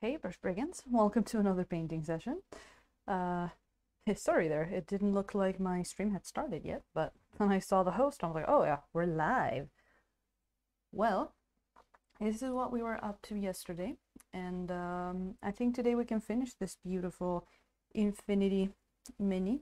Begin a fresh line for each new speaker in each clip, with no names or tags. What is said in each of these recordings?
Hey, Brush Brigands, welcome to another painting session. Sorry there, it didn't look like my stream had started yet, but when I saw the host, I was like, oh yeah, we're live. Well, this is what we were up to yesterday, and I think today we can finish this beautiful Infinity Mini.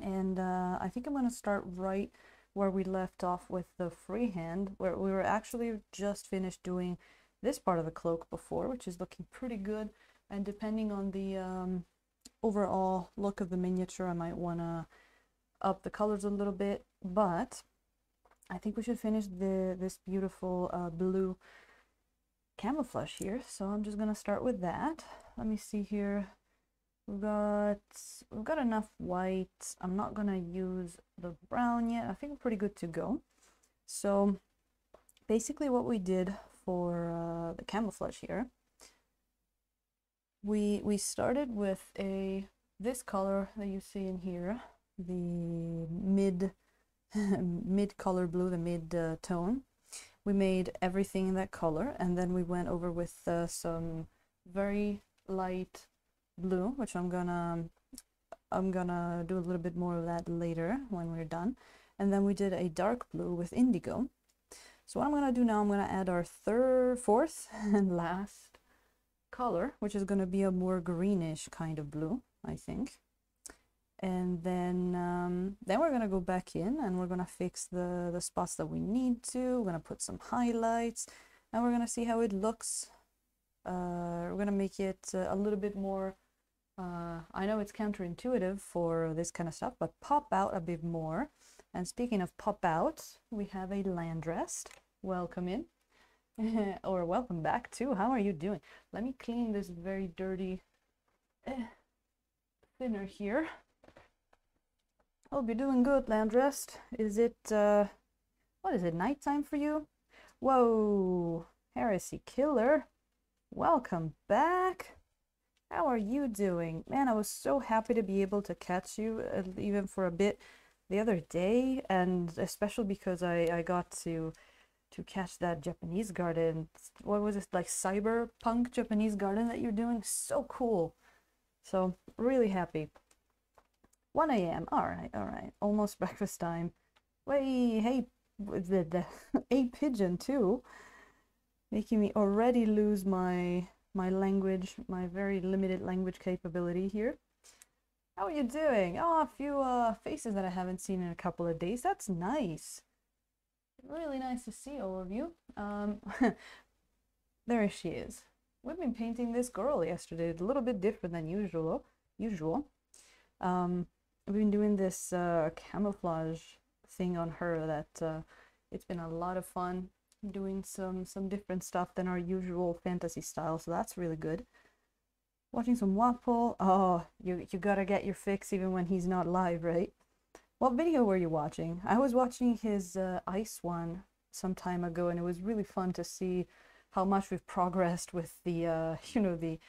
And I think I'm going to start right where we left off with the freehand, where we were actually just finished doing this part of the cloak before, which is looking pretty good. And depending on the overall look of the miniature, I might want to up the colors a little bit, but I think we should finish this beautiful blue camouflage here. So I'm just gonna start with that. Let me see here. We've got enough white. I'm not gonna use the brown yet. I think we're pretty good to go. So basically what we did for the camouflage here, we started with this color that you see in here, the mid color blue, the mid tone. We made everything in that color, and then we went over with some very light blue, which I'm gonna do a little bit more of that later when we're done. And then we did a dark blue with indigo. So what I'm gonna do now, I'm gonna add our fourth and last color, which is gonna be a more greenish kind of blue, I think. And then we're gonna go back in and we're gonna fix the spots that we need to. We're gonna put some highlights, and we're gonna see how it looks. We're gonna make it a little bit more, I know it's counterintuitive for this kind of stuff, but pop out a bit more. And speaking of pop out, we have a Landrest. Welcome in. Or welcome back too. How are you doing? Let me clean this very dirty thinner here. Hope you're doing good, Landrest. Is it, what is it, nighttime for you? Whoa, Heresy Killer. Welcome back. How are you doing? Man, I was so happy to be able to catch you, even for a bit the other day, and especially because I got to catch that Japanese garden. What was it, like cyberpunk Japanese garden that you're doing? So cool. So really happy. 1 a.m. All right. Almost breakfast time. Wait, hey, a pigeon too, making me already lose my language, my very limited language capability here. How are you doing? Oh, a few faces that I haven't seen in a couple of days. That's nice. Really nice to see all of you. There she is. We've been painting this girl yesterday. It's a little bit different than usual. We've been doing this camouflage thing on her that it's been a lot of fun doing some different stuff than our usual fantasy style, so that's really good. Watching some Waffle. Oh, you gotta get your fix even when he's not live, right? What video were you watching? I was watching his ice one some time ago, and it was really fun to see how much we've progressed with the you know, the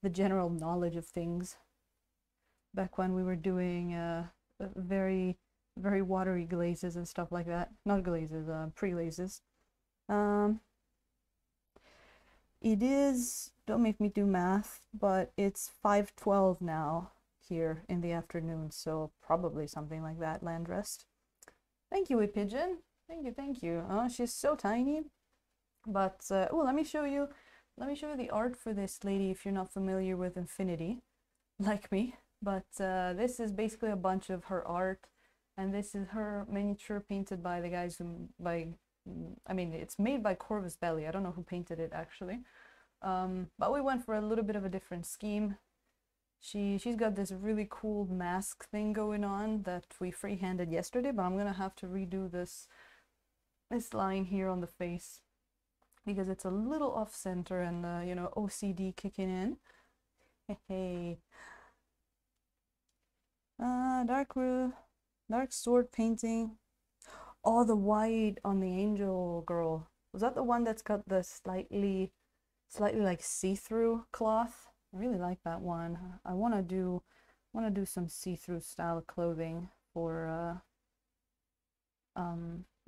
general knowledge of things. Back when we were doing very watery glazes and stuff like that. Not glazes, pre-glazes. It is, don't make me do math, but it's 5:12 now here in the afternoon, so probably something like that, Landrest. Thank you, Pigeon. Thank you. Oh, she's so tiny. But oh, let me show you the art for this lady if you're not familiar with Infinity, like me. But this is basically a bunch of her art, and this is her miniature painted by the guys who, I mean, it's made by Corvus Belli. I don't know who painted it actually. But we went for a little bit of a different scheme. She's got this really cool mask thing going on that we freehanded yesterday, but I'm gonna have to redo this line here on the face because it's a little off center, and you know, OCD kicking in. Hey. Dark sword painting. Oh, the white on the angel girl. Was that the one that's got the slightly like see-through cloth? I really like that one. I want to do some see-through style clothing for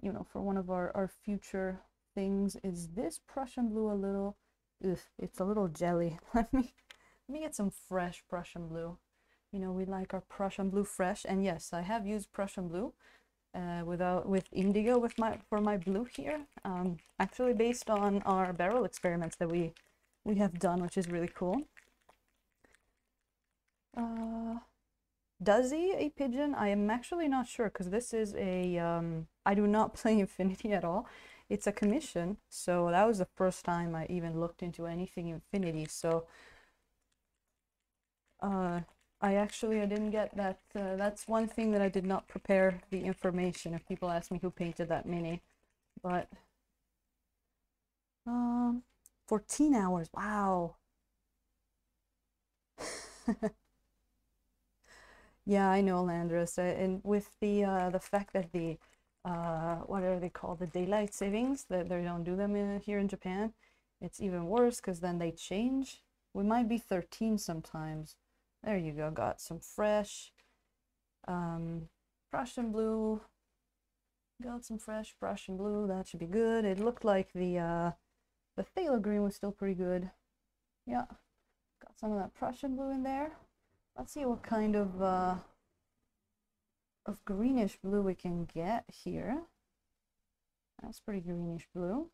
you know, for one of our future things. Is this Prussian blue a little ugh, it's a little jelly. Let me get some fresh Prussian blue. You know, we like our Prussian blue fresh, and yes, I have used Prussian blue with indigo for my blue here. Actually based on our barrel experiments that we have done, which is really cool. Does he a pigeon? I am actually not sure, because this is a I do not play Infinity at all. It's a commission, so that was the first time I even looked into anything Infinity. So I didn't get that. That's one thing that I did not prepare the information if people ask me who painted that mini. But 14 hours. Wow. Yeah, I know, Landris. And with the fact that the what are they called? The daylight savings, that they don't do them here in Japan, it's even worse, because then they change. We might be 13 sometimes. There you go. Got some fresh Prussian blue. Got some fresh Prussian blue. That should be good. It looked like the phthalo green was still pretty good. Yeah, got some of that Prussian blue in there. Let's see what kind of greenish blue we can get here. That's pretty greenish blue.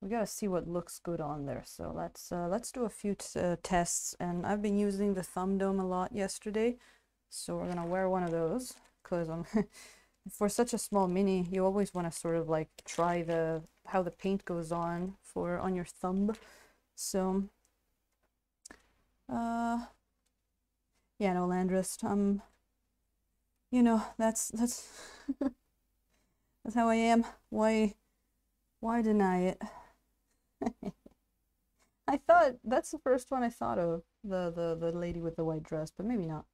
We gotta see what looks good on there. So let's do a few tests. And I've been using the thumb dome a lot yesterday, so we're gonna wear one of those, because for such a small mini, you always want to sort of like try how the paint goes on your thumb. So yeah, no, Landris, you know, that's that's how I am. Why deny it? I thought that's the first one I thought of, the lady with the white dress, but maybe not.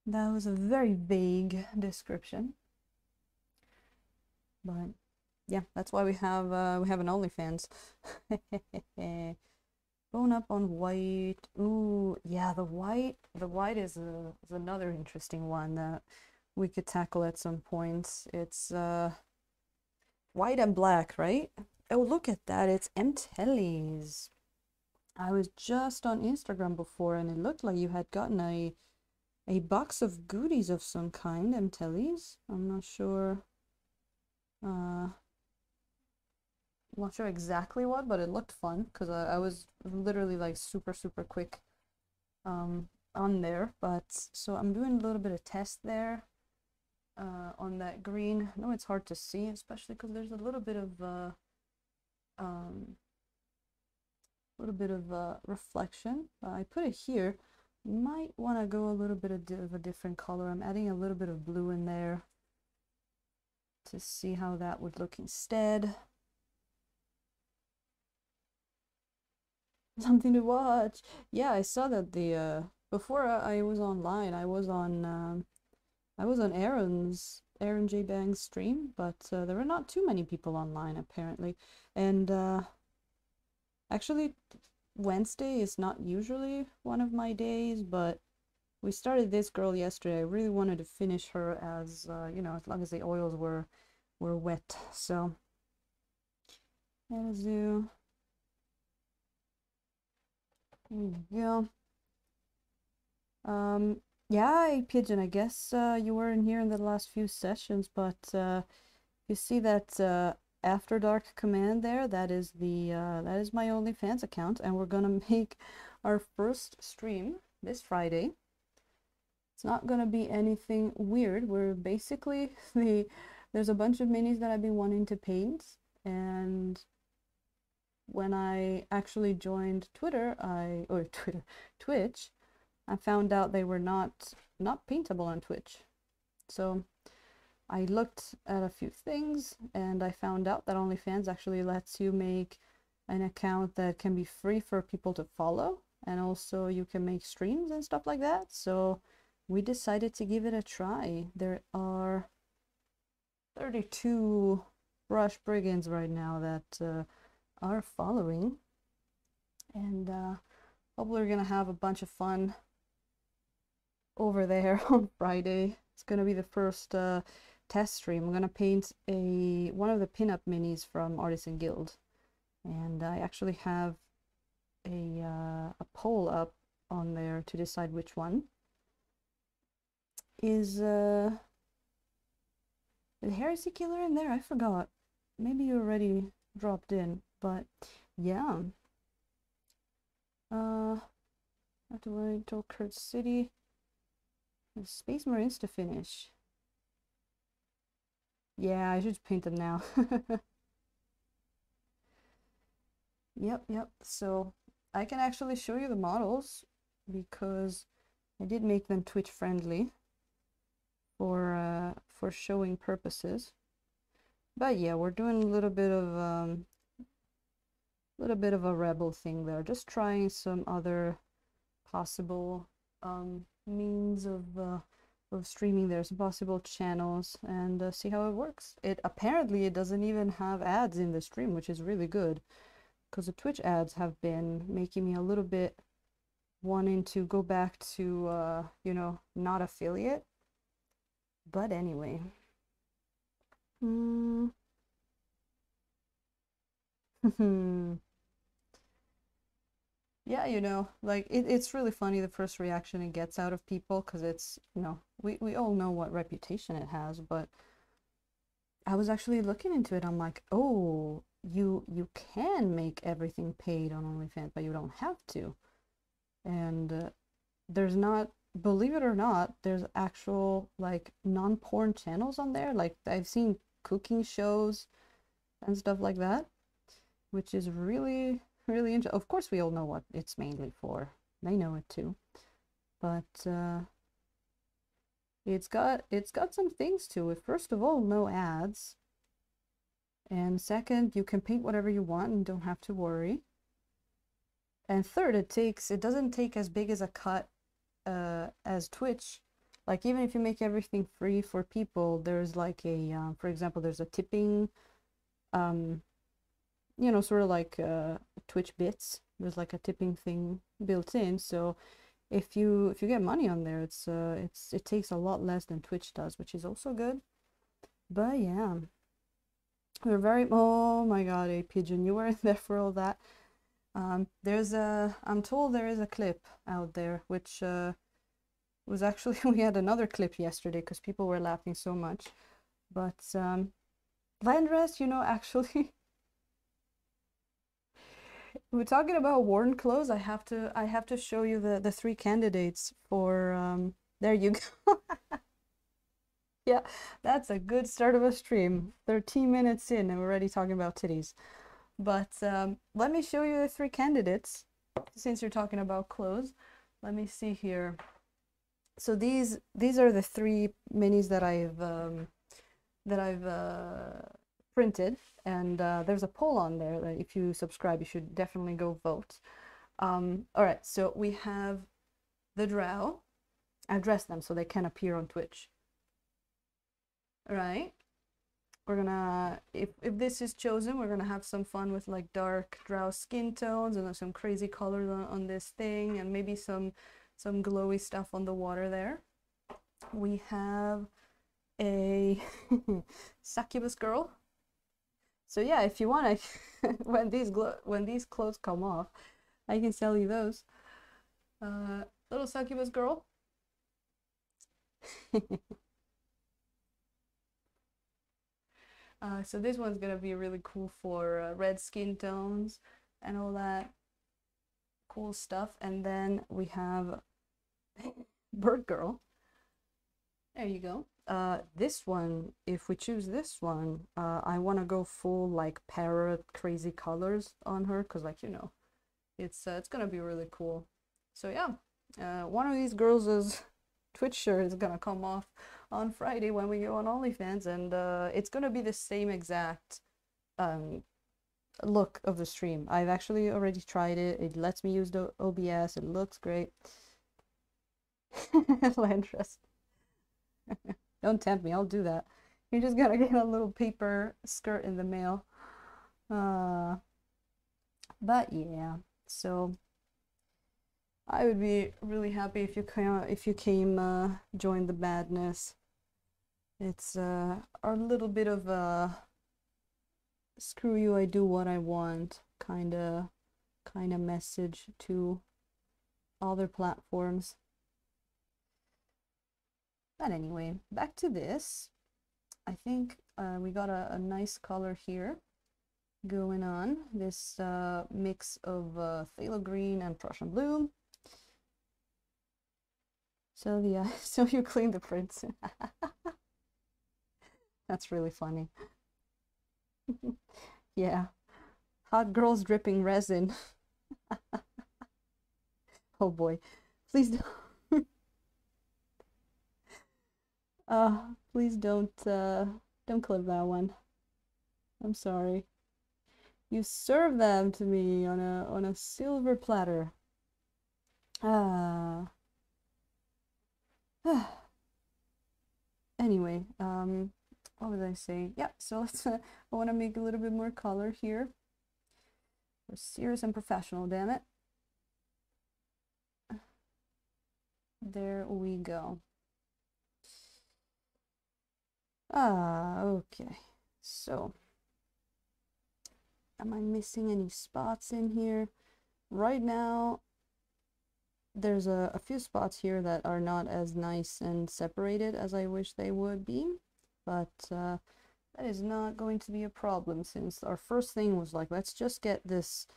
That was a very vague description. But yeah, that's why we have an OnlyFans. Bone up on white. Ooh, yeah, the white is another interesting one that we could tackle at some points. It's white and black, right? Oh, look at that. It's M-Tellies. I was just on Instagram before, and it looked like you had gotten a box of goodies of some kind, M-Tellies. I'm not sure. I'm not sure exactly what, but it looked fun, because I was literally like super quick on there. But so I'm doing a little bit of test there on that green. I know it's hard to see, especially because there's a little bit of reflection. I put it here. You might want to go a little bit of a different color. I'm adding a little bit of blue in there to see how that would look instead. Something to watch. Yeah, I saw that the before I was online, I was on Aaron J. Bang's stream, but there were not too many people online apparently. And actually, Wednesday is not usually one of my days, but we started this girl yesterday. I really wanted to finish her as you know, as long as the oils were wet. So let's do. There you go. Yeah, Pigeon, I guess you were in here in the last few sessions, but you see that After Dark command there, that is my OnlyFans account, and we're gonna make our first stream this Friday. It's not gonna be anything weird. We're basically there's a bunch of minis that I've been wanting to paint, and when I actually joined Twitch, I found out they were not paintable on Twitch. So I looked at a few things, and I found out that OnlyFans actually lets you make an account that can be free for people to follow, and also you can make streams and stuff like that. So we decided to give it a try. There are 32 brush brigands right now that are following, and hopefully we're gonna have a bunch of fun over there on Friday. It's gonna be the first test stream. I'm gonna paint one of the pinup minis from Artisan Guild. And I actually have a poll up on there to decide which one is Heresy Killer in there? I forgot. Maybe you already dropped in, but yeah. Have to wait until Kurt City. There's Space Marines to finish. Yeah, I should paint them now. Yep. So I can actually show you the models because I did make them Twitch friendly for showing purposes. But yeah, we're doing a little bit of a rebel thing there, just trying some other possible means of streaming there, some possible channels, and see how it works. Apparently it doesn't even have ads in the stream, which is really good, because the Twitch ads have been making me a little bit wanting to go back to you know, not affiliate. But anyway. Yeah, you know, like it's really funny the first reaction it gets out of people, because it's, you know, we all know what reputation it has, but I was actually looking into it. I'm like, oh, you can make everything paid on OnlyFans, but you don't have to. And there's not, believe it or not, there's actual like non-porn channels on there. Like I've seen cooking shows and stuff like that, which is really interesting. Of course, we all know what it's mainly for. They know it too, but it's got some things to it. First of all, no ads, and second, you can paint whatever you want and don't have to worry. And third, it doesn't take as big as a cut as Twitch. Like even if you make everything free for people, there's like a for example, there's a tipping, you know, sort of like Twitch bits. There's like a tipping thing built in, so if you get money on there, it takes a lot less than Twitch does, which is also good. But yeah, we're very, oh my god, a pigeon, you weren't there for all that. I'm told there is a clip out there, which was actually, we had another clip yesterday because people were laughing so much. But Landrest, you know, actually, we're talking about worn clothes. I have to show you the three candidates for there you go. Yeah, that's a good start of a stream. 13 minutes in and we're already talking about titties. But let me show you the three candidates since you're talking about clothes. Let me see here. So these are the three minis that I've printed, and there's a poll on there that if you subscribe, you should definitely go vote. All right, so we have the drow. I dressed them so they can appear on Twitch. All right, we're gonna, if this is chosen, we're gonna have some fun with like dark drow skin tones and some crazy colors on this thing, and maybe some glowy stuff on the water there. We have a succubus girl. So yeah, if you want, when these clothes come off, I can sell you those. Little succubus girl. So this one's gonna be really cool for red skin tones and all that cool stuff. And then we have bird girl. There you go. This one, if we choose this one, I want to go full like parrot crazy colors on her, because like, you know, it's gonna be really cool. So yeah, one of these girls' Twitch shirt is gonna come off on Friday when we go on OnlyFans, and it's gonna be the same exact look of the stream. I've actually already tried it. It lets me use the OBS. It looks great. Landress. Don't tempt me, I'll do that. You're just gonna get a little paper skirt in the mail. But yeah, so I would be really happy if you came join the madness. It's our little bit of screw you, I do what I want kind of message to other platforms. But anyway, back to this. I think we got a nice color here going on. This mix of phthalo green and Prussian blue. So yeah, so you clean the prints. That's really funny. Yeah, hot girls dripping resin. Oh boy, please don't. Please don't clip that one. I'm sorry. You serve them to me on a silver platter. Ah. Anyway, what was I saying? Yeah, so let's I want to make a little bit more color here. We're serious and professional, damn it. There we go. Okay. So, am I missing any spots in here? Right now, there's a few spots here that are not as nice and separated as I wish they would be, but that is not going to be a problem, since our first thing was like, let's just get this,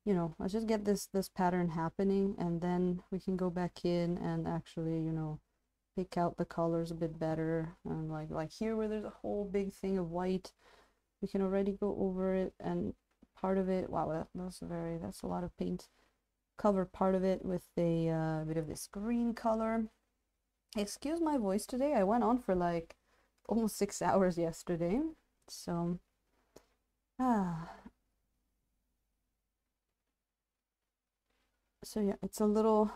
you know, let's just get this pattern happening, and then we can go back in and actually, you know, pick out the colors a bit better. And like here where there's a whole big thing of white, we can already go over it, and part of it, wow, that's a lot of paint. Cover part of it with a bit of this green color. Excuse my voice today, I went on for like almost 6 hours yesterday, so so yeah, it's a little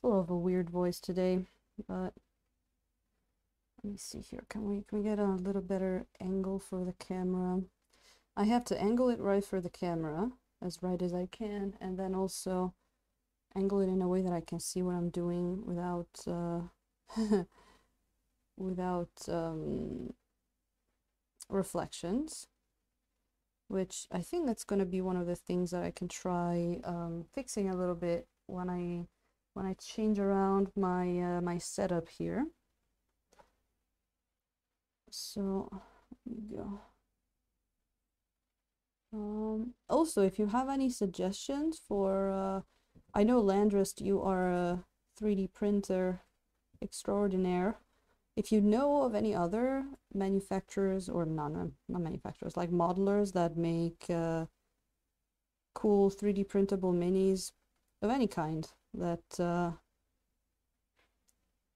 of a weird voice today, but let me see here. Can we get a little better angle for the camera? I have to angle it right for the camera, as right as I can, and then also angle it in a way that I can see what I'm doing without without reflections, which I think that's going to be one of the things that I can try fixing a little bit when I change around my my setup here. So there we go. Also, if you have any suggestions for, I know Landrist, you are a 3D printer extraordinaire. If you know of any other manufacturers, or not manufacturers, like modelers that make cool 3D printable minis of any kind that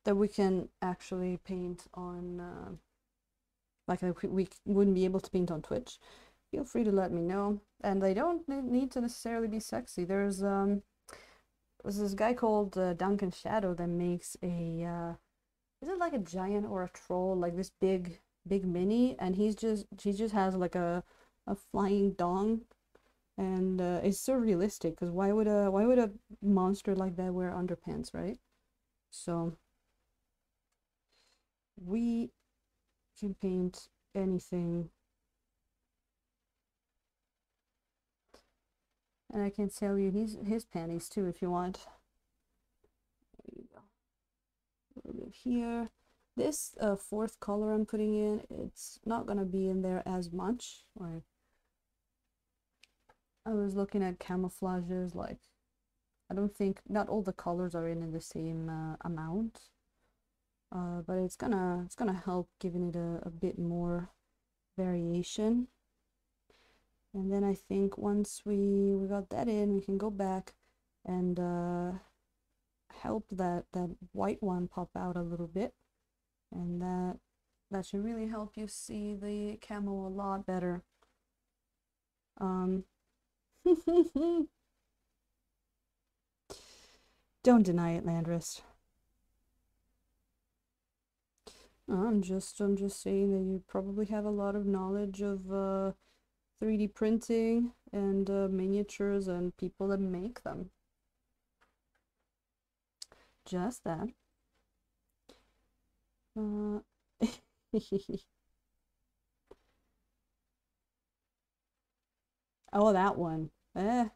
that we can actually paint on, like we wouldn't be able to paint on Twitch, feel free to let me know. And they don't need to necessarily be sexy. There's this guy called Duncan Shadow that makes a is it like a giant or a troll, like this big mini, and he just has like a flying dong, and it's so realistic, because why would a monster like that wear underpants, right? So we can paint anything. And I can sell you his panties too if you want. There you go. A little bit here. This fourth color I'm putting in, it's not gonna be in there as much. Like, I was looking at camouflages, like, I don't think, not all the colors are in the same amount. But it's gonna help giving it a bit more variation. And then I think once we got that in, we can go back and help that white one pop out a little bit, and that should really help you see the camo a lot better. Don't deny it, Landrist. I'm just saying that you probably have a lot of knowledge of 3D printing and miniatures and people that make them. Just that. Oh, that one. That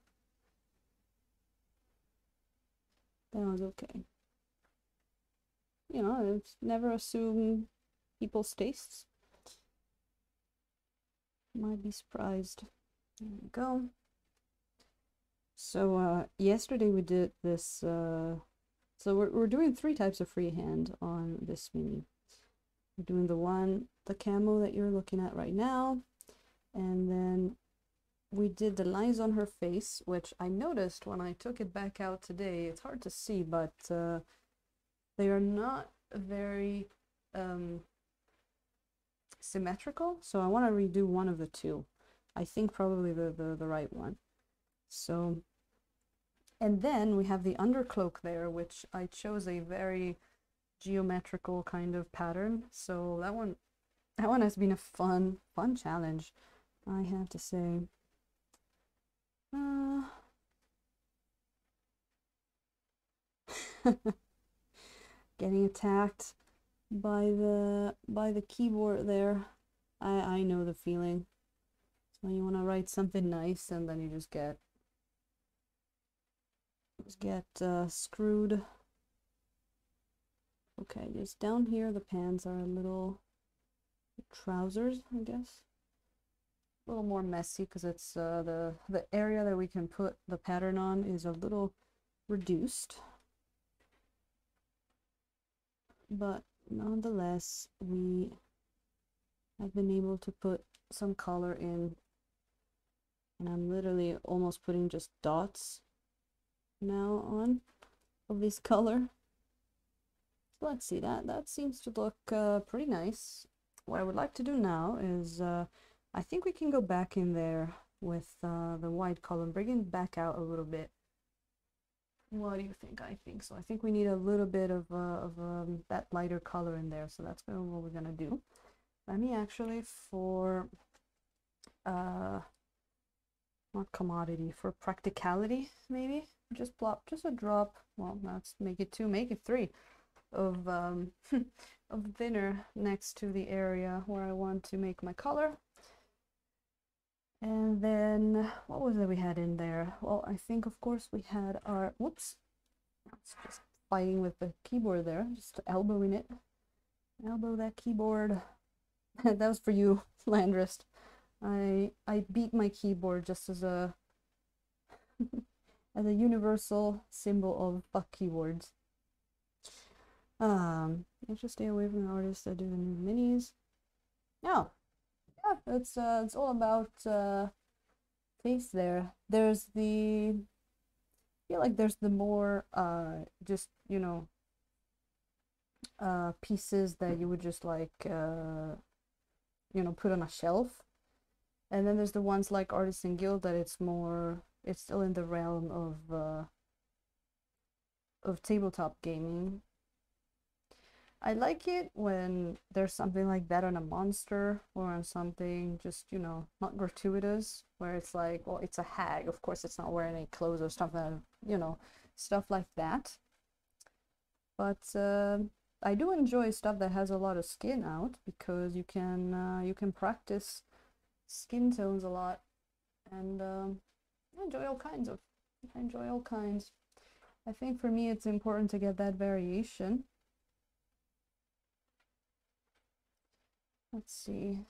one's okay. You know, it's never assume people's tastes. Might be surprised. There we go. So yesterday we did this so we're doing 3 types of freehand on this mini. We're doing the camo that you're looking at right now, and then we did the lines on her face, which I noticed when I took it back out today. It's hard to see, but they are not very symmetrical, so I want to redo one of the two. I think probably the right one. So, and then we have the undercloak there, which I chose a very geometrical kind of pattern. So that one has been a fun challenge, I have to say. Getting attacked by the keyboard there. I know the feeling. So you want to write something nice and then you just get screwed. Okay, just down here the pants are a little, trousers, I guess, a little more messy because it's the area that we can put the pattern on is a little reduced, but nonetheless we have been able to put some color in, and I'm literally almost putting just dots now on of this color. So let's see, that seems to look pretty nice. What I would like to do now is I think we can go back in there with the white color, bring it back out a little bit. What do you think? I think so. I think we need a little bit of that lighter color in there, so that's what we're gonna do. Let me actually, for not commodity, for practicality, maybe just plop just a drop, well, let's make it 2, make it 3 of of thinner next to the area where I want to make my color. And then what was it we had in there? Well, I think of course we had our, whoops, it's just fighting with the keyboard there, just elbowing it, elbow that keyboard. That was for you, Landrist. I beat my keyboard just as a as a universal symbol of fuck keyboards. You have to stay away from the artists that do the new minis. No, yeah, it's all about face there. There's the, I feel like there's the more just, you know, pieces that you would just like you know, put on a shelf, and then there's the ones like Artisan Guild that it's more, it's still in the realm of tabletop gaming. I like it when there's something like that on a monster or on something just, you know, not gratuitous, where it's like, well, it's a hag, of course it's not wearing any clothes or stuff that, you know, stuff like that. But I do enjoy stuff that has a lot of skin out, because you can practice skin tones a lot, and I enjoy all kinds. I think for me it's important to get that variation. Let's see,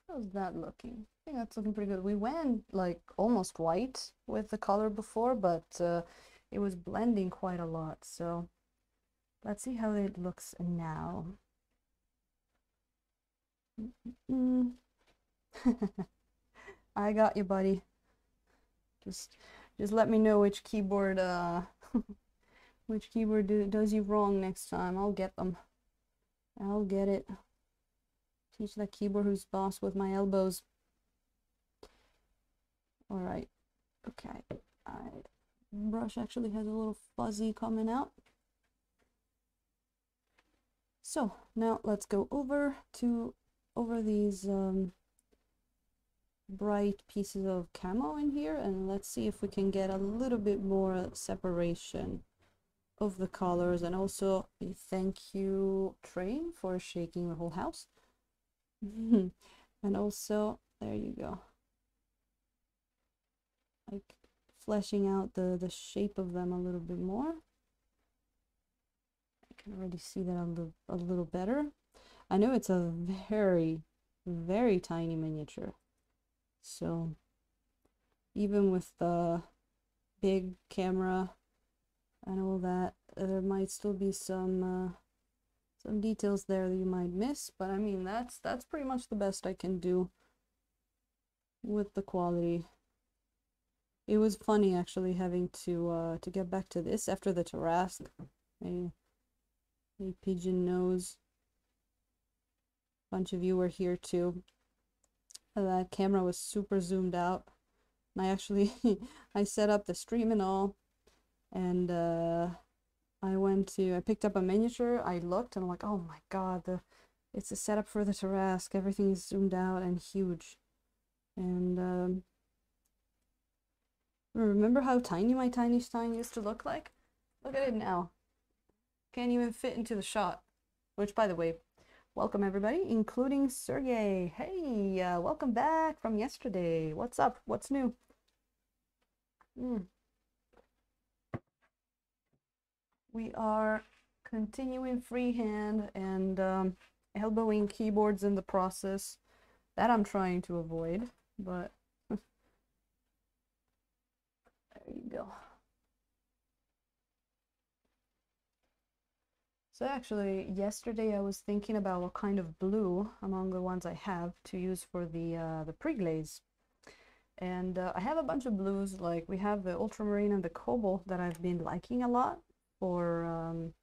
how's that looking? I think that's looking pretty good. We went like almost white with the color before, but it was blending quite a lot, so let's see how it looks now. I got you, buddy. Just let me know which keyboard which keyboard does you wrong next time. I'll get them. I'll get it. Teach that keyboard who's boss with my elbows. All right. Okay. Brush actually has a little fuzzy coming out. So now let's go over these bright pieces of camo in here, and let's see if we can get a little bit more separation of the colors. And also a thank you, Train, for shaking the whole house. And also, there you go. like fleshing out the shape of them a little bit more. I can already see that a little better. I know it's a very, very tiny miniature, so even with the big camera and all that, there might still be some details there that you might miss, but I mean that's pretty much the best I can do with the quality. It was funny actually having to get back to this after the Tarrasque. A pigeon nose. A bunch of you were here too. That camera was super zoomed out. And I actually I set up the stream and all, and I picked up a miniature. I looked and I'm like, oh my god, it's a setup for the Tarrasque. Everything is zoomed out and huge. And remember how tiny my tiny stein used to look like? Look at it now. Can't even fit into the shot. Which, by the way, welcome everybody, including Sergey. Hey, welcome back from yesterday. What's up? What's new? We are continuing freehand and elbowing keyboards in the process. That I'm trying to avoid, but there you go. So actually, yesterday I was thinking about what kind of blue among the ones I have to use for the pre-glaze. And I have a bunch of blues, like we have the ultramarine and the cobalt that I've been liking a lot for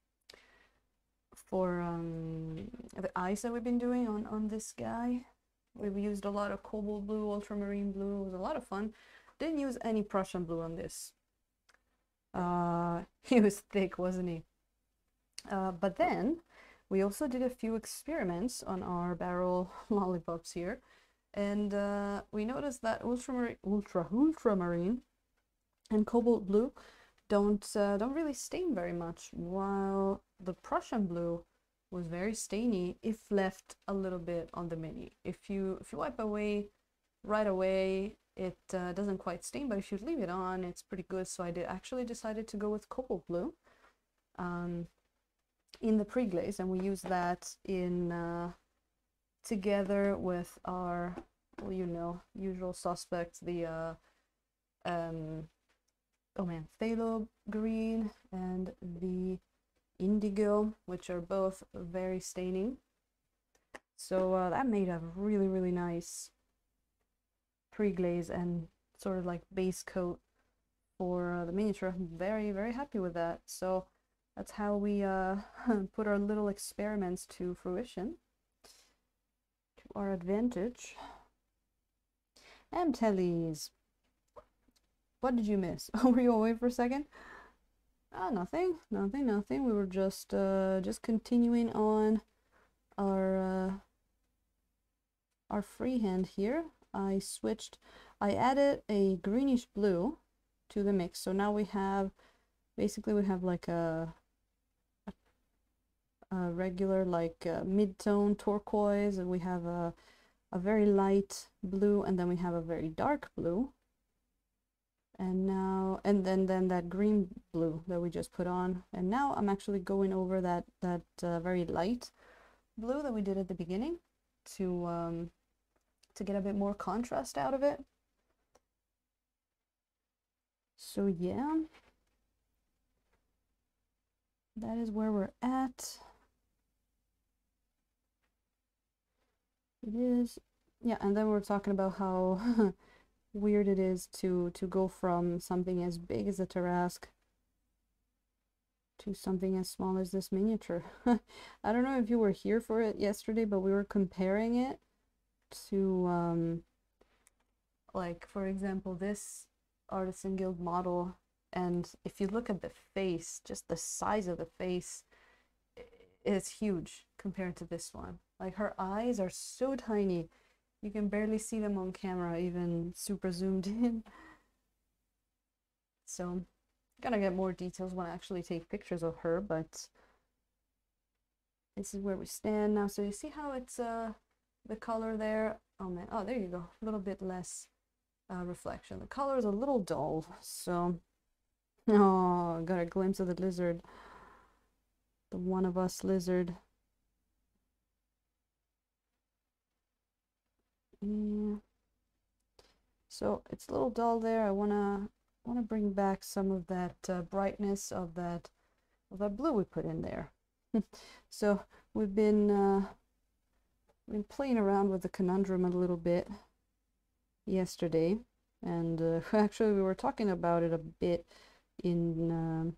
the eyes that we've been doing on this guy. We've used a lot of cobalt blue, ultramarine blue. It was a lot of fun. Didn't use any Prussian blue on this. He was thick, wasn't he? But then we also did a few experiments on our barrel lollipops here, and we noticed that ultramarine and cobalt blue don't really stain very much, while the Prussian blue was very stainy if left a little bit on the mini. If you wipe away right away, it doesn't quite stain, but if you leave it on, it's pretty good. So I actually decided to go with cobalt blue in the pre-glaze, and we use that in together with our, well, you know, usual suspects, the oh man, phthalo green and the indigo, which are both very staining. So that made a really nice pre-glaze and sort of like base coat for the miniature. I'm very happy with that. So that's how we put our little experiments to fruition, to our advantage. And Tellies, what did you miss? Were you away for a second? Nothing. We were just continuing on our freehand here. I added a greenish blue to the mix, so now we have like a regular, like mid-tone turquoise, and we have a very light blue, and then we have a very dark blue, and then that green blue that we just put on. And now I'm actually going over that very light blue that we did at the beginning to get a bit more contrast out of it. So yeah, that is where we're at. It is, yeah, and then we're talking about how weird it is to go from something as big as a Tarrasque to something as small as this miniature. I don't know if you were here for it yesterday, but we were comparing it to like, for example, this Artisan Guild model, and if you look at the face, just the size of the face is huge compared to this one. Like, her eyes are so tiny, you can barely see them on camera, even super zoomed in. So I'm gonna get more details when I actually take pictures of her, but this is where we stand now. So you see how it's the color there? Oh man, oh, there you go, a little bit less reflection. The color is a little dull, so oh, got a glimpse of the lizard, the one of us lizard. Yeah. So it's a little dull there. I wanna bring back some of that brightness of that blue we put in there. So we've been playing around with the conundrum a little bit yesterday, and actually we were talking about it a bit in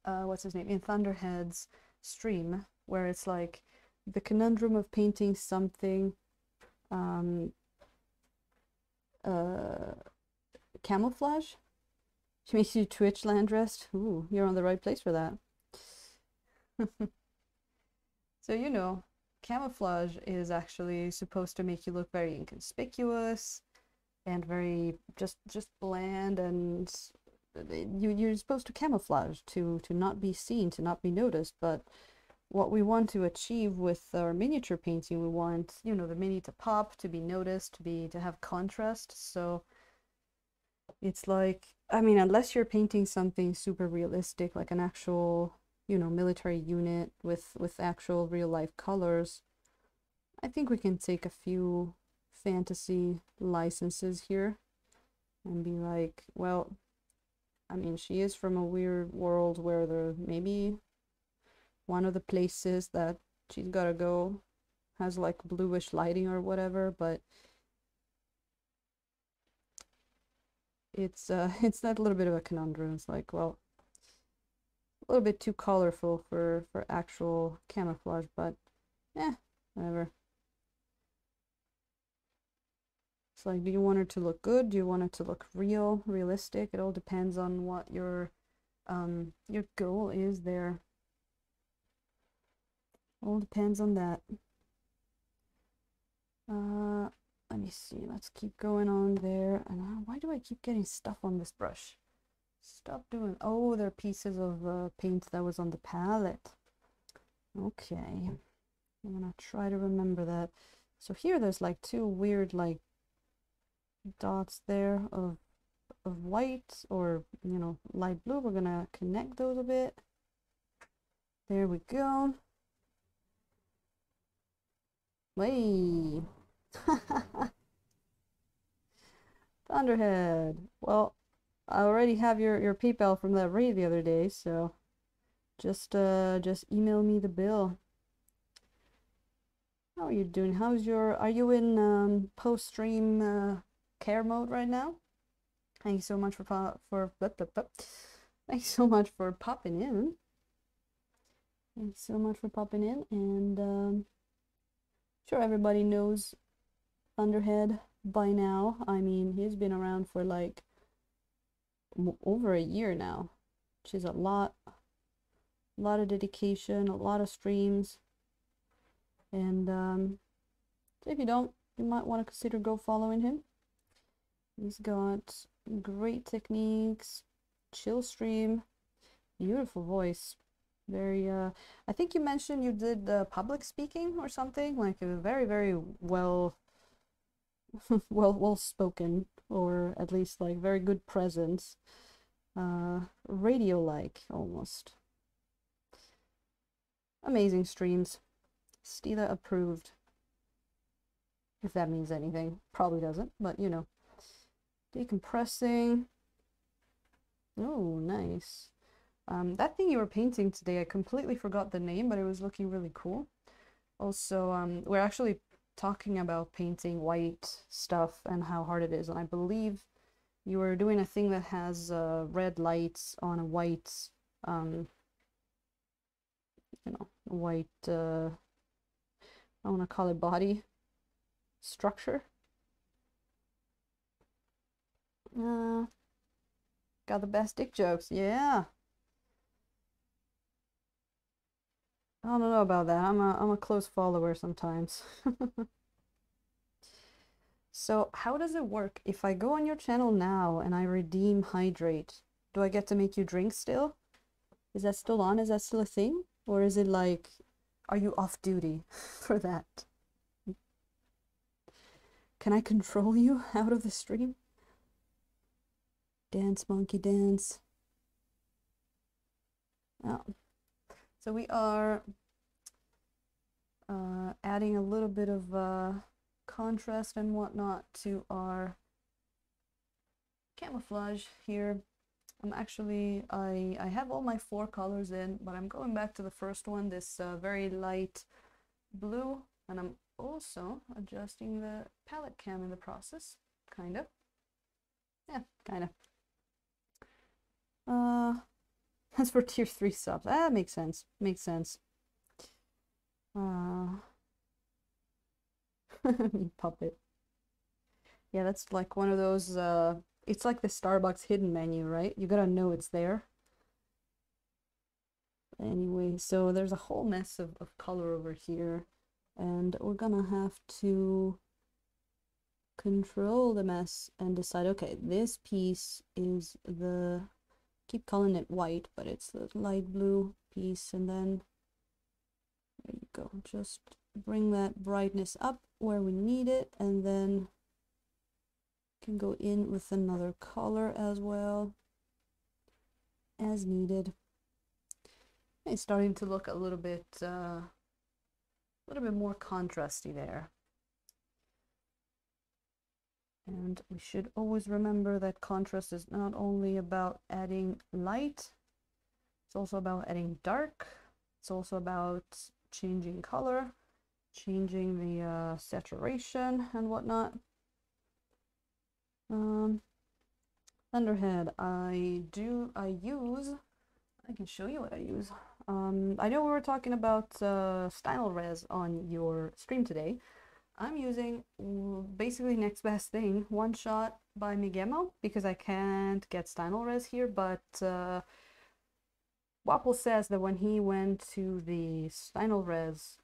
what's his name, in Thunderhead's stream, where it's like the conundrum of painting something camouflage. She makes you Twitch land rest. Ooh, you're on the right place for that. So, you know, camouflage is actually supposed to make you look very inconspicuous and very just bland, and you're supposed to camouflage to not be seen, to not be noticed. But what we want to achieve with our miniature painting, we want, you know, the mini to pop, to be noticed, to have contrast. So it's like, I mean, unless you're painting something super realistic, like an actual, you know, military unit with actual real life colors, I think we can take a few fantasy licenses here and be like, well, I mean, she is from a weird world where there maybe one of the places that she's gotta go has like bluish lighting or whatever, but it's that little bit of a conundrum. It's like, well, a little bit too colorful for actual camouflage, but whatever. It's like, do you want her to look good? Do you want it to look realistic? It all depends on what your goal is there. All depends on that. Let me see. Let's keep going on there. And why do I keep getting stuff on this brush? Stop doing. Oh, they're pieces of paint that was on the palette. Okay, I'm gonna try to remember that. So here, there's like two weird like dots there of white, or you know, light blue. We're gonna connect those a bit. There we go. Way. Thunderhead. Well, I already have your PayPal from that raid the other day, so just email me the bill. How are you doing? Are you in post-stream care mode right now? Thank you so much thank you so much for popping in. Thank you so much for popping in, and sure everybody knows Thunderhead by now. I mean, he's been around for like over a year now, which is a lot of dedication, a lot of streams, and so if you don't, you might want to consider go following him. He's got great techniques, chill stream, beautiful voice, very I think you mentioned you did public speaking or something, like a very well well spoken, or at least like very good presence, radio like almost. Amazing streams. Stila approved, if that means anything. Probably doesn't, but you know. Decompressing. Oh, nice. That thing you were painting today, I completely forgot the name, but it was looking really cool. Also, we're actually talking about painting white stuff and how hard it is, and I believe you were doing a thing that has red lights on a white, you know, white, I want to call it body structure. Got the best dick jokes, yeah. I don't know about that. I'm a close follower sometimes. So how does it work? If I go on your channel now and I redeem hydrate, do I get to make you drink still? Is that still on? Is that still a thing? Or is it like, are you off duty for that? Can I control you out of the stream? Dance, monkey, dance. Oh. So we are adding a little bit of contrast and whatnot to our camouflage here. I have all my 4 colors in, but I'm going back to the first one, this very light blue, and I'm also adjusting the palette cam in the process, kind of. Yeah, kind of. That's for tier 3 subs. Ah, makes sense. Makes sense. Puppet. Yeah, that's like one of those, it's like the Starbucks hidden menu, right? You gotta know it's there. Anyway, so there's a whole mess of color over here, and we're gonna have to control the mess and decide, okay, this piece is the, keep calling it white, but it's the light blue piece, and then there you go, just bring that brightness up where we need it, and then can go in with another color as well as needed. It's starting to look a little bit more contrasty there. And we should always remember that contrast is not only about adding light, it's also about adding dark. It's also about changing color, changing the saturation and whatnot. Thunderhead, I can show you what I use. I know we were talking about style res on your stream today. I'm using basically next best thing, One Shot by Migemo, because I can't get style res here, but Wapple says that when he went to the style res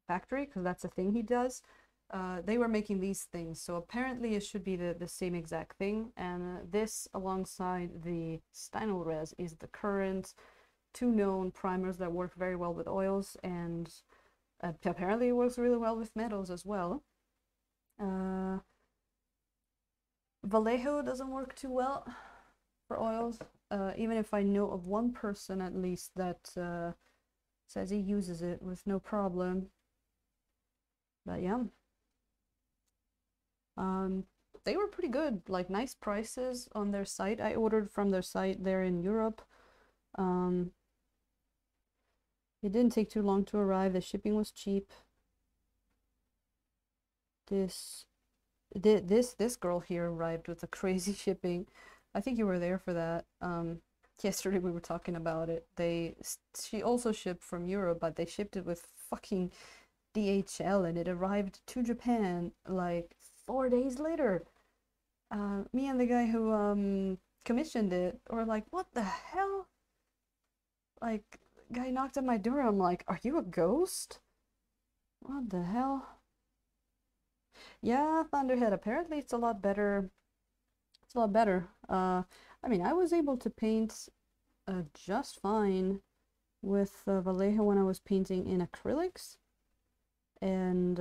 factory, because that's a thing he does, they were making these things, so apparently it should be the same exact thing, and this alongside the Stynylrez is the current 2 known primers that work very well with oils, and apparently it works really well with metals as well. Vallejo doesn't work too well for oils, even if I know of one person at least that says he uses it with no problem. But yeah. They were pretty good, like nice prices on their site. I ordered from their site there in Europe. It didn't take too long to arrive. The shipping was cheap. This girl here arrived with a crazy shipping. I think you were there for that. Yesterday we were talking about it. She also shipped from Europe, but they shipped it with fucking DHL, and it arrived to Japan like 4 days later. Me and the guy who commissioned it were like, what the hell? Like, guy knocked on my door. I'm like, are you a ghost? What the hell? Yeah, Thunderhead, apparently it's a lot better. It's a lot better. I mean, I was able to paint just fine with Vallejo when I was painting in acrylics. And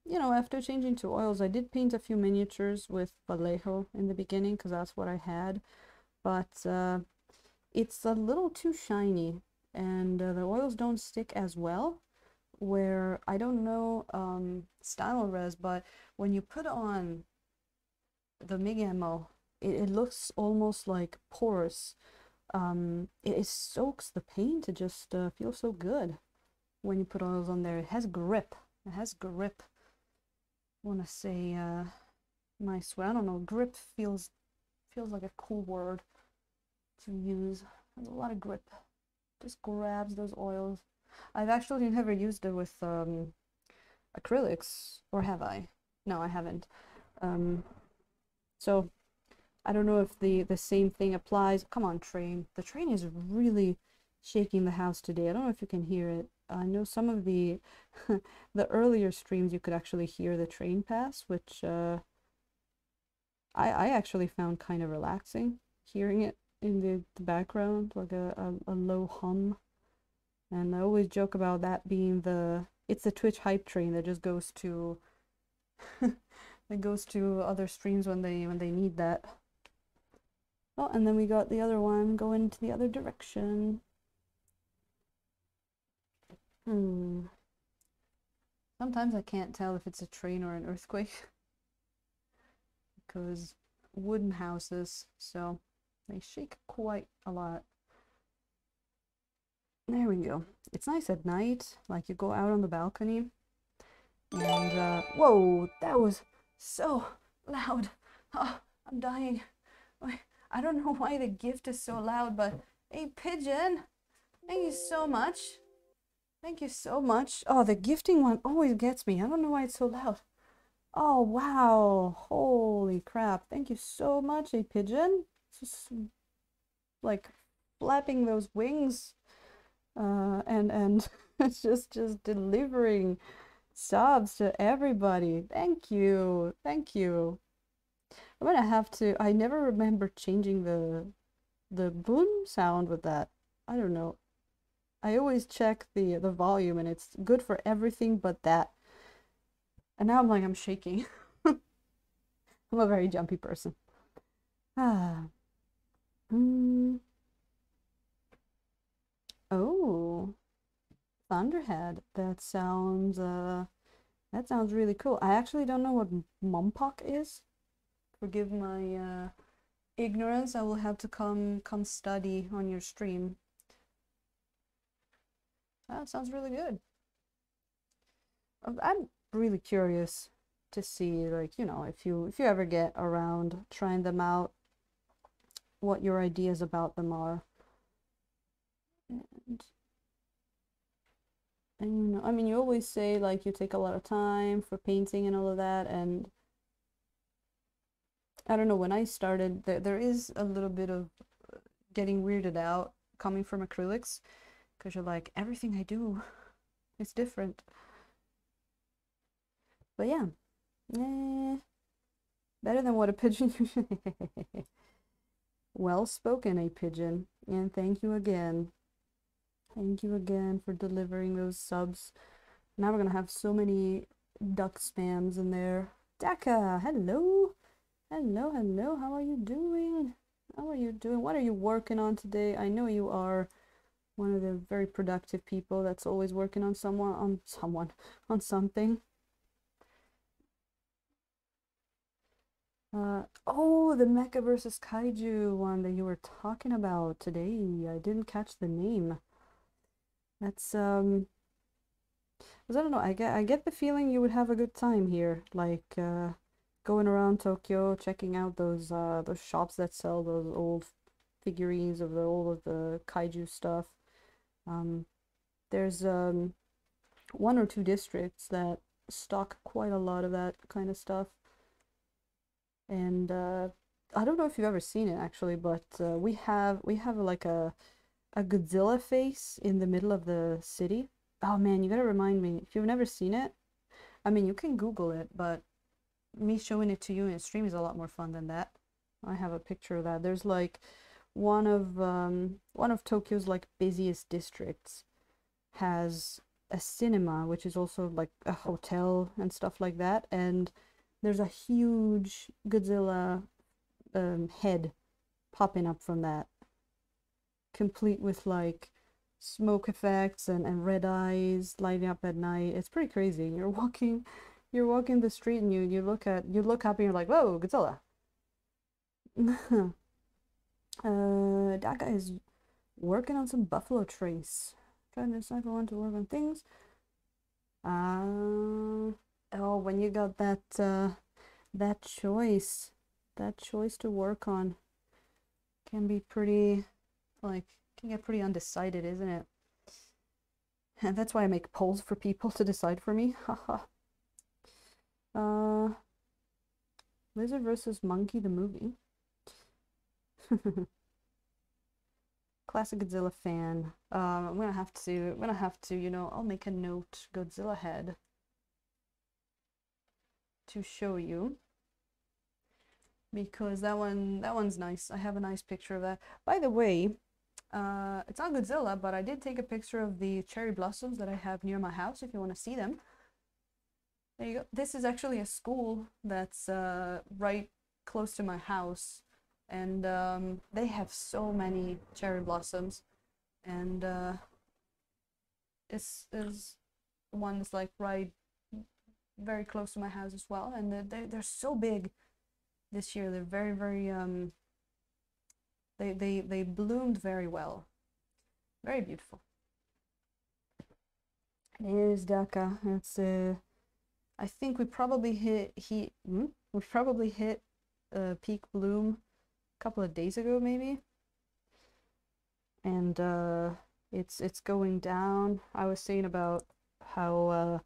you know, after changing to oils, I did paint a few miniatures with Vallejo in the beginning because that's what I had, but it's a little too shiny, and the oils don't stick as well. Where I don't know style res, but when you put on the Migemo, it looks almost like porous. It soaks the paint. It just feels so good when you put oils on there. It has grip. It has grip. I want to say nice way. I don't know. Grip feels like a cool word to use. There's a lot of grip. Just grabs those oils. I've actually never used it with acrylics, or have I? No, I haven't. So I don't know if the same thing applies. Come on, train. The train is really shaking the house today. I don't know if you can hear it. I know some of the the earlier streams you could actually hear the train pass, which I actually found kind of relaxing, hearing it in the background, like a low hum. And I always joke about that being it's the Twitch hype train that just goes to that goes to other streams when they need that. Oh, and then we got the other one going into the other direction. Sometimes I can't tell if it's a train or an earthquake because wooden houses, so they shake quite a lot. There we go. It's nice at night, like you go out on the balcony and whoa, that was so loud. Oh, I'm dying. I don't know why the gift is so loud, but hey, pigeon, thank you so much. Thank you so much. Oh, the gifting one always gets me. I don't know why it's so loud. Oh, wow. Holy crap. Thank you so much, a pigeon. Just like flapping those wings and it's just delivering subs to everybody. Thank you. Thank you. I'm gonna have to, I never remember changing the boom sound with that. I don't know. I always check the volume and it's good for everything but that. And now I'm like, I'm shaking. I'm a very jumpy person. Ah. Oh. Thunderhead. That sounds really cool. I actually don't know what Mumpok is. Forgive my ignorance. I will have to come study on your stream. That sounds really good. I'm really curious to see, like, you know, if you ever get around trying them out, what your ideas about them are. And you know, I mean, you always say like you take a lot of time for painting and all of that, and I don't know, when I started, there is a little bit of getting weirded out coming from acrylics, because you're like, everything I do is different. But yeah, better than what a pigeon usually. Well spoken, a pigeon, and thank you again. Thank you again for delivering those subs. Now we're gonna have so many duck spams in there. Daka, hello. Hello, hello. How are you doing? How are you doing? What are you working on today? I know you are one of the very productive people that's always working on on something. Oh, the Mecha versus Kaiju one that you were talking about today. I didn't catch the name. That's I don't know. I get the feeling you would have a good time here, like going around Tokyo, checking out those shops that sell those old figurines of all of the kaiju stuff. There's one or two districts that stock quite a lot of that kind of stuff. And I don't know if you've ever seen it actually, but we have like a Godzilla face in the middle of the city. Oh man, you gotta remind me. If you've never seen it, I mean, you can Google it, but me showing it to you in a stream is a lot more fun than that. I have a picture of that. There's like one of Tokyo's like busiest districts has a cinema, which is also like a hotel and stuff like that, and there's a huge Godzilla head popping up from that, complete with like smoke effects and red eyes lighting up at night. It's pretty crazy. You're walking the street and you look up and you're like, whoa, Godzilla. That guy is working on some buffalo trace. Trying to decide if I want to work on things. Oh, when you got that choice to work on can be pretty, like, can get pretty undecided, isn't it? And that's why I make polls for people to decide for me. Haha. Lizard versus Monkey the movie. Classic Godzilla fan. I'm gonna have to, you know, I'll make a note, Godzilla head, to show you, because that one's nice. I have a nice picture of that. By the way, it's not Godzilla, but I did take a picture of the cherry blossoms that I have near my house if you want to see them. There you go. This is actually a school that's right close to my house, and they have so many cherry blossoms, and this is one that's like right very close to my house as well, and they're so big this year. They're very they bloomed very well, very beautiful. Here's Dhaka. It's I think we probably we probably hit peak bloom a couple of days ago maybe, and it's going down. I was saying about how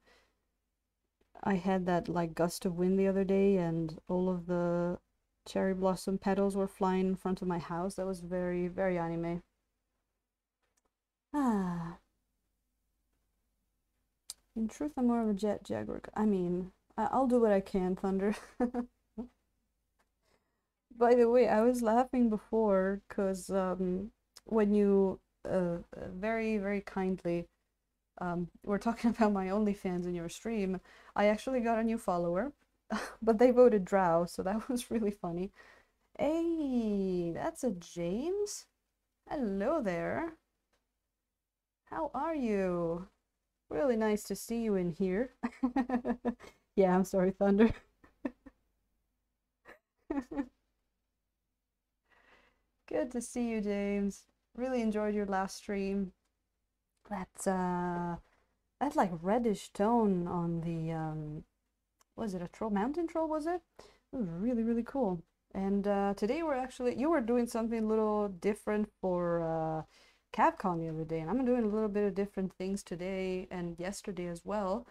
I had that like gust of wind the other day, and all of the cherry blossom petals were flying in front of my house. That was very anime. Ah, in truth, I'm more of a jet jaguar. I mean, I'll do what I can, Thunder. By the way, I was laughing before because when you very kindly were talking about my OnlyFans in your stream, I actually got a new follower, but they voted drow, so that was really funny. Hey, that's a James? Hello there. How are you? Really nice to see you in here. Yeah, I'm sorry, Thunder. Good to see you, James. Really enjoyed your last stream. That's that like reddish tone on the was it a troll mountain troll, was it? It was really cool. And today we're actually you were doing something a little different for Capcom the other day, and I'm doing a little bit of different things today and yesterday as well.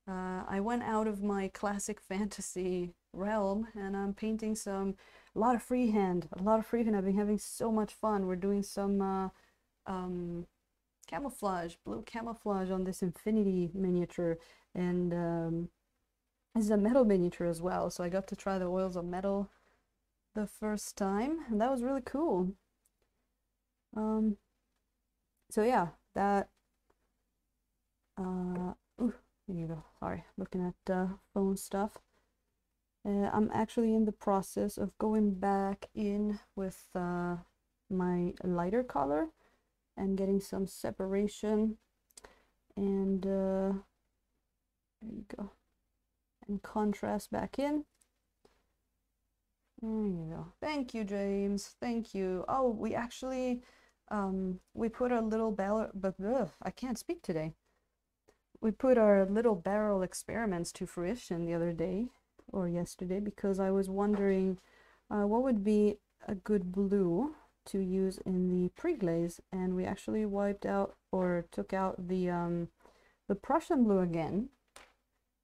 I went out of my classic fantasy realm, and I'm painting a lot of freehand. I've been having so much fun. We're doing some camouflage, blue camouflage on this infinity miniature, and this is a metal miniature as well. So I got to try the oils of metal the first time, and that was really cool. So yeah, that ooh, there you go. Sorry, looking at phone stuff. I'm actually in the process of going back in with my lighter color and getting some separation, and there you go, and contrast back in. There you go. Thank you, James. Thank you. Oh, we actually we put a little barrel, but I can't speak today. We put our little barrel experiments to fruition the other day or yesterday because I was wondering what would be a good blue to use in the pre-glaze, and we actually wiped out or took out the Prussian blue again,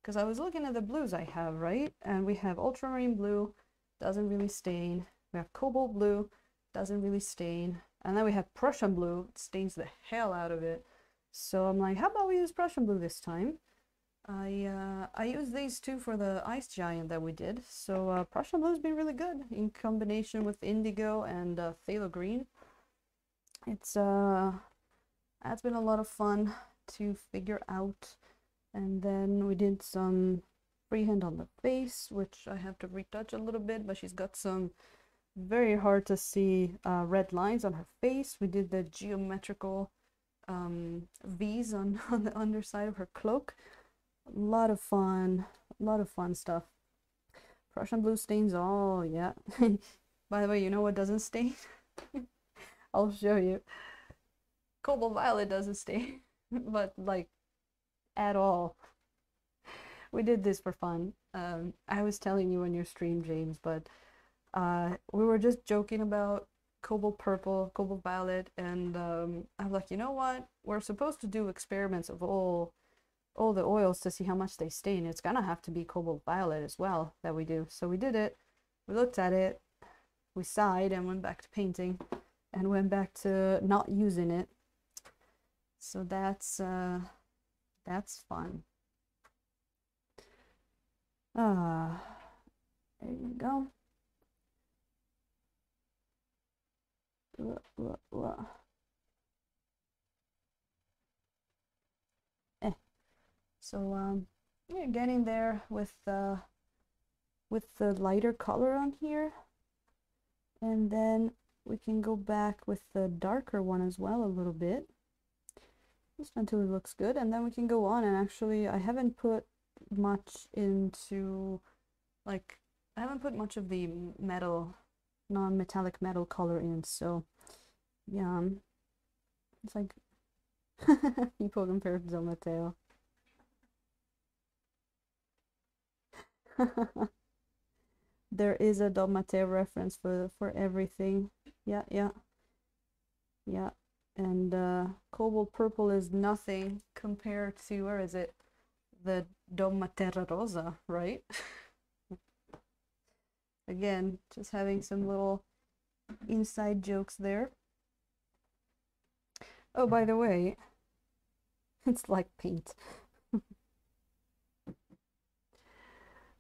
because I was looking at the blues I have, right? And we have ultramarine blue, doesn't really stain. We have cobalt blue, doesn't really stain. And then we have Prussian blue, it stains the hell out of it. So I'm like, how about we use Prussian blue this time? I used these two for the ice giant that we did. So Prussian blue has been really good in combination with indigo and phthalo green. It's that's been a lot of fun to figure out. And then we did some freehand on the face, which I have to retouch a little bit, but she's got some very hard to see red lines on her face. We did the geometrical V's on the underside of her cloak. A lot of fun stuff. Prussian blue stains all, yeah. By the way, you know what doesn't stain? I'll show you. Cobalt violet doesn't stain, but like at all. We did this for fun. I was telling you on your stream, James, but we were just joking about cobalt purple, cobalt violet, and I was like, you know what? We're supposed to do experiments of all the oils to see how much they stain. It's gonna have to be cobalt violet as well that we do. So we did it. We looked at it. We sighed and went back to painting, and went back to not using it. So that's fun. There you go. Eh. So yeah, getting there with the lighter color on here, and then we can go back with the darker one as well a little bit, just until it looks good, and then we can go on. And actually, I haven't put much into, like, I haven't put much of the metal, non-metallic metal color in, so yeah, it's like people compare it to Mateo. There is a Don Mateo reference for everything. Yeah, yeah, yeah. And cobalt purple is nothing compared to, where is it? The Don Matera Rosa, right? Again, just having some little inside jokes there. Oh, by the way, it's like paint.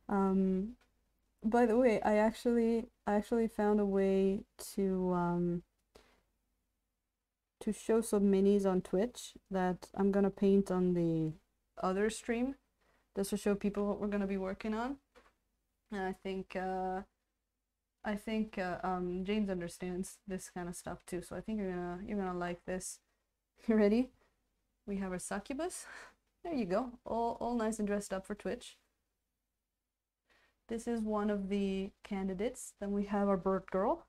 By the way, I actually found a way to show some minis on Twitch that I'm gonna paint on the other stream, just to show people what we're gonna be working on. And I think James understands this kind of stuff too, so I think you're gonna like this. You ready? We have our succubus. There you go, all nice and dressed up for Twitch. This is one of the candidates. Then we have our bird girl,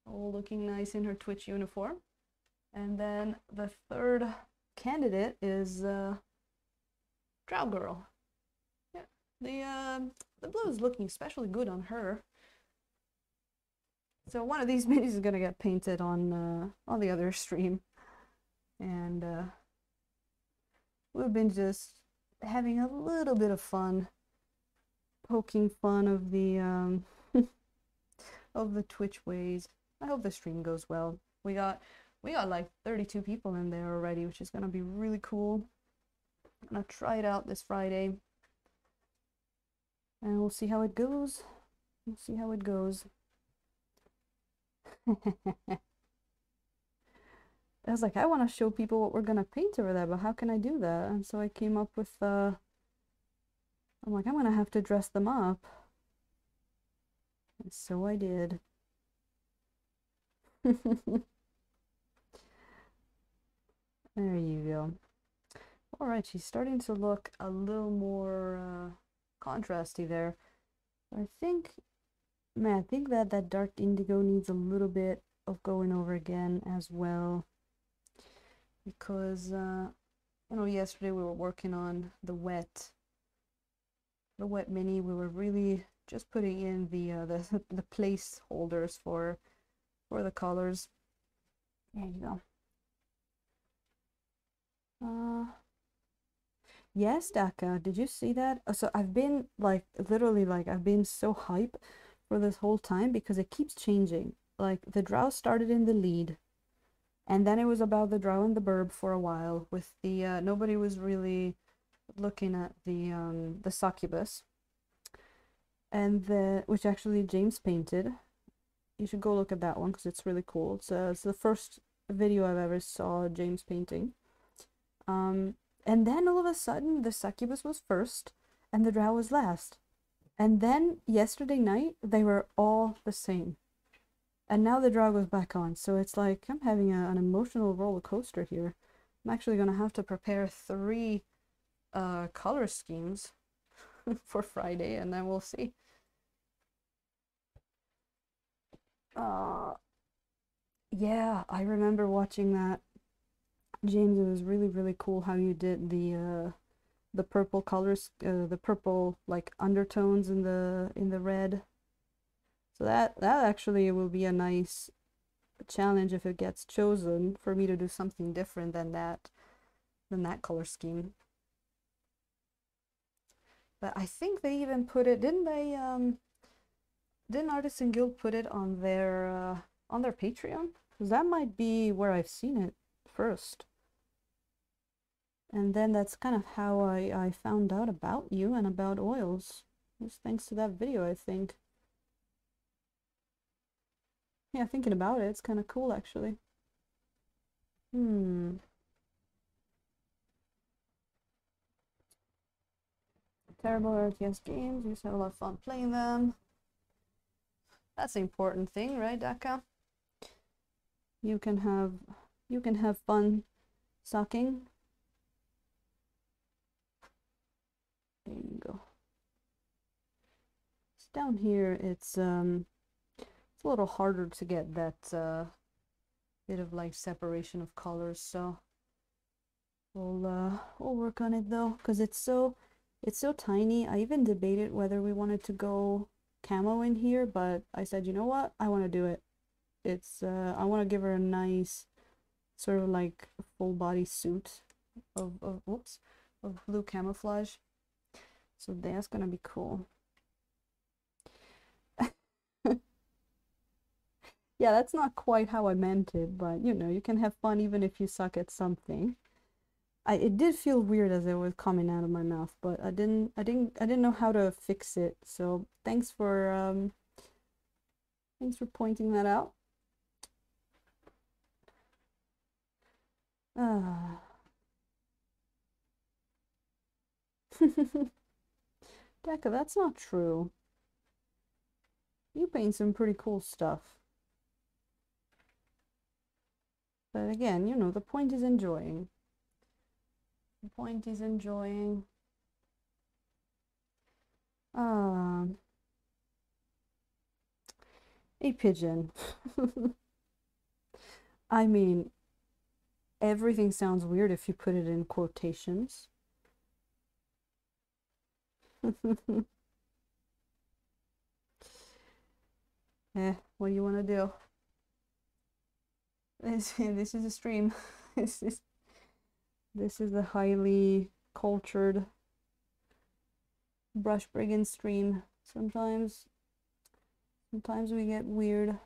all looking nice in her Twitch uniform. And then the third candidate is Drow girl. Yeah, the blue is looking especially good on her. So one of these minis is gonna get painted on the other stream, and we've been just having a little bit of fun, poking fun of the of the Twitch ways. I hope the stream goes well. We got like 32 people in there already, which is gonna be really cool. I'm gonna try it out this Friday, and we'll see how it goes. We'll see how it goes. I was like, I want to show people what we're gonna paint over there, but how can I do that? And so I came up with I'm like, I'm gonna have to dress them up. And so I did. There you go. All right, she's starting to look a little more contrasty there. I think, man, I think that dark indigo needs a little bit of going over again as well, because you know, yesterday we were working on the wet mini. We were really just putting in the placeholders for the colors. There you go. Yes, Daka, did you see that? So I've been like literally like I've been so hype for this whole time because it keeps changing. Like the drow started in the lead, and then it was about the drow and the burb for a while with the nobody was really looking at the succubus, and which actually James painted. You should go look at that one because it's really cool. It's the first video I've ever saw James painting. And then all of a sudden the succubus was first and the drow was last. And then yesterday night they were all the same. And now the drow goes back on. So it's like I'm having an emotional roller coaster here. I'm actually gonna have to prepare 3 color schemes for Friday, and then we'll see. Yeah, I remember watching that. James, it was really, really cool how you did the purple colors, the purple like undertones in the red. So that actually will be a nice challenge if it gets chosen for me to do something different than that color scheme. But I think they even put it, didn't they? Didn't Artisan Guild put it on their Patreon? Because that might be where I've seen it first. And then that's kind of how I found out about you and about oils. Just thanks to that video, I think. Yeah, thinking about it, it's kind of cool, actually. terrible RTS games. We used to have a lot of fun playing them. That's the important thing, right, Daka? You can have fun sucking. There you go. Down here, it's a little harder to get that bit of like separation of colors, so we'll work on it though, because it's so tiny. I even debated whether we wanted to go camo in here, but I said, you know what, I want to do it. It's I want to give her a nice sort of like full body suit of blue camouflage, so that's gonna be cool. Yeah, that's not quite how I meant it, but you know, you can have fun even if you suck at something. It did feel weird as it was coming out of my mouth, but I didn't know how to fix it. So thanks for pointing that out. Becca, that's not true. You paint some pretty cool stuff. But again, you know, the point is enjoying. The point is enjoying. A pigeon. I mean, everything sounds weird if you put it in quotations. What do you want to do? This is a stream. This is a highly cultured brush brigand stream. Sometimes we get weird.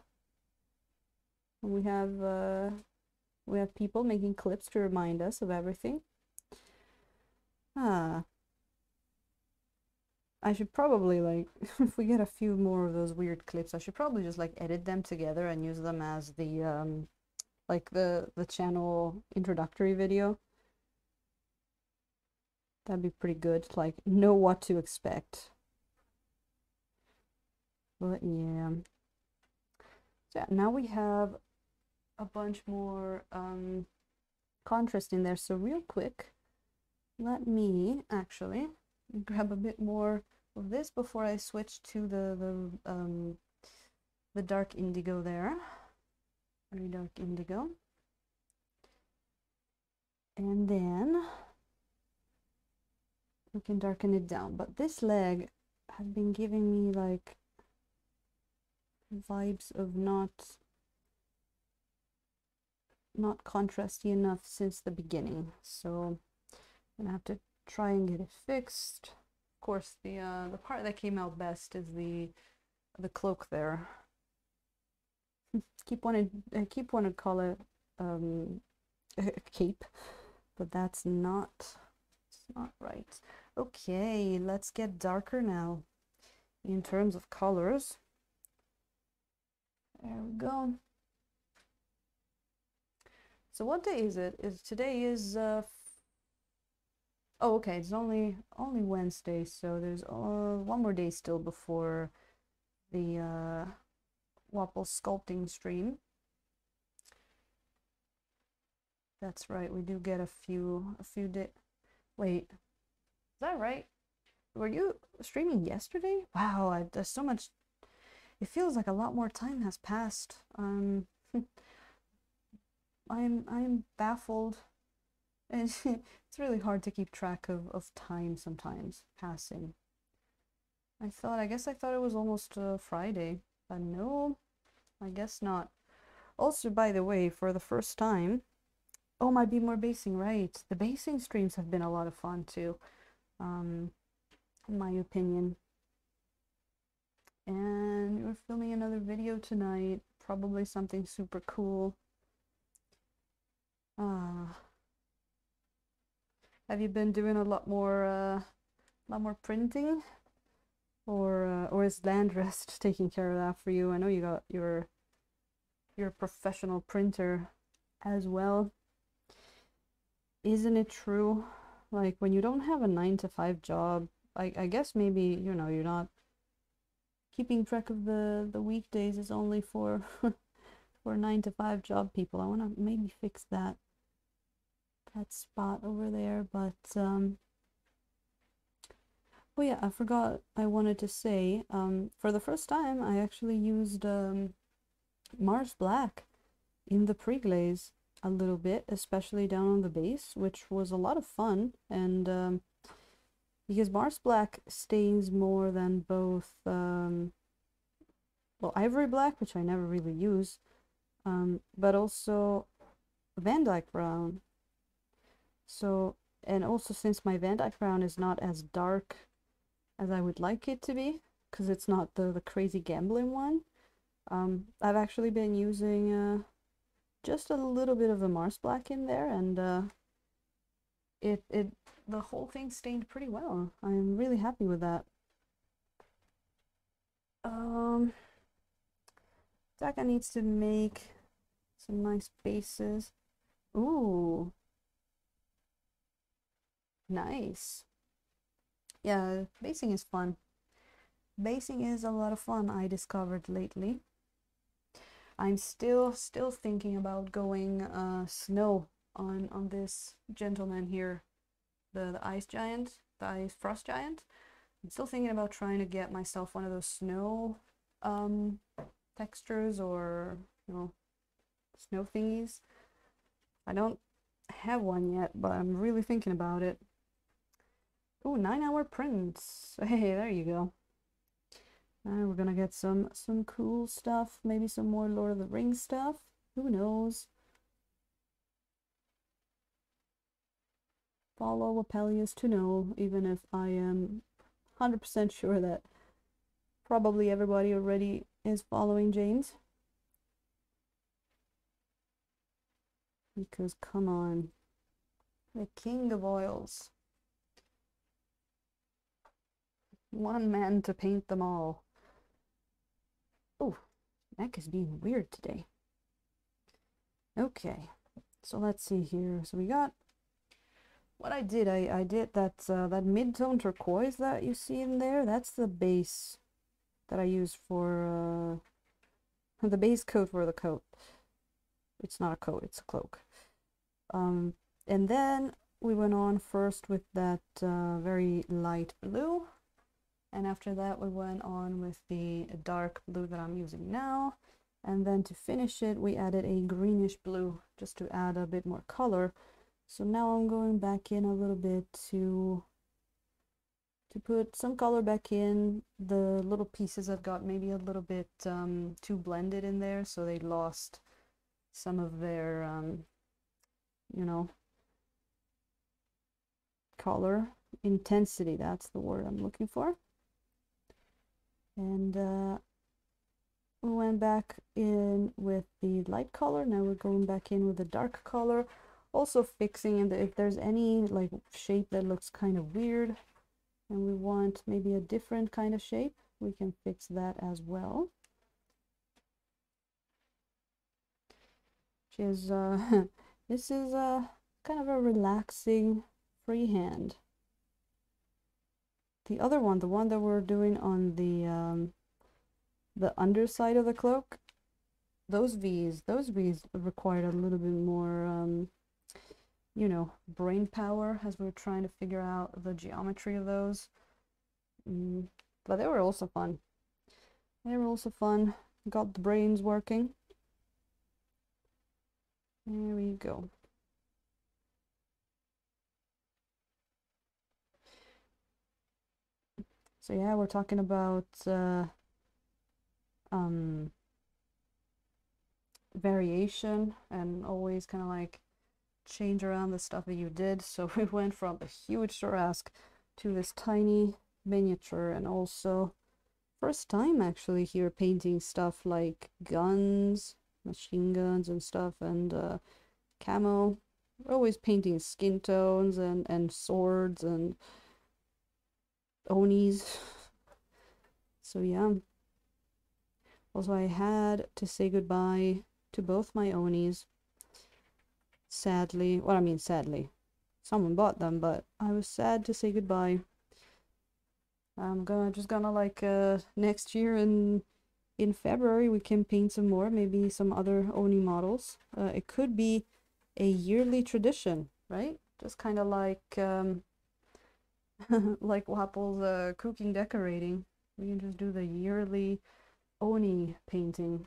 We have people making clips to remind us of everything. I should probably, like, if we get a few more of those weird clips, I should probably just like edit them together and use them as the like the channel introductory video. That'd be pretty good, like know what to expect. But yeah. So yeah, now we have a bunch more contrast in there. So real quick, let me actually grab a bit more of this before I switch to the dark indigo there. Very dark indigo. And then we can darken it down. But this leg has been giving me like vibes of not contrasty enough since the beginning. So I'm gonna have to try and get it fixed. Of course, the part that came out best is the cloak there. keep wanting to call it a cape, but that's not right. Okay, let's get darker now in terms of colors. There we go. So what day is it? Today is oh, okay, it's only Wednesday, so there's one more day still before the Wapple sculpting stream. That's right, we do get a few days. Wait, is that right? Were you streaming yesterday? Wow, there's so much. It feels like a lot more time has passed. I'm baffled. It's really hard to keep track of time sometimes passing. I guess I thought it was almost Friday, but no, I guess not. Also, by the way, for the first time, oh, my Be More Basing, right? The basing streams have been a lot of fun too, in my opinion. And we're filming another video tonight, probably something super cool. Have you been doing a lot more printing, or is Landrest taking care of that for you? I know you got your professional printer as well. Isn't it true? Like when you don't have a 9-to-5 job, I guess maybe, you know, you're not keeping track of the weekdays is only for for 9 to 5 job people. I want to maybe fix that spot over there, but oh yeah, I forgot I wanted to say, for the first time I actually used Mars Black in the pre-glaze a little bit, especially down on the base, which was a lot of fun. And because Mars Black stains more than both well, Ivory Black, which I never really use, but also Van Dyke Brown. So, and also since my Van Dyke Brown is not as dark as I would like it to be, because it's not the crazy gambling one, I've actually been using just a little bit of the Mars Black in there, and the whole thing stained pretty well. I'm really happy with that. Taka needs to make some nice bases. Ooh, nice. Yeah, basing is fun. Basing is a lot of fun, I discovered lately. I'm still thinking about going snow on this gentleman here, the ice giant, the ice frost giant. I'm still thinking about trying to get myself one of those snow textures, or, you know, snow thingies. I don't have one yet, but I'm really thinking about it. Ooh, 9-hour prints. Hey, there you go. We're gonna get some cool stuff, maybe some more Lord of the Rings stuff. Who knows? Follow Apellius to know, even if I am 100% sure that probably everybody already is following James. Because come on, the king of oils. One man to paint them all. Oh, neck is being weird today. Okay, so let's see here. So we got what I did. I did that mid-tone turquoise that you see in there. That's the base that I used for the base coat for the coat. It's not a coat, it's a cloak. And then we went on first with that very light blue. And after that, we went on with the dark blue that I'm using now. And then to finish it, we added a greenish blue just to add a bit more color. So now I'm going back in a little bit to put some color back in. The little pieces I've got maybe a little bit too blended in there, so they lost some of their, you know, color intensity. That's the word I'm looking for. And we went back in with the light color. Now we're going back in with the dark color, also fixing if there's any like shape that looks kind of weird and we want maybe a different kind of shape, we can fix that as well. Which is this is kind of a relaxing freehand. The other one, the one that we're doing on the underside of the cloak, those V's required a little bit more, you know, brain power as we were trying to figure out the geometry of those. But they were also fun. They were also fun. Got the brains working. There we go. So yeah, we're talking about variation and always kind of like change around the stuff that you did. So we went from a huge Thorask to this tiny miniature, and also first time actually here painting stuff like guns, machine guns and stuff, and camo. We're always painting skin tones and swords and onis. So yeah. Also, I had to say goodbye to both my onis. Sadly, well, I mean sadly, someone bought them, but I was sad to say goodbye. I'm just gonna like next year in February we can paint some more, maybe some other Oni models. It could be a yearly tradition, right? Just kind of like like Wapple's cooking decorating. We can just do the yearly Oni painting.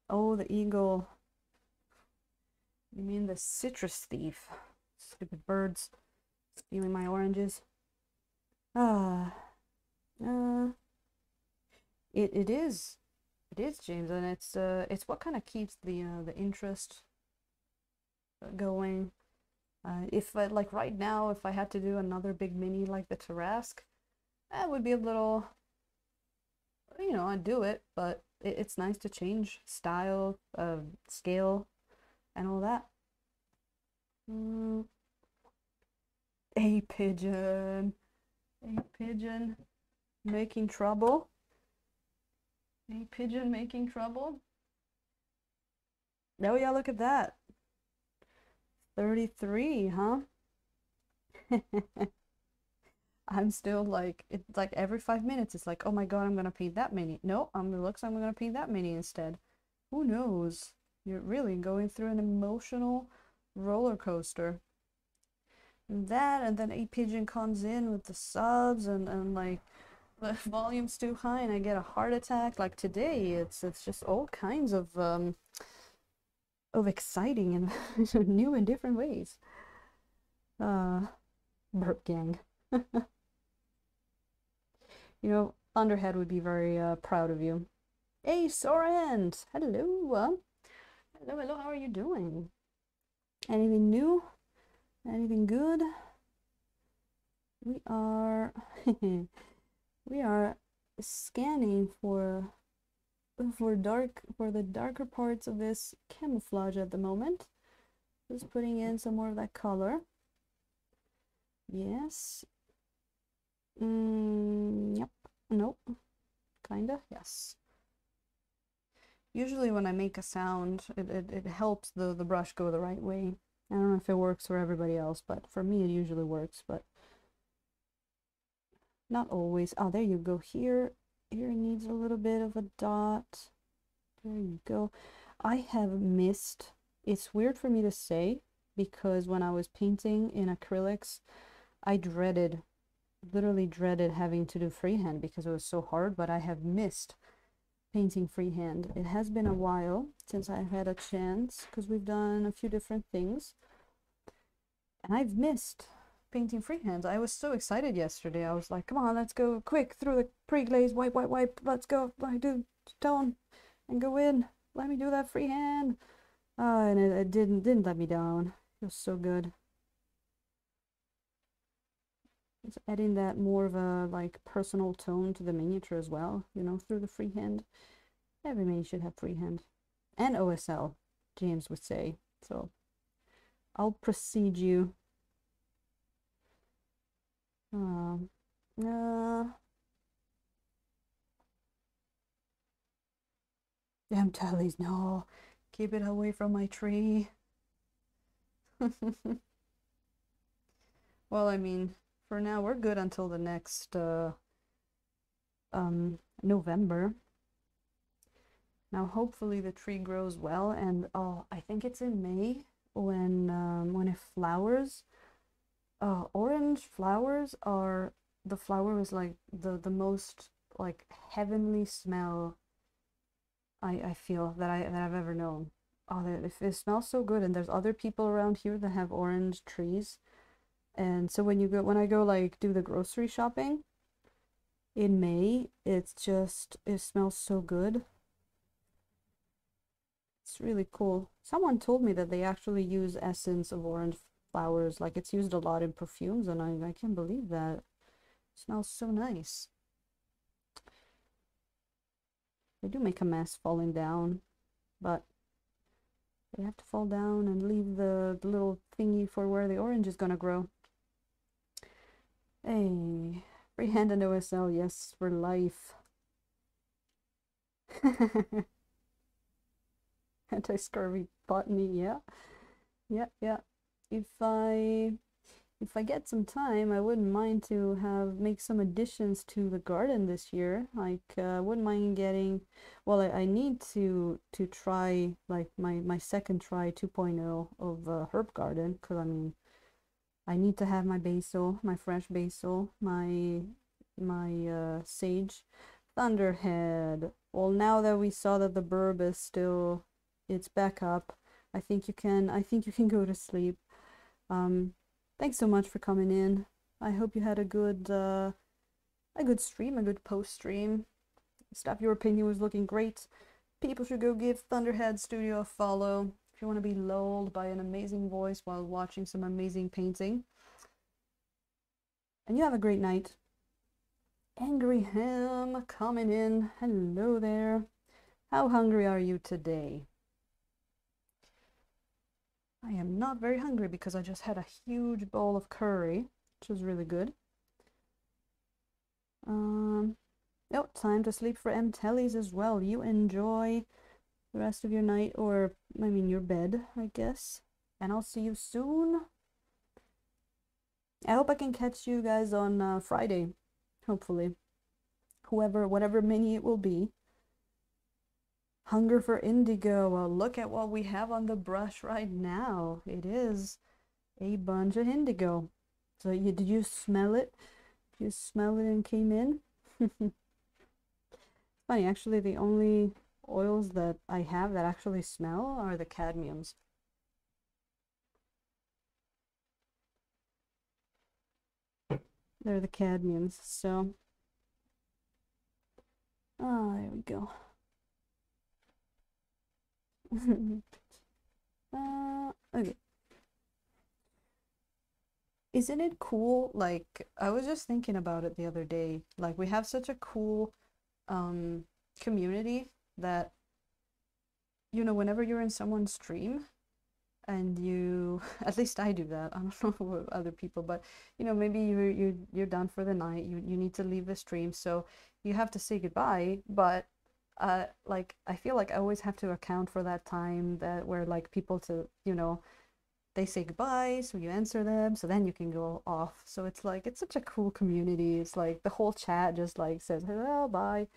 Oh, the eagle. You mean the citrus thief? Stupid birds stealing my oranges. Ah, it is, James, and it's what kind of keeps the interest going. If like right now, if I had to do another big mini like the Tarrasque, that would be a little, you know, I'd do it, but it's nice to change style, scale, and all that. A pigeon, a pigeon making trouble, a pigeon making trouble. Oh yeah, look at that. 33, huh? I'm still like, it's like every 5 minutes, it's like, oh my God, I'm gonna paint that many. No, it looks like I'm gonna paint that many instead. Who knows? You're really going through an emotional roller coaster. And that, and then a pigeon comes in with the subs, and like the volume's too high, and I get a heart attack. Like today, it's just all kinds of exciting and new and different ways. Burp gang. You know, Underhead would be very proud of you. Hey, Sorend! Hello! Hello, hello, how are you doing? Anything new? Anything good? We are we are scanning for the darker parts of this camouflage at the moment. Just putting in some more of that color. Yes. Yep. Nope. Kinda. Yes. Usually when I make a sound, it helps the brush go the right way. I don't know if it works for everybody else, but for me it usually works, but not always. Oh, there you go. Here needs a little bit of a dot. There you go. I have missed, it's weird for me to say, because when I was painting in acrylics, I literally dreaded having to do freehand because it was so hard, but I have missed painting freehand. It has been a while since I've had a chance because we've done a few different things, and I've missed painting freehand. I was so excited yesterday. I was like, come on, let's go quick through the pre-glaze, wipe, wipe, wipe, let's go, I do tone and go in. Let me do that freehand. And it didn't let me down. It was so good. It's adding that more of a like personal tone to the miniature as well, you know, through the freehand. Every mini should have freehand. And OSL, James would say. So I'll precede you. Damn tallies, no. Keep it away from my tree. Well, I mean, for now we're good until the next November. Now hopefully the tree grows well, and oh, I think it's in May when it flowers. Orange flowers are, the flower is like the most like heavenly smell I feel that I've ever known. Oh, it smells so good, and there's other people around here that have orange trees. And so when I go like do the grocery shopping in May, it smells so good. It's really cool. Someone told me that they actually use essence of orange flowers, like it's used a lot in perfumes, and I can't believe that. It smells so nice. They do make a mess falling down, but they have to fall down and leave the little thingy for where the orange is gonna grow. Hey, freehand and OSL, yes, for life. Anti-scurvy botany, yeah. Yeah, yeah. If I if I get some time, I wouldn't mind to make some additions to the garden this year. Like, I wouldn't mind getting, well, I need to try like my second try 2.0 of herb garden, because I mean, I need to have my basil, my fresh basil, my sage, thunderhead. Well, now that we saw that the burb is still, it's back up, I think you can go to sleep. Thanks so much for coming in. I hope you had a good stream, a good post stream. Stuff Your Opinion was looking great. People should go give Thunderhead Studio a follow if you want to be lulled by an amazing voice while watching some amazing painting. And you have a great night. Angry Ham coming in. Hello there. How hungry are you today? I am not very hungry because I just had a huge bowl of curry, which was really good. Oh, time to sleep for M. Tellies as well. You enjoy the rest of your night, or, I mean, your bed, I guess. And I'll see you soon. I hope I can catch you guys on Friday, hopefully. Whatever mini it will be. Hunger for indigo. Well, look at what we have on the brush right now. It is a bunch of indigo. So did you smell it? Did you smell it and came in? Funny, actually, the only oils that I have that actually smell are the cadmiums. They're the cadmiums, so... Ah, there we go. Okay. Isn't it cool? Like, I was just thinking about it the other day. Like, we have such a cool community that, you know, whenever you're in someone's stream and you, at least I do that. I don't know what other people, but you know, maybe you're done for the night. You need to leave the stream, so you have to say goodbye. But like, I feel like I always have to account for that time that where like people to, you know, they say goodbye, so you answer them, so then you can go off. So it's like, it's such a cool community. It's like the whole chat just like says hello, bye.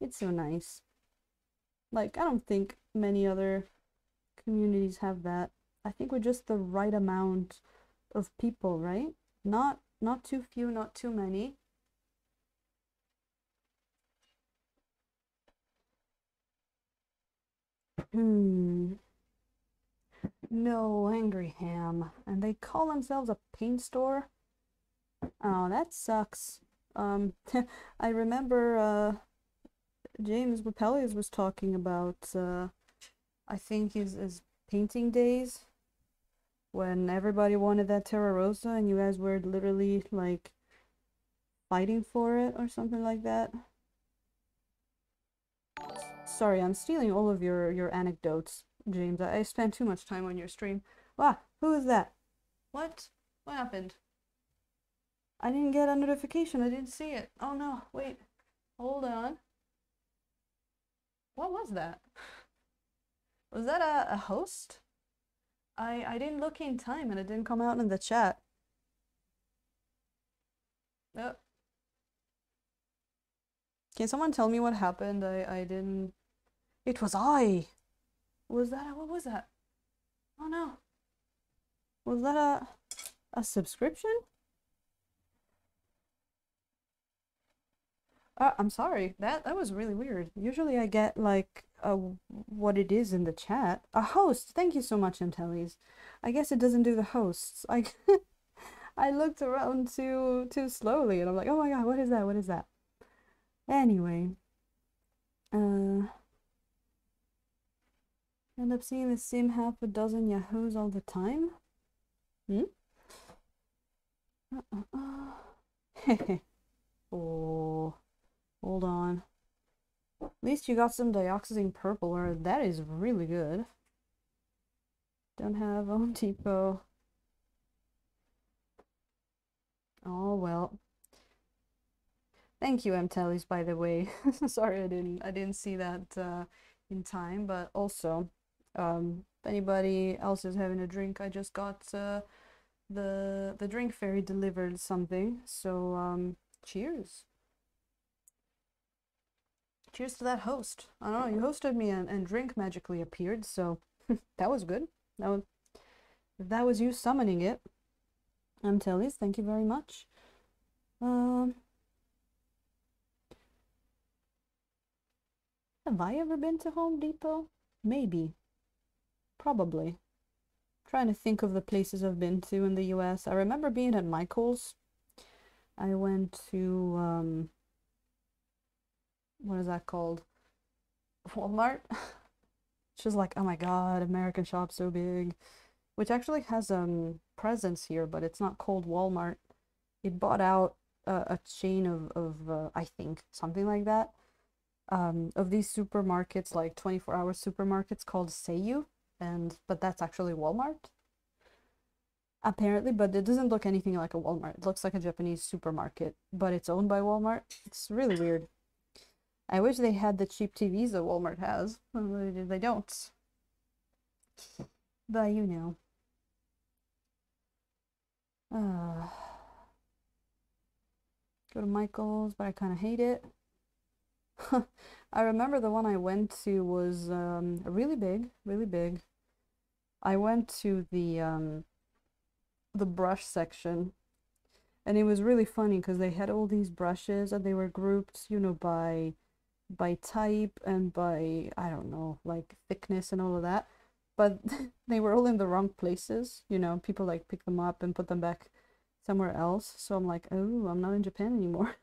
It's so nice. Like, I don't think many other communities have that. I think we're just the right amount of people, right? Not too few, not too many. No, Angry Ham. And they call themselves a paint store? Oh, that sucks. I remember James Wapelius was talking about I think his painting days when everybody wanted that Terra Rosa and you guys were literally like fighting for it or something like that. Sorry, I'm stealing all of your anecdotes, James. I spent too much time on your stream. Ah, who is that? What? What happened? I didn't get a notification. I didn't see it. Oh no, wait. Hold on. What was that? Was that a host? I didn't look in time and it didn't come out in the chat. Oh. Can someone tell me what happened? I didn't... It was I! Was that... What was that? Oh no. Was that a subscription? I'm sorry. That was really weird. Usually I get like what it is in the chat. A host. Thank you so much, Intellis. I guess it doesn't do the hosts. I looked around too slowly and I'm like, oh my god, what is that? What is that? Anyway, end up seeing the same half a dozen yahoos all the time. Oh, hold on. At least you got some dioxazine purple, or that is really good. Don't have Home Depot. Oh well. Thank you, M-Tellies, by the way. Sorry I didn't see that in time, but also if anybody else is having a drink, I just got the drink fairy delivered something, so cheers. Cheers to that host. I don't know, you hosted me and drink magically appeared, so that was good. If that was you summoning it, I'm Tellies, thank you very much. Have I ever been to Home Depot? Maybe. Probably. Trying to think of the places I've been to in the US. I remember being at Michael's. I went to, what is that called? Walmart? She's like, oh my god, American shop so big. Which actually has presence here, but it's not called Walmart. It bought out a chain of I think, something like that. Of these supermarkets, like 24-hour supermarkets called Seiyu, but that's actually Walmart. Apparently, but it doesn't look anything like a Walmart. It looks like a Japanese supermarket, but it's owned by Walmart. It's really weird. I wish they had the cheap TVs that Walmart has. They don't. But you know. Go to Michael's, but I kind of hate it. I remember the one I went to was really big, really big. I went to the brush section, and it was really funny because they had all these brushes and they were grouped, you know, by type and by, I don't know, like thickness and all of that. But they were all in the wrong places, you know, people like pick them up and put them back somewhere else. So I'm like, oh, I'm not in Japan anymore.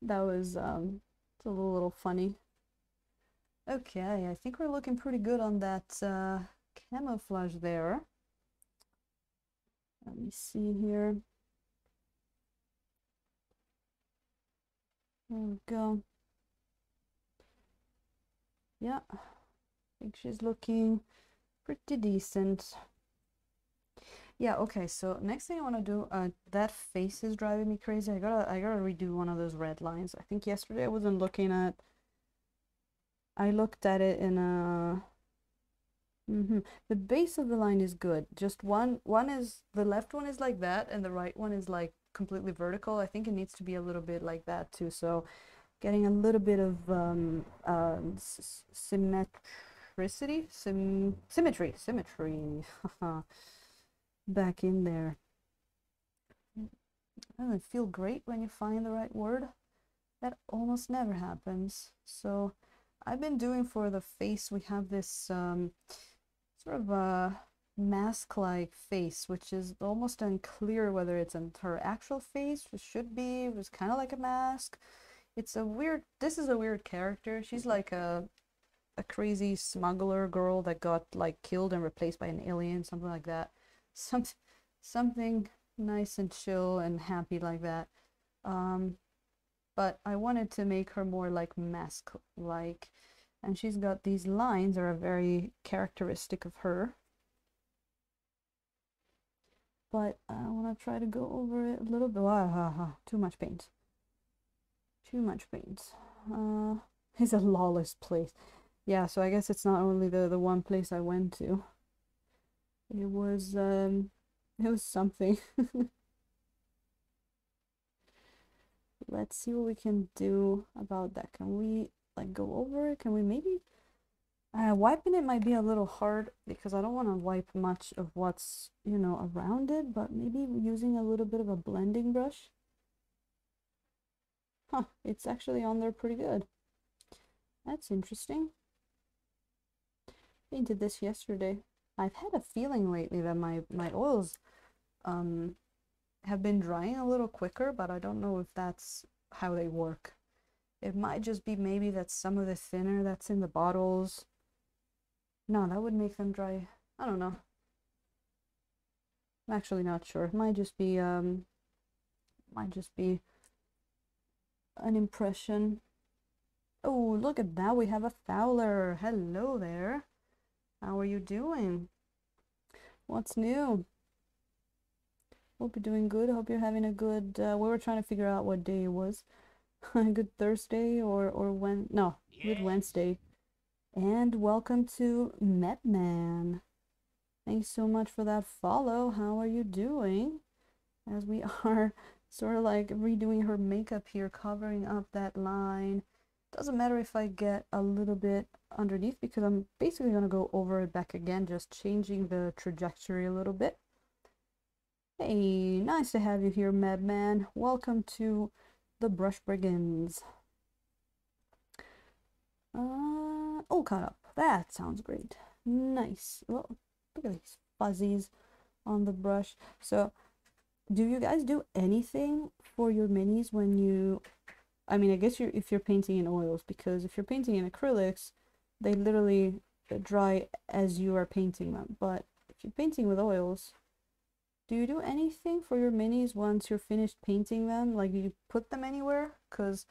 That was it's a little funny. Okay, I think we're looking pretty good on that camouflage there. Let me see here. There we go. Yeah, I think she's looking pretty decent. Yeah, okay, so next thing I want to do, that face is driving me crazy. I gotta redo one of those red lines. I think yesterday I wasn't looking at, I looked at it in a, the base of the line is good. Just one is, the left one is like that and the right one is like completely vertical. I think it needs to be a little bit like that too. So getting a little bit of symmetry back in there. Doesn't feel great when you find the right word. That almost never happens. So I've been doing for the face, we have this sort of a mask-like face, which is almost unclear whether it's her actual face, which should be, it was kind of like a mask. It's a weird, this is a weird character. She's like a crazy smuggler girl that got like killed and replaced by an alien, something like that. Something nice and chill and happy like that. But I wanted to make her more like mask-like, and she's got these lines that are very characteristic of her. But I want to try to go over it a little bit. Too much paint. Too much paint. It's a lawless place. Yeah, so I guess it's not only the one place I went to. It was something. Let's see what we can do about that. Can we like go over it? Can we maybe wiping it might be a little hard because I don't want to wipe much of what's, you know, around it, but maybe using a little bit of a blending brush. Huh, it's actually on there pretty good. That's interesting. Painted this yesterday. I've had a feeling lately that my oils have been drying a little quicker, but I don't know if that's how they work. It might just be maybe that some of the thinner that's in the bottles. No, that would make them dry. I don't know. I'm actually not sure. It might just be an impression. Oh, look at that. We have a Fowler. Hello there. How are you doing? What's new? Hope you're doing good. Hope you're having a good, we were trying to figure out what day it was. A good Thursday or when, no, good Wednesday. And welcome to Metman. Thanks so much for that follow. How are you doing? As we are sort of like redoing her makeup here, covering up that line. Doesn't matter if I get a little bit underneath because I'm basically going to go over it back again, just changing the trajectory a little bit. Hey, nice to have you here, Madman. Welcome to the Brush Brigands. All caught up. That sounds great. Nice. Well, look at these fuzzies on the brush. So, do you guys do anything for your minis when you... I mean, I guess if you're painting in oils, because if you're painting in acrylics, they literally dry as you are painting them. But if you're painting with oils, do you do anything for your minis once you're finished painting them? Like, do you put them anywhere? Because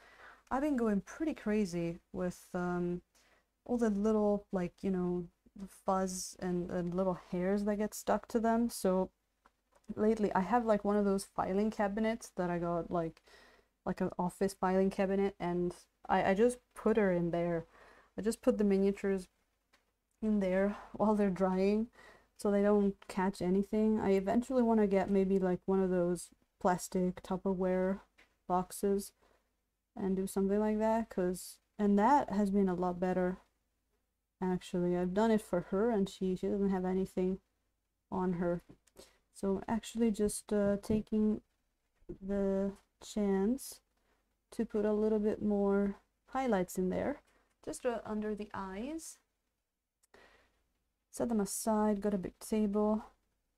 I've been going pretty crazy with all the little, like, you know, the fuzz and little hairs that get stuck to them. So lately I have like one of those filing cabinets that I got like an office filing cabinet, and I just put her in there. I just put the miniatures in there while they're drying so they don't catch anything. I eventually want to get maybe like one of those plastic Tupperware boxes and do something like that, and that has been a lot better actually. I've done it for her and she doesn't have anything on her. So actually just taking the chance to put a little bit more highlights in there, just under the eyes. Set them aside. Got a big table.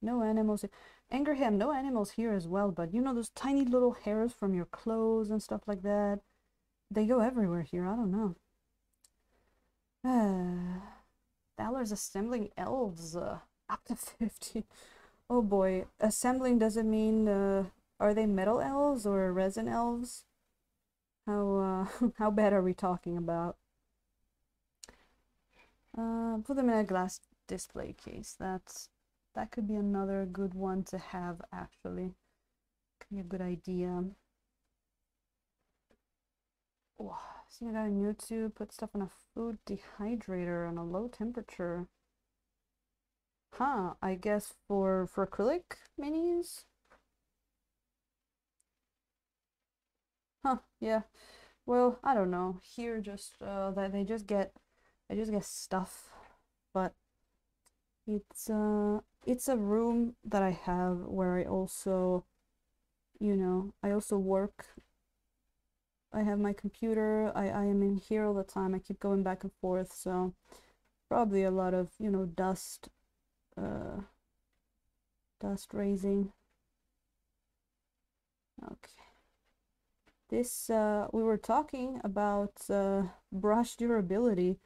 No animals. Angerham, no animals here as well, but you know those tiny little hairs from your clothes and stuff like that, they go everywhere here. I don't know. Valor's assembling elves up to 50. Oh boy, assembling doesn't mean are they metal elves or resin elves? How how bad are we talking about? Put them in a glass display case. That could be another good one to have actually. Could be a good idea. Oh, see, I got on YouTube, put stuff in a food dehydrator on a low temperature. Huh, I guess for acrylic minis? Huh, yeah. Well, I don't know. Here just that they just get stuff, but it's a room that I have where I also, you know, I also work. I have my computer. I am in here all the time. I keep going back and forth, so probably a lot of, you know, dust raising. Okay. This we were talking about brush durability.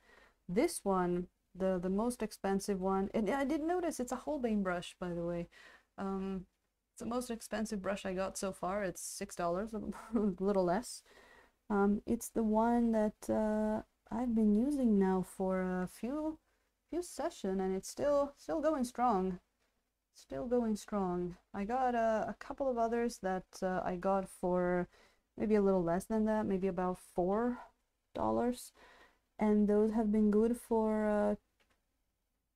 This one, the most expensive one, and I did notice it's a Holbein brush, by the way. It's the most expensive brush I got so far. It's $6, a little less. It's the one that I've been using now for a few sessions, and it's still going strong. Still going strong. I got a couple of others that I got for maybe a little less than that, maybe about $4, and those have been good for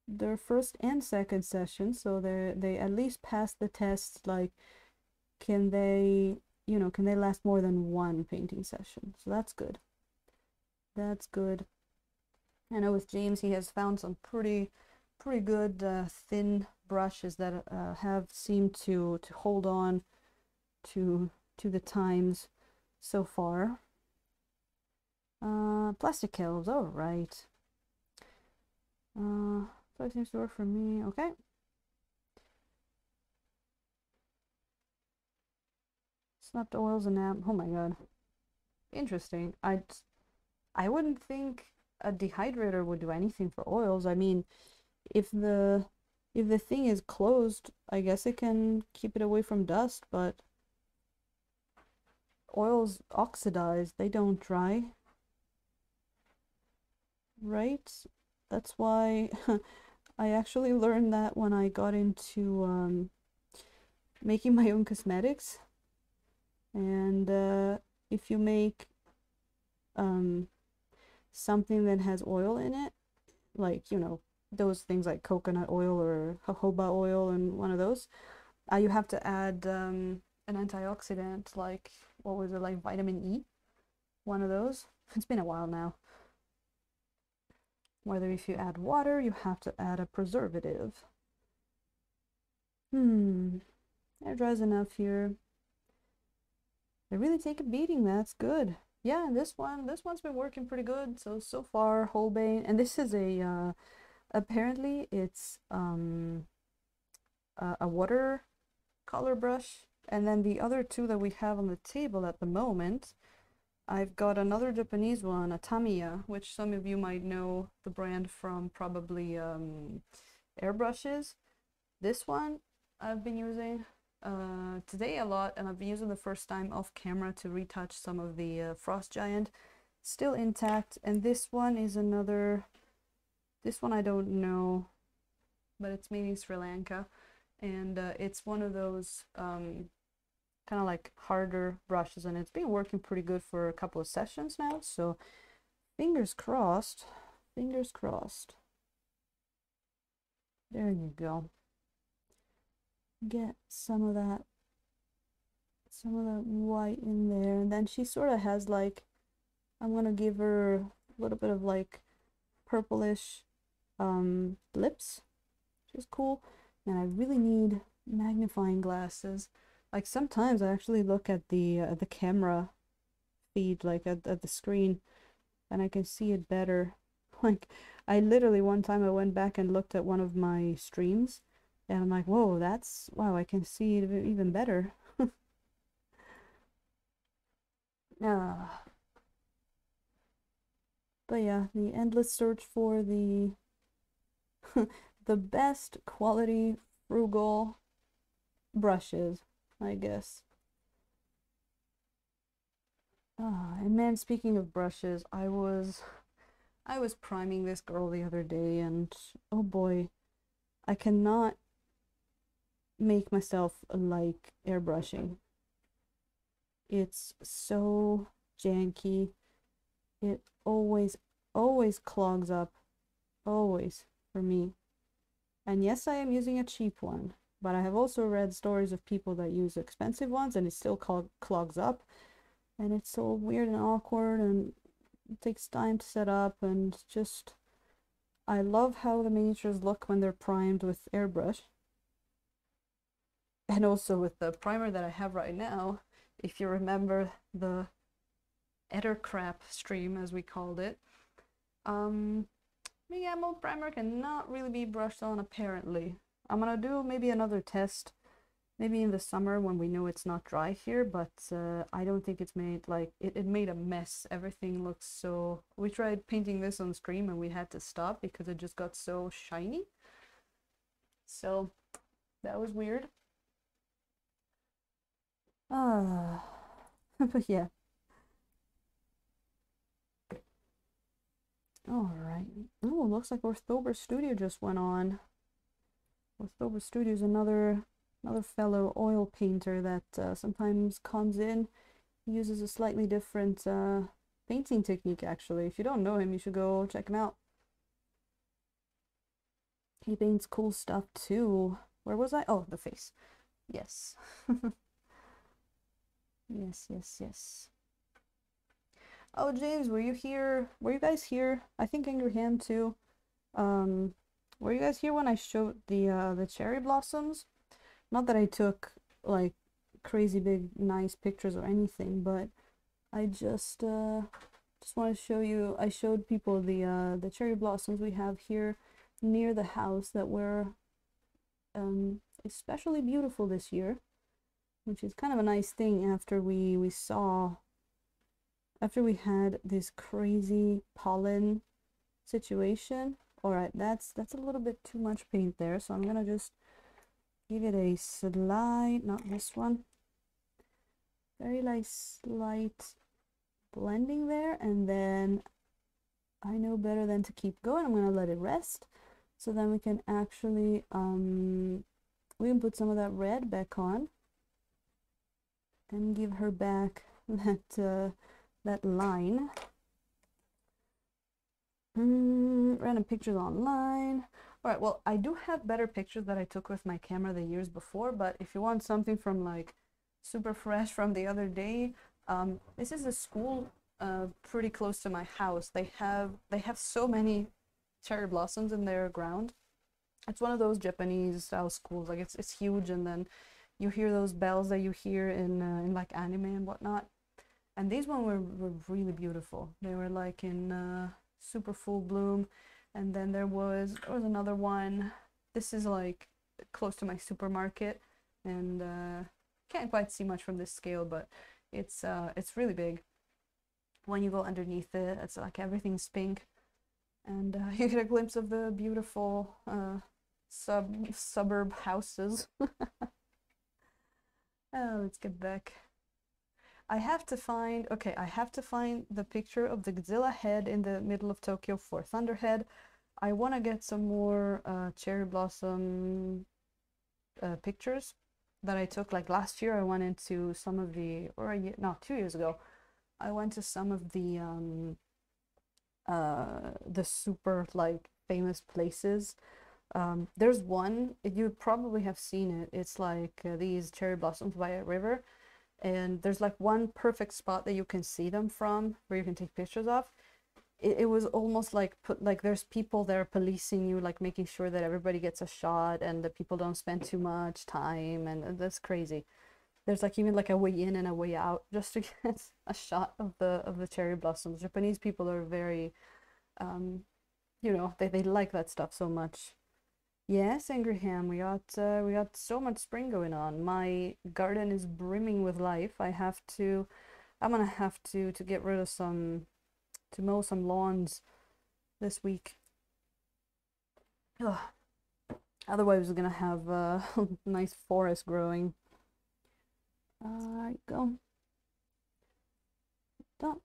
their first and second session, so they at least passed the test. Like, can they, you know, can they last more than one painting session? So that's good. That's good. I know with James, he has found some pretty good thin brushes that have seemed to hold on to the times so far. Plastic elves, all right. So it seems to work for me. Okay. Slept oils and nap. Oh my god. Interesting. I wouldn't think a dehydrator would do anything for oils. I mean, if the thing is closed, I guess it can keep it away from dust, but oils oxidize, they don't dry. Right? That's why I actually learned that when I got into making my own cosmetics. And if you make something that has oil in it, like, you know, those things like coconut oil or jojoba oil and one of those, you have to add an antioxidant, like, what was it, like vitamin E? One of those. It's been a while now. Whether if you add water, you have to add a preservative. Air dries enough here. They really take a beating. That's good. Yeah, this one's been working pretty good. So far, Holbein, and this is a apparently it's a watercolor brush, and then the other two that we have on the table at the moment, I've got another Japanese one, a Tamiya, which some of you might know the brand from probably airbrushes. This one I've been using today a lot, and I've been using the first time off camera to retouch some of the Frost Giant. Still intact. And this one is another, this one I don't know, but it's made in Sri Lanka, and it's one of those kind of like harder brushes, and it's been working pretty good for a couple of sessions now, so fingers crossed, fingers crossed. There you go. Get some of that white in there, and then she sort of has like, I'm gonna give her a little bit of like purplish lips, which is cool. And I really need magnifying glasses. Like sometimes I actually look at the camera feed, like at the screen, and I can see it better. Like I literally one time I went back and looked at one of my streams, and I'm like, whoa, that's, wow, I can see it even better. But yeah, the endless search for the the best quality frugal brushes, I guess. And man, speaking of brushes, I was priming this girl the other day, and oh boy, I cannot make myself like airbrushing. It's so janky. It always clogs up, always, for me. And yes, I am using a cheap one, but I have also read stories of people that use expensive ones and it still clogs up, and it's so weird and awkward, and it takes time to set up, and just, I love how the miniatures look when they're primed with airbrush. And also with the primer that I have right now, if you remember the Ettercrap stream, as we called it, yeah, mold primer cannot really be brushed on, apparently. I'm gonna do maybe another test, maybe in the summer when we know it's not dry here, but I don't think it's made, like, it made a mess. Everything looks so... We tried painting this on stream and we had to stop because it just got so shiny. So, that was weird. But yeah. Alright. Oh, looks like Orthober Studio just went on. Orthober Studio is another fellow oil painter that sometimes comes in. He uses a slightly different painting technique, actually. If you don't know him, you should go check him out. He paints cool stuff too. Where was I? Oh, the face. Yes. Yes. Oh, James, were you here? Were you guys here? I think Angry Hand too. Were you guys here when I showed the cherry blossoms? Not that I took like crazy big nice pictures or anything, but I just want to show you. I showed people the cherry blossoms we have here near the house that were especially beautiful this year, which is kind of a nice thing after we had this crazy pollen situation. Alright, that's a little bit too much paint there, so I'm gonna just give it a slight, not this one, very nice slight blending there, and then I know better than to keep going. I'm gonna let it rest, so then we can actually we can put some of that red back on and give her back that line. Random pictures online. All right, well, I do have better pictures that I took with my camera the years before, but if you want something from like super fresh from the other day, this is a school pretty close to my house. They have so many cherry blossoms in their ground. It's one of those Japanese style schools. Like it's huge, and then you hear those bells that you hear in like anime and whatnot. And these one were really beautiful. They were like in super full bloom. And then there was another one. This is like close to my supermarket, and can't quite see much from this scale, but it's really big. When you go underneath it, it's like everything's pink, and you get a glimpse of the beautiful suburb houses. Let's get back. I have to find, okay, I have to find the picture of the Godzilla head in the middle of Tokyo for Thunderhead. I want to get some more cherry blossom pictures that I took. Like last year, I went into some of the, or a year, no, 2 years ago, I went to some of the super like famous places. There's one, you probably have seen it. It's like these cherry blossoms by a river, and there's like one perfect spot that you can see them from where you can take pictures of. It was almost like put like there's people there policing you, like making sure that everybody gets a shot and the people don't spend too much time, and that's crazy. There's like even like a way in and a way out just to get a shot of the cherry blossoms. Japanese people are very they like that stuff so much. Yes, Angry Ham, we got so much spring going on. My garden is brimming with life. I'm gonna have to get rid of to mow some lawns this week. Ugh. Otherwise, we're gonna have a nice forest growing. Go. Done.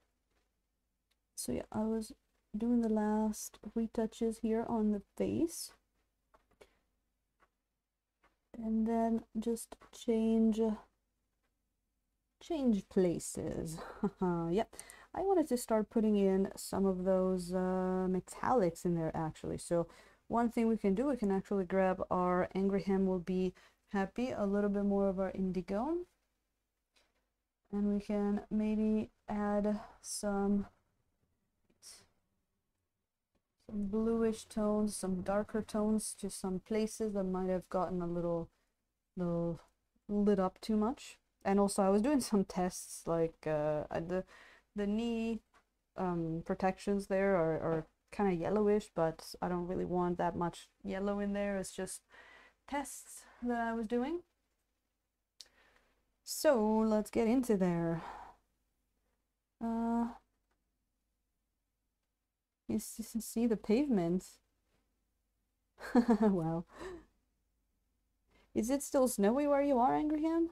So yeah, I was doing the last retouches here on the face. And then just change places. Yep. I wanted to start putting in some of those metallics in there actually. So one thing we can do, we can actually grab our Angry Ham Will Be Happy, a little bit more of our indigo. And we can maybe add some bluish tones, some darker tones to some places that might have gotten a little lit up too much. And also I was doing some tests, like the knee protections there are kind of yellowish, but I don't really want that much yellow in there. It's just tests that I was doing. So let's get into there. You see the pavement. Wow. Is it still snowy where you are, Angry Ham?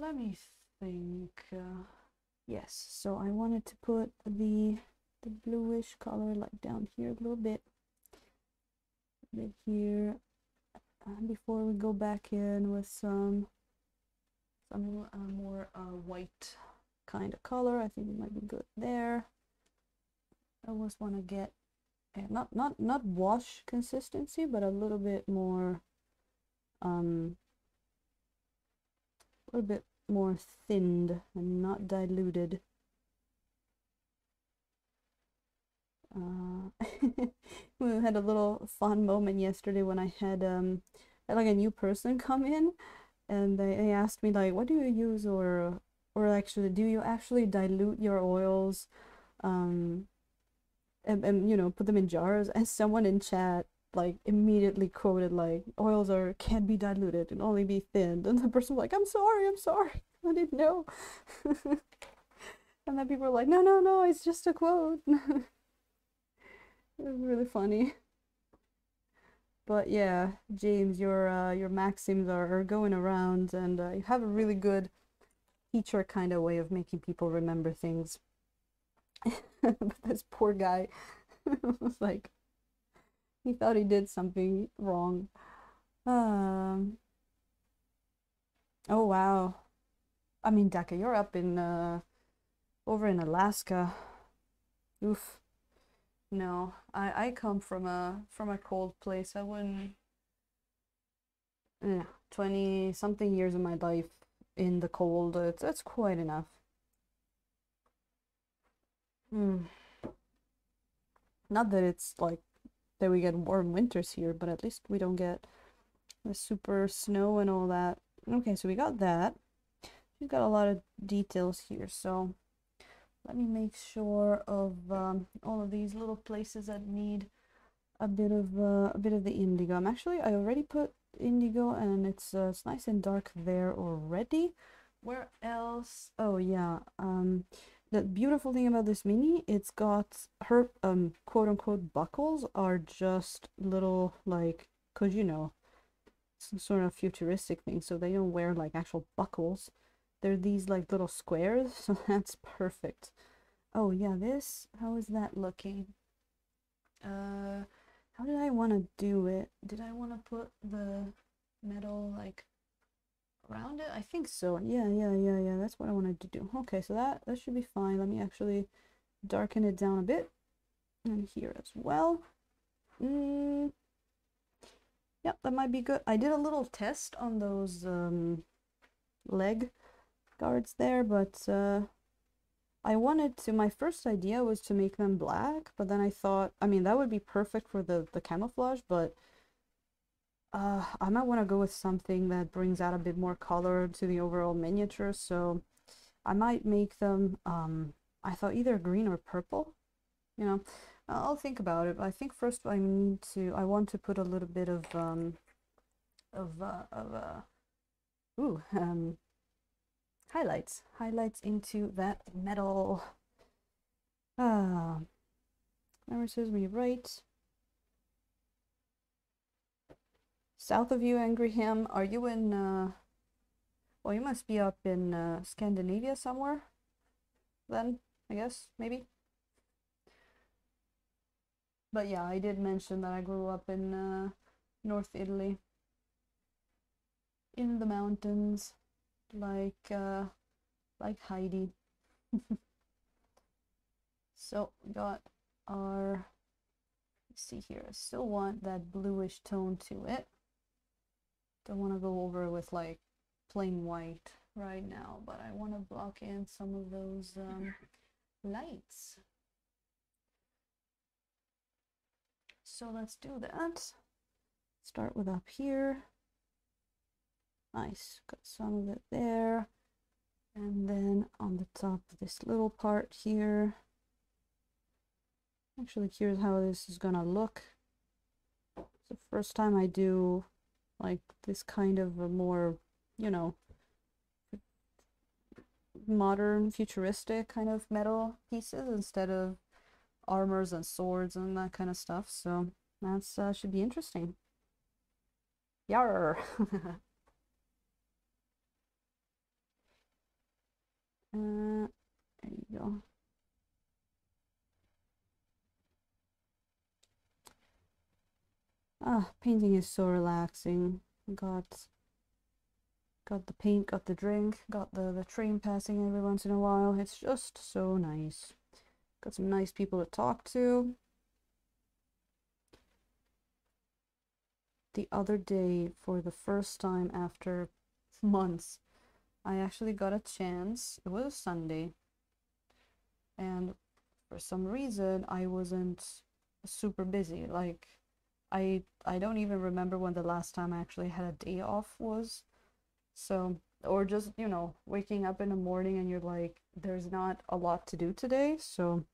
Let me think. Yes, so I wanted to put the bluish color like down here a little bit here, before we go back in with some more white kind of color. I think it might be good there. I always want to get not wash consistency, but a little bit more thinned and not diluted. We had a little fun moment yesterday when I had like a new person come in, and they asked me like, what do you use, or actually, do you actually dilute your oils, and put them in jars? And someone in chat like immediately quoted like, oils can't be diluted and only be thinned, and the person was like, I'm sorry, I didn't know. And then people were like, no, it's just a quote. It was really funny. But yeah, James, your maxims are going around, and you have a really good teacher kind of way of making people remember things. But this poor guy was like, he thought he did something wrong. Oh wow. I mean, Daka, you're up in over in Alaska. Oof. No, I come from a cold place. I wouldn't. 20 something years of my life in the cold. It's quite enough. Mm. Not that it's like that we get warm winters here, but at least we don't get the super snow and all that. Okay, so we got that. We've got a lot of details here, so let me make sure of all of these little places that need a bit of the indigo. I already put indigo, and it's nice and dark there already. Where else? Oh yeah, the beautiful thing about this mini, it's got her quote unquote buckles are just little, like, cause you know, some sort of futuristic thing, so they don't wear like actual buckles. They're these like little squares, so that's perfect. Oh yeah, this, how is that looking? How did I want to do it? Did I want to put the metal like around it? I think so. Yeah. That's what I wanted to do. Okay, so that should be fine. Let me actually darken it down a bit. And here as well. Yep, that might be good. I did a little test on those leg guards there, but I wanted to, my first idea was to make them black, but then I thought, I mean, that would be perfect for the camouflage, but I might want to go with something that brings out a bit more color to the overall miniature, so I might make them, I thought either green or purple, you know. I'll think about it. I think first I want to put a little bit of of uh, of uh, ooh, highlights into that metal. Remember, it says me right. South of you, Angry Ham. Are you in? Well, you must be up in Scandinavia somewhere. Then I guess maybe. But yeah, I did mention that I grew up in North Italy, in the mountains, like Heidi. So we got our, let's see here, I still want that bluish tone to it. Don't want to go over with like plain white right now, but I want to block in some of those lights. So let's do that. Start with up here. Nice, got some of it there. And then on the top of this little part here. Actually, here's how this is gonna look. It's the first time I do like this kind of a more, you know, modern, futuristic kind of metal pieces instead of armors and swords and that kind of stuff. So that's should be interesting. Yarr! There you go. Ah, painting is so relaxing. Got the paint, got the drink, got the train passing every once in a while. It's just so nice. Got some nice people to talk to. The other day, for the first time after months, I actually got a chance. It was a Sunday, and for some reason I wasn't super busy. Like I don't even remember when the last time I actually had a day off was. So, or just, you know, waking up in the morning and you're like, there's not a lot to do today. So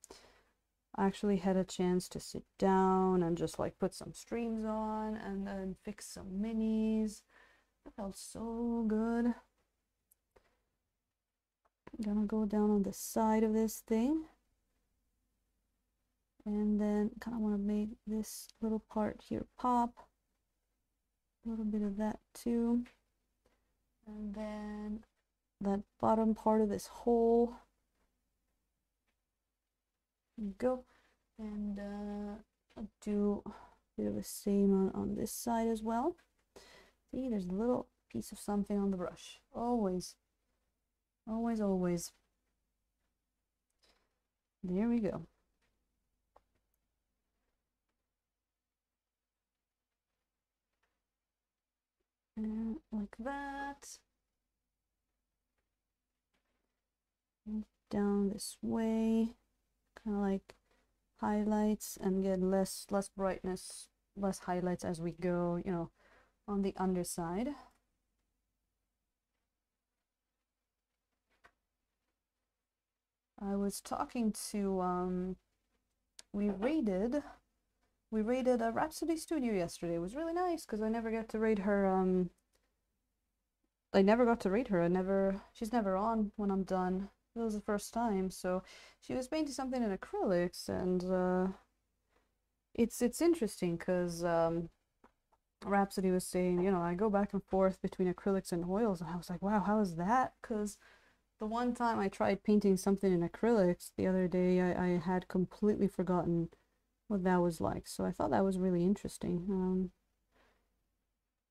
I actually had a chance to sit down and just like put some streams on and then fix some minis. It felt so good. I'm gonna go down on the side of this thing. And then kind of want to make this little part here pop. A little bit of that too. And then that bottom part of this hole. There you go. And I'll do a bit of the same on this side as well. See, there's a little piece of something on the brush. Always. Always, always. There we go. like that. And down this way, kind of like highlights, and get less brightness, less highlights as we go, you know, on the underside. I was talking to we raided a Rhapsody Studio yesterday. It was really nice because I never got to raid her. I never got to raid her. She's never on when I'm done. It was the first time. So she was painting something in acrylics, and it's interesting because Rhapsody was saying, you know, I go back and forth between acrylics and oils, and I was like, wow, how is that? Because the one time I tried painting something in acrylics the other day, I had completely forgotten what that was like. So I thought that was really interesting.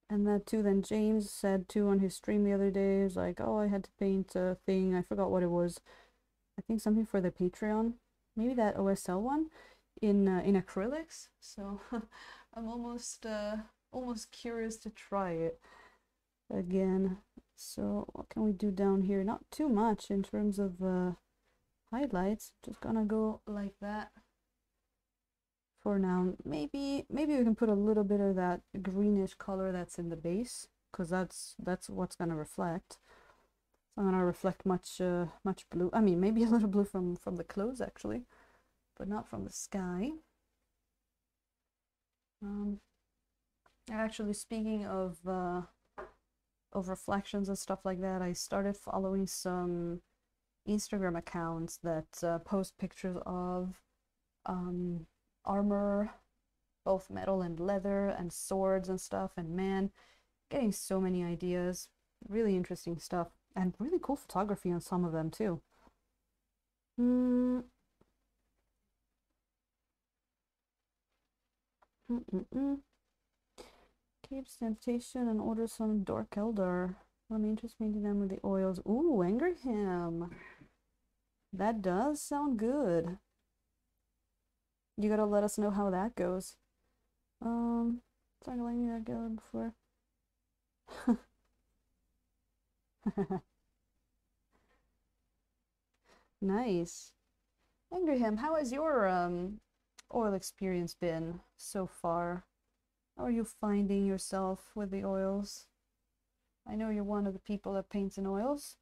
And that too, then James said too on his stream the other day, he was like, oh, I had to paint a thing, I forgot what it was. I think something for the Patreon, maybe that OSL one in acrylics. So I'm almost curious to try it again. So what can we do down here? Not too much in terms of highlights. Just gonna go like that for now. Maybe we can put a little bit of that greenish color that's in the base, because that's what's gonna reflect. It's not gonna reflect much blue. I mean, maybe a little blue from the clothes actually, but not from the sky. Actually, speaking of reflections and stuff like that, I started following some Instagram accounts that post pictures of armor, both metal and leather, and swords and stuff, and man, getting so many ideas. Really interesting stuff, and really cool photography on some of them too. Keeps temptation and order some Dark Eldar. I'm interested in painting them with the oils. Ooh, Engraham. That does sound good. You gotta let us know how that goes. Sorry, letting me that go before. Nice. Engraham, how has your oil experience been so far? How are you finding yourself with the oils? I know you're one of the people that paints in oils.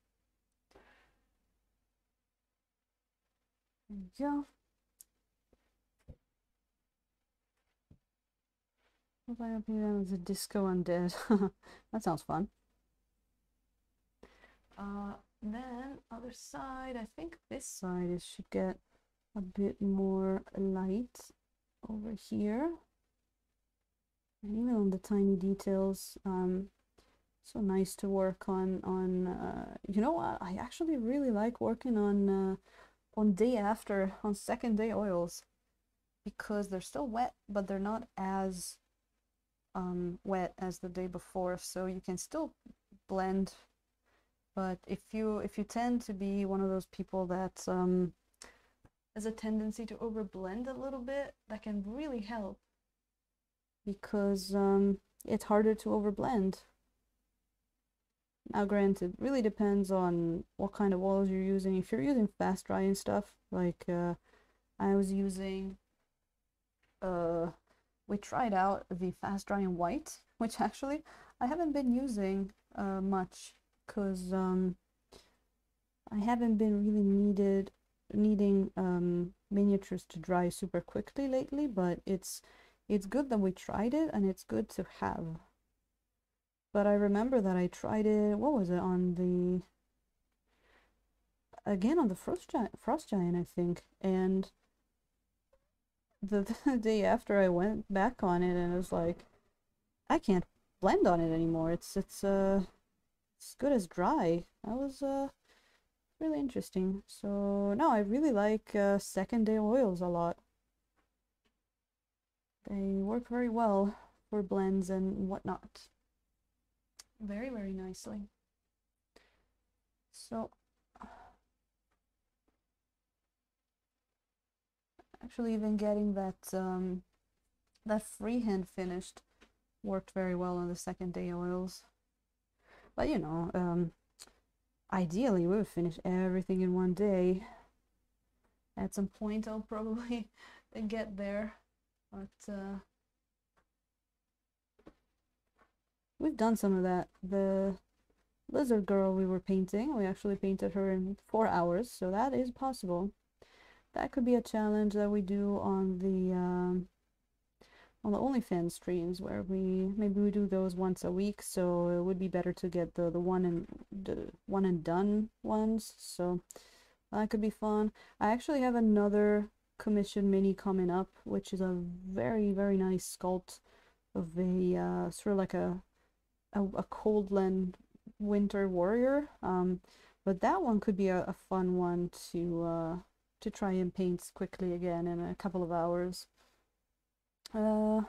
Yeah. If I open them as a disco undead. That sounds fun. Then other side, I think this side is should get a bit more light over here. And even on the tiny details, so nice to work on you know what, I actually really like working on day after, on second day oils, because they're still wet, but they're not as wet as the day before, so you can still blend. But if you tend to be one of those people that has a tendency to overblend a little bit, that can really help, because it's harder to overblend. Now granted, really depends on what kind of oils you're using. If you're using fast dry and stuff, like I was using, we tried out the fast dry in white, which actually I haven't been using much, because I haven't been really needing miniatures to dry super quickly lately, but it's good that we tried it, and it's good to have. But I remember that I tried it, what was it, on the, again, on the Frost Giant, I think, and the day after I went back on it, and it was like, I can't blend on it anymore. It's good as dry. That was really interesting. So no, I really like second day oils a lot. They work very well for blends and whatnot. Very, very nicely. So actually, even getting that that freehand finished worked very well on the second day oils. But you know, ideally we would finish everything in one day. At some point I'll probably get there, but we've done some of that. The lizard girl we were painting, we actually painted her in 4 hours, so that is possible. That could be a challenge that we do on the OnlyFans streams, where maybe we do those once a week. So it would be better to get the one and done ones. So that could be fun. I actually have another commission mini coming up, which is a very nice sculpt of a sort of like a Coldland winter warrior. But that one could be a fun one to try and paint quickly again in a couple of hours. And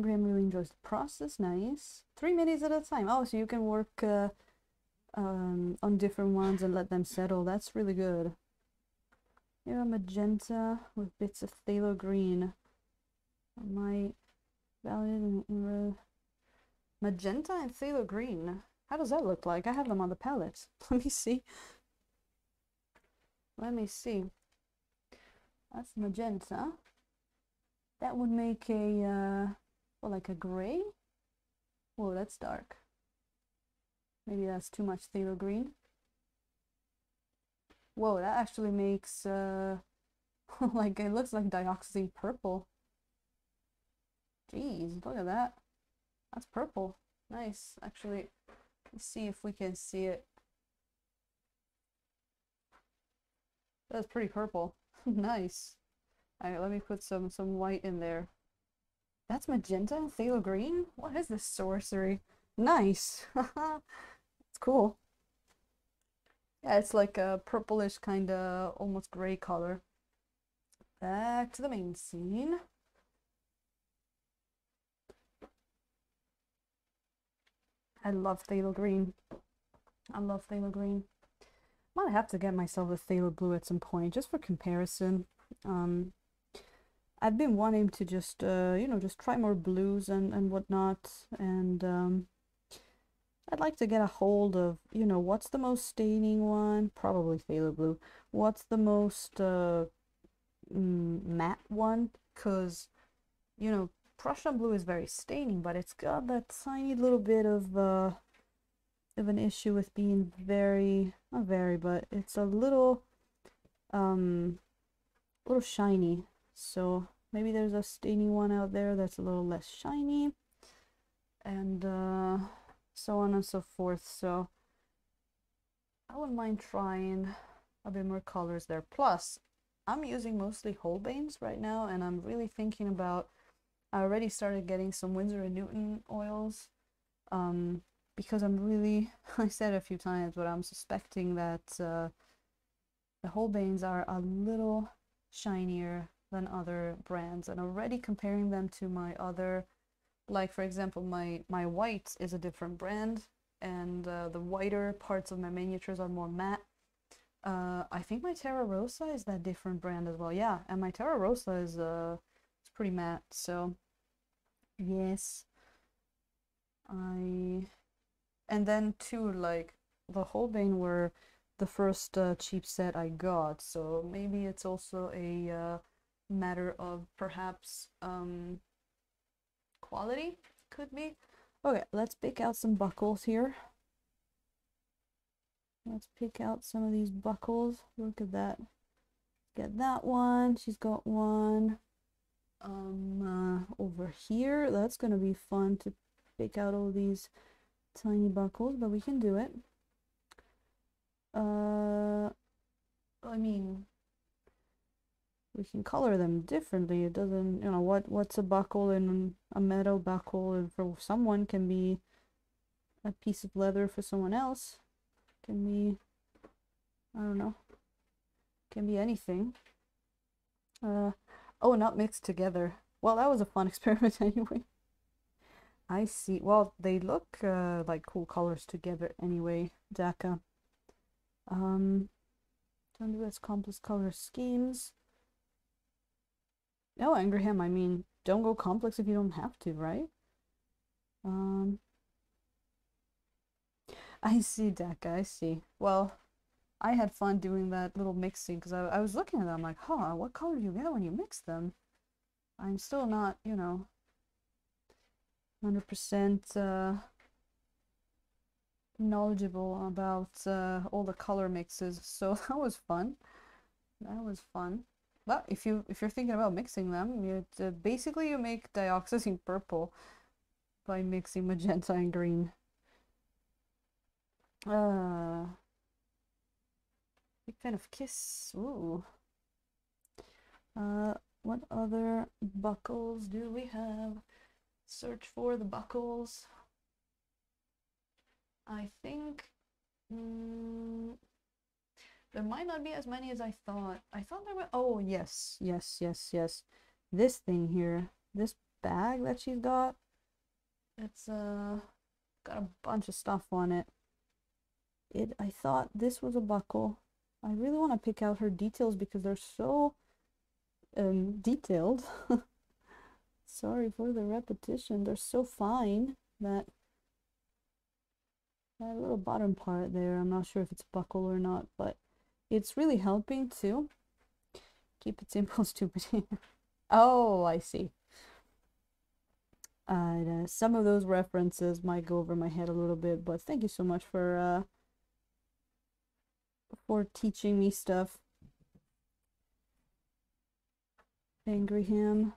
Graham really enjoys the process. Nice. 3 minutes at a time. Oh, so you can work on different ones and let them settle. That's really good. Here a magenta with bits of phthalo green. My valid in magenta and phthalo green. How does that look like? I have them on the palette. Let me see. Let me see. That's magenta. That would make a well, like a gray. Whoa, that's dark. Maybe that's too much phthalo green. Whoa, that actually makes like it looks like dioxazine purple. Jeez, look at that. That's purple. Nice. Actually, let's see if we can see it. That's pretty purple. Nice. Alright, let me put some white in there. That's magenta and phthalo green? What is this sorcery? Nice. It's cool. Yeah, it's like a purplish kind of almost gray color. Back to the main scene. I love phthalo green. I love phthalo green. Might have to get myself a phthalo blue at some point, just for comparison. I've been wanting to just, you know, just try more blues and whatnot, and I'd like to get a hold of, you know, what's the most staining one? Probably phthalo blue. What's the most matte one? Because, you know, Prussian blue is very staining, but it's got that tiny little bit of an issue with being very, not very, but it's a little shiny. So maybe there's a staining one out there that's a little less shiny, and so on and so forth. So I wouldn't mind trying a bit more colors there. Plus, I'm using mostly Holbeins right now, and I'm really thinking about, I already started getting some Winsor & Newton oils, because I'm really, I said it a few times, but I'm suspecting that the Holbeins are a little shinier than other brands, and already comparing them to my other, like for example, my white is a different brand, and the whiter parts of my miniatures are more matte. I think my Terra Rosa is that different brand as well. Yeah, and my Terra Rosa is it's pretty matte. So yes, and then too, like the Holbein were the first cheap set I got, so maybe it's also a matter of perhaps quality, could be. Okay, let's pick out some buckles here. Let's pick out some of these buckles. Look at that. Get that one. She's got one over here. That's gonna be fun to pick out all these tiny buckles, but we can do it. I mean, we can color them differently. It doesn't, you know, what's a buckle and a metal buckle, and for someone can be a piece of leather, for someone else can be, I don't know, can be anything. Oh, not mixed together. Well, that was a fun experiment anyway. I see. Well, they look like cool colors together anyway, Daka. Don't do as complex color schemes. No, Ingraham, I mean, don't go complex if you don't have to, right? I see, Daka, I see. Well, I had fun doing that little mixing because I was looking at them like, huh, what color do you get when you mix them? I'm still not, 100% knowledgeable about all the color mixes, so that was fun. That was fun. But if you're thinking about mixing them, basically you make dioxazine purple by mixing magenta and green. Big fan of Kiss. Ooh. What other buckles do we have? Search for the buckles. I think there might not be as many as I thought. I thought there were. Oh, yes, yes, yes, yes. This thing here, this bag that she's got, it's got a bunch of stuff on it. I thought this was a buckle. I really want to pick out her details because they're so detailed. Sorry for the repetition. They're so fine that that little bottom part there, I'm not sure if it's buckle or not, but it's really helping too. Keep it simple, stupid. Oh, I see. Some of those references might go over my head a little bit, but thank you so much for teaching me stuff. Angry Ham.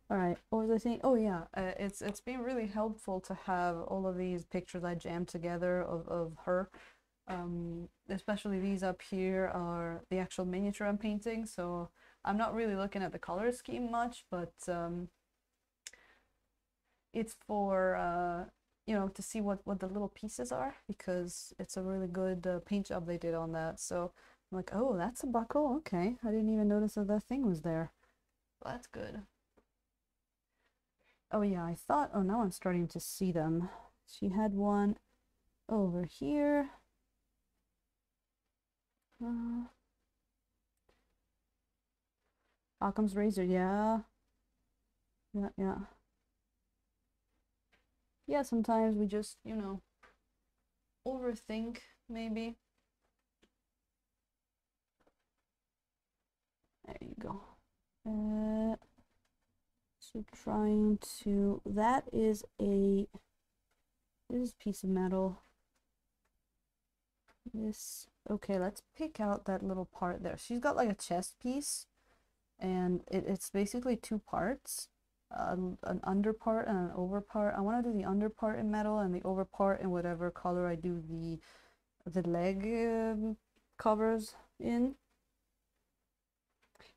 All right, what was I saying? Oh yeah, it's been really helpful to have all of these pictures I jammed together of her. Especially these up here are the actual miniature I'm painting, so I'm not really looking at the color scheme much, but it's for to see what the little pieces are, because it's a really good paint job they did on that. So I'm like, oh, that's a buckle. Okay, I didn't even notice that that thing was there. Well, that's good. Oh yeah, I thought, oh, now I'm starting to see them. She had one over here. Occam's razor, yeah. Yeah. Yeah, sometimes we just, overthink, maybe. There you go. So trying to, that is a piece of metal. Okay, let's pick out that little part there. She's got like a chest piece, and it's basically two parts, an under part and an over part. I want to do the under part in metal and the over part in whatever color I do the leg covers in.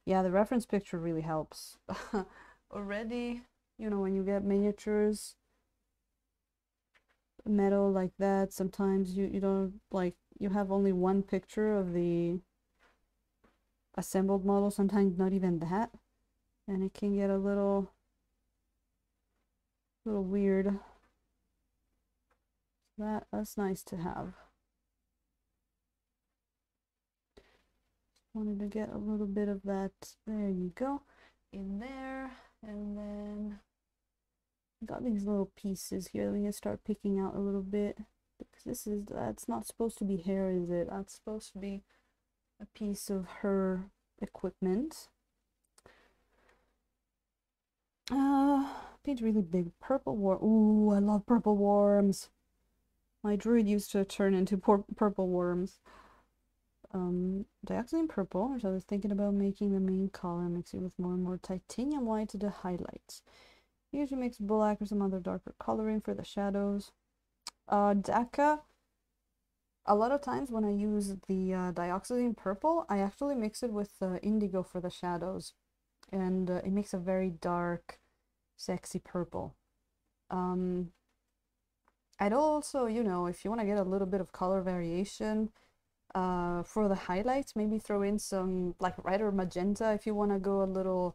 Yeah, the reference picture really helps. Already, when you get miniatures metal like that, sometimes you don't, like, you have only one picture of the assembled model, sometimes not even that, and it can get a little weird. That's nice to have. Wanted to get a little bit of that, there you go, in there. And then got these little pieces here. We can start picking out a little bit, because that's not supposed to be hair, is it? That's supposed to be a piece of her equipment. Paint really big purple worm. Ooh, I love purple worms. My druid used to turn into purple worms. Dioxazine purple, which I was thinking about making the main color, mixing with more and more titanium white to the highlights. Usually mix black or some other darker coloring for the shadows. Daka, a lot of times when I use the dioxazine purple, I actually mix it with indigo for the shadows, and it makes a very dark, sexy purple. I'd also, if you want to get a little bit of color variation, for the highlights, maybe throw in some like red or magenta if you want to go a little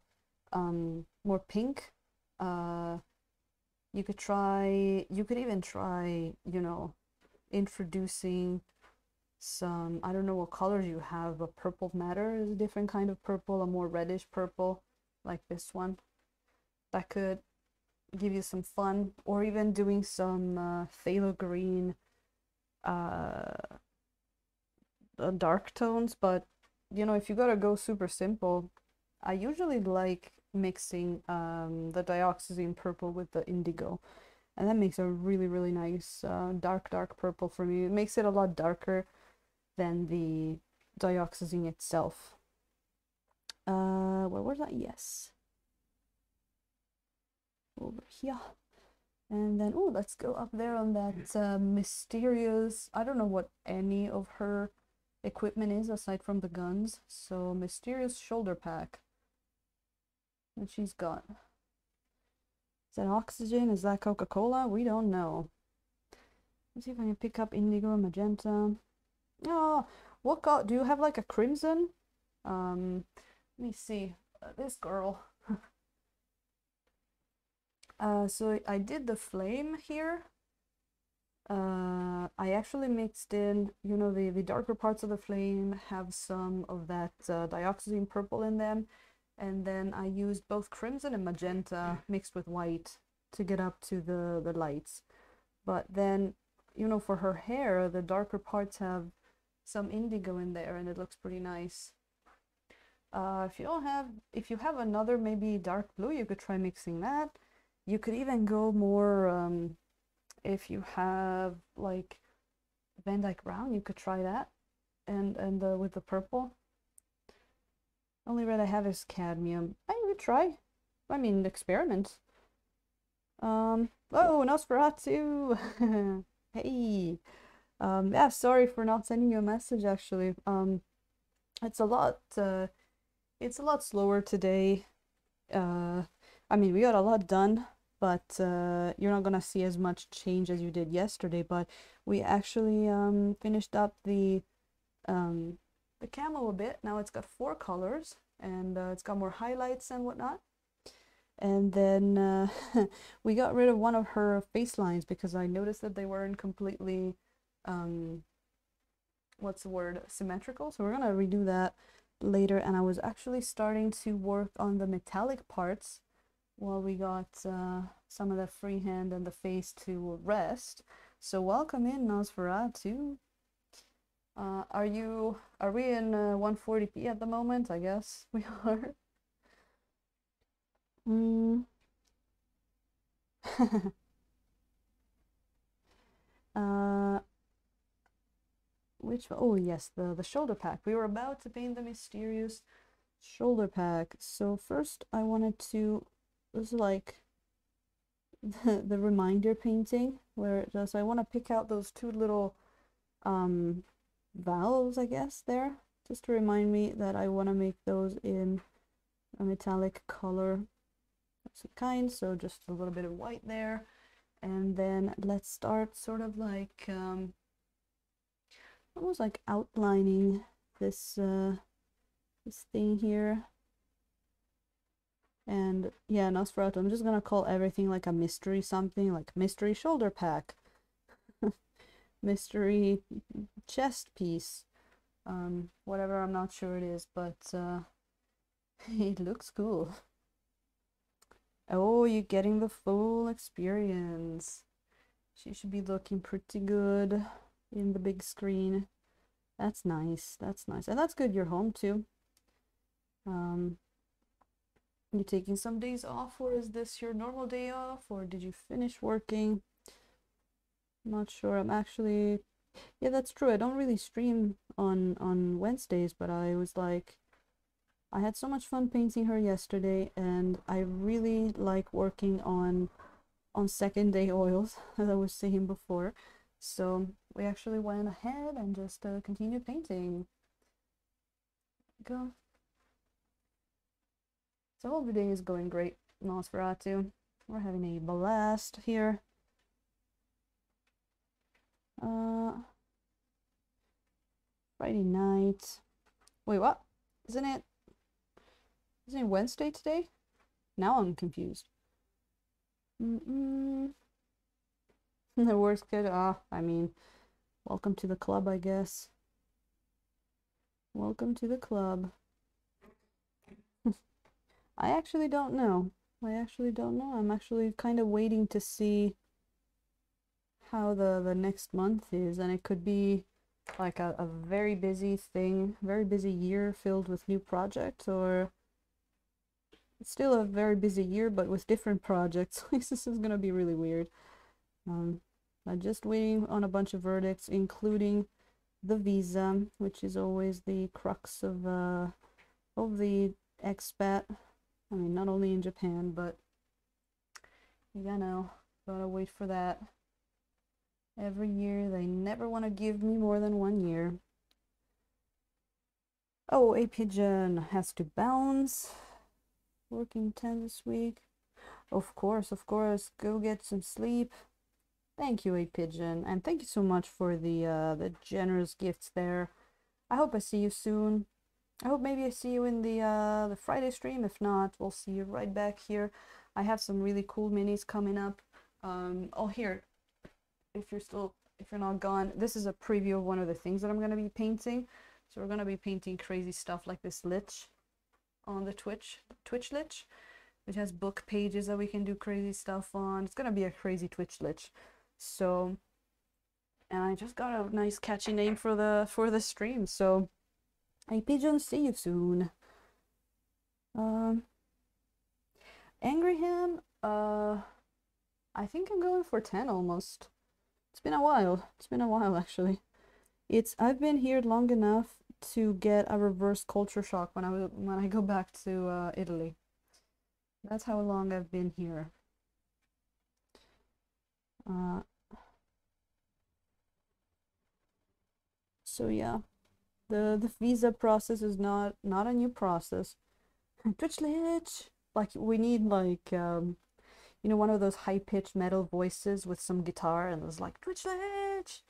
more pink. You could even try, introducing some, I don't know what colors you have, but purple matter is a different kind of purple, a more reddish purple, like this one. That could give you some fun, or even doing some phthalo green dark tones. But you know, if you gotta go super simple, I usually like mixing the dioxazine purple with the indigo, and that makes a really nice dark purple for me. It makes it a lot darker than the dioxazine itself. Where was that? Yes, over here. And then, oh, let's go up there on that mysterious, I don't know what any of her equipment is aside from the guns. So, mysterious shoulder pack that she's got. Is that oxygen? Is that Coca-Cola? We don't know. Let's see if I can pick up indigo and magenta. Oh, what got, do you have like a crimson? Let me see. This girl. So I did the flame here. I actually mixed in, you know, the darker parts of the flame have some of that dioxazine purple in them, and then I used both crimson and magenta mixed with white to get up to the lights. But then, you know, for her hair, the darker parts have some indigo in there, and it looks pretty nice. If you have another maybe dark blue, you could try mixing that. You could even go more, if you have like Van Dyke Brown, you could try that, and with the purple. Only red I have is cadmium. I would try. I mean, experiment. Oh, Nosferatu! Hey! Yeah, sorry for not sending you a message, actually. It's a lot slower today. I mean, we got a lot done, but you're not gonna see as much change as you did yesterday. But we actually finished up the camo a bit. Now it's got 4 colors, and it's got more highlights and whatnot. And then we got rid of one of her face lines because I noticed that they weren't completely what's the word, symmetrical. So we're gonna redo that later. And I was actually starting to work on the metallic parts while we got some of the freehand and the face to rest. So welcome in, Nosferatu. Are we in 140p at the moment? I guess we are. Which, oh yes, the shoulder pack. We were about to paint the mysterious shoulder pack. So first I wanted to, this is like the reminder painting where it does, I want to pick out those 2 little valves, I guess, there, just to remind me that I want to make those in a metallic color of some kind. So just a little bit of white there, and then let's start sort of like almost like outlining this this thing here. And yeah, Nosferatu, I'm just gonna call everything like a mystery something, like mystery shoulder pack, mystery chest piece, whatever, I'm not sure it is, but it looks cool. Oh, you're getting the full experience. She should be looking pretty good in the big screen. That's nice, that's nice. And that's good you're home too. You taking some days off, or is this your normal day off, or did you finish working? I'm not sure. I'm actually, yeah, that's true. I don't really stream on Wednesdays, but I was like, I had so much fun painting her yesterday, and I really like working on second day oils, as I was saying before. So we actually went ahead and just continued painting. Go. So all the day is going great, Nosferatu. We're having a blast here. Friday night. Wait, what? Isn't it Wednesday today? Now I'm confused. The worst kid. I mean, welcome to the club, I guess. Welcome to the club. I actually don't know. I actually don't know. I'm actually kind of waiting to see how the next month is, and it could be like a very busy thing, very busy year filled with new projects, or it's still a very busy year but with different projects. This is gonna be really weird. Um, I'm just waiting on a bunch of verdicts, including the visa, which is always the crux of the expat. I mean, not only in Japan, but you know, gotta wait for that. Every year, they never want to give me more than 1 year. Oh, a pigeon has to bounce. Working 10 this week. Of course, of course. Go get some sleep. Thank you, a pigeon, and thank you so much for the generous gifts there. I hope I see you soon. I hope maybe I see you in the Friday stream. If not, we'll see you right back here. I have some really cool minis coming up. Oh, here, if you're not gone, this is a preview of one of the things that I'm gonna be painting. So we're gonna be painting crazy stuff like this lich on the Twitch lich, which has book pages that we can do crazy stuff on. It's gonna be a crazy Twitch lich. So, and I just got a nice catchy name for the stream. So, hey pigeon, see you soon. Angry Ham, I think I'm going for 10 almost. It's been a while. It's been a while actually. I've been here long enough to get a reverse culture shock when I go back to Italy. That's how long I've been here. So yeah, the visa process is not a new process. Twitch lich, like we need like you know, one of those high-pitched metal voices with some guitar, and it's like Twitch lich.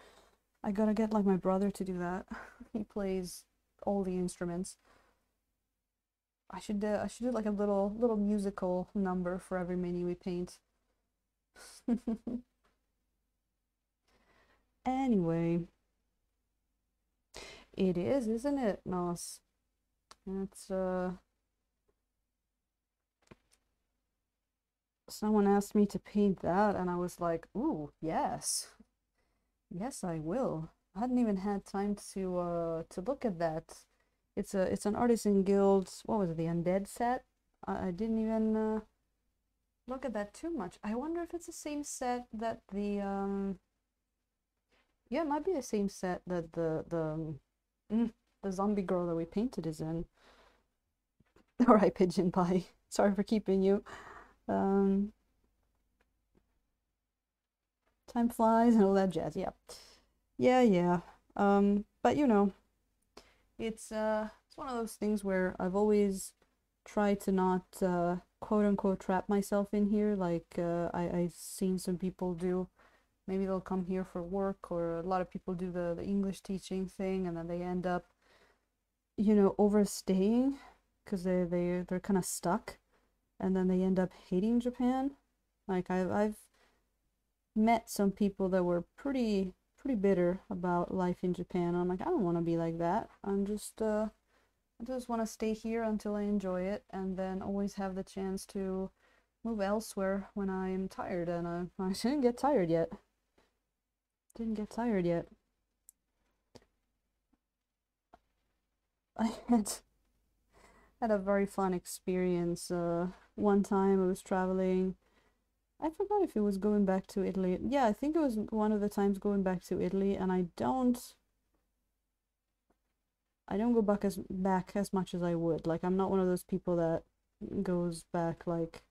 I gotta get like my brother to do that. He plays all the instruments. I should do like a little musical number for every mini we paint. Anyway, it is, isn't it, Nos? It's someone asked me to paint that, and I was like, ooh, yes. Yes, I will. I hadn't even had time to look at that. It's an Artisan Guild, what was it, the Undead set? I didn't even look at that too much. I wonder if it's the same set that the yeah, it might be the same set that the zombie girl that we painted is in. Alright, Pigeon Pie. Sorry for keeping you. Time flies and all that jazz. Yeah. Yeah. But you know, it's one of those things where I've always tried to not quote unquote trap myself in here, like I've seen some people do. Maybe they'll come here for work, or a lot of people do the English teaching thing, and then they end up, you know, overstaying because they're kind of stuck, and then they end up hating Japan. Like I've met some people that were pretty bitter about life in Japan. I'm like, I don't want to be like that. I just want to stay here until I enjoy it, and then always have the chance to move elsewhere when I'm tired. And I didn't get tired yet. Didn't get tired yet. I had a very fun experience. One time I was traveling. I forgot if it was going back to Italy. Yeah, I think it was one of the times going back to Italy, and I don't go back as much as I would. Like, I'm not one of those people that goes back like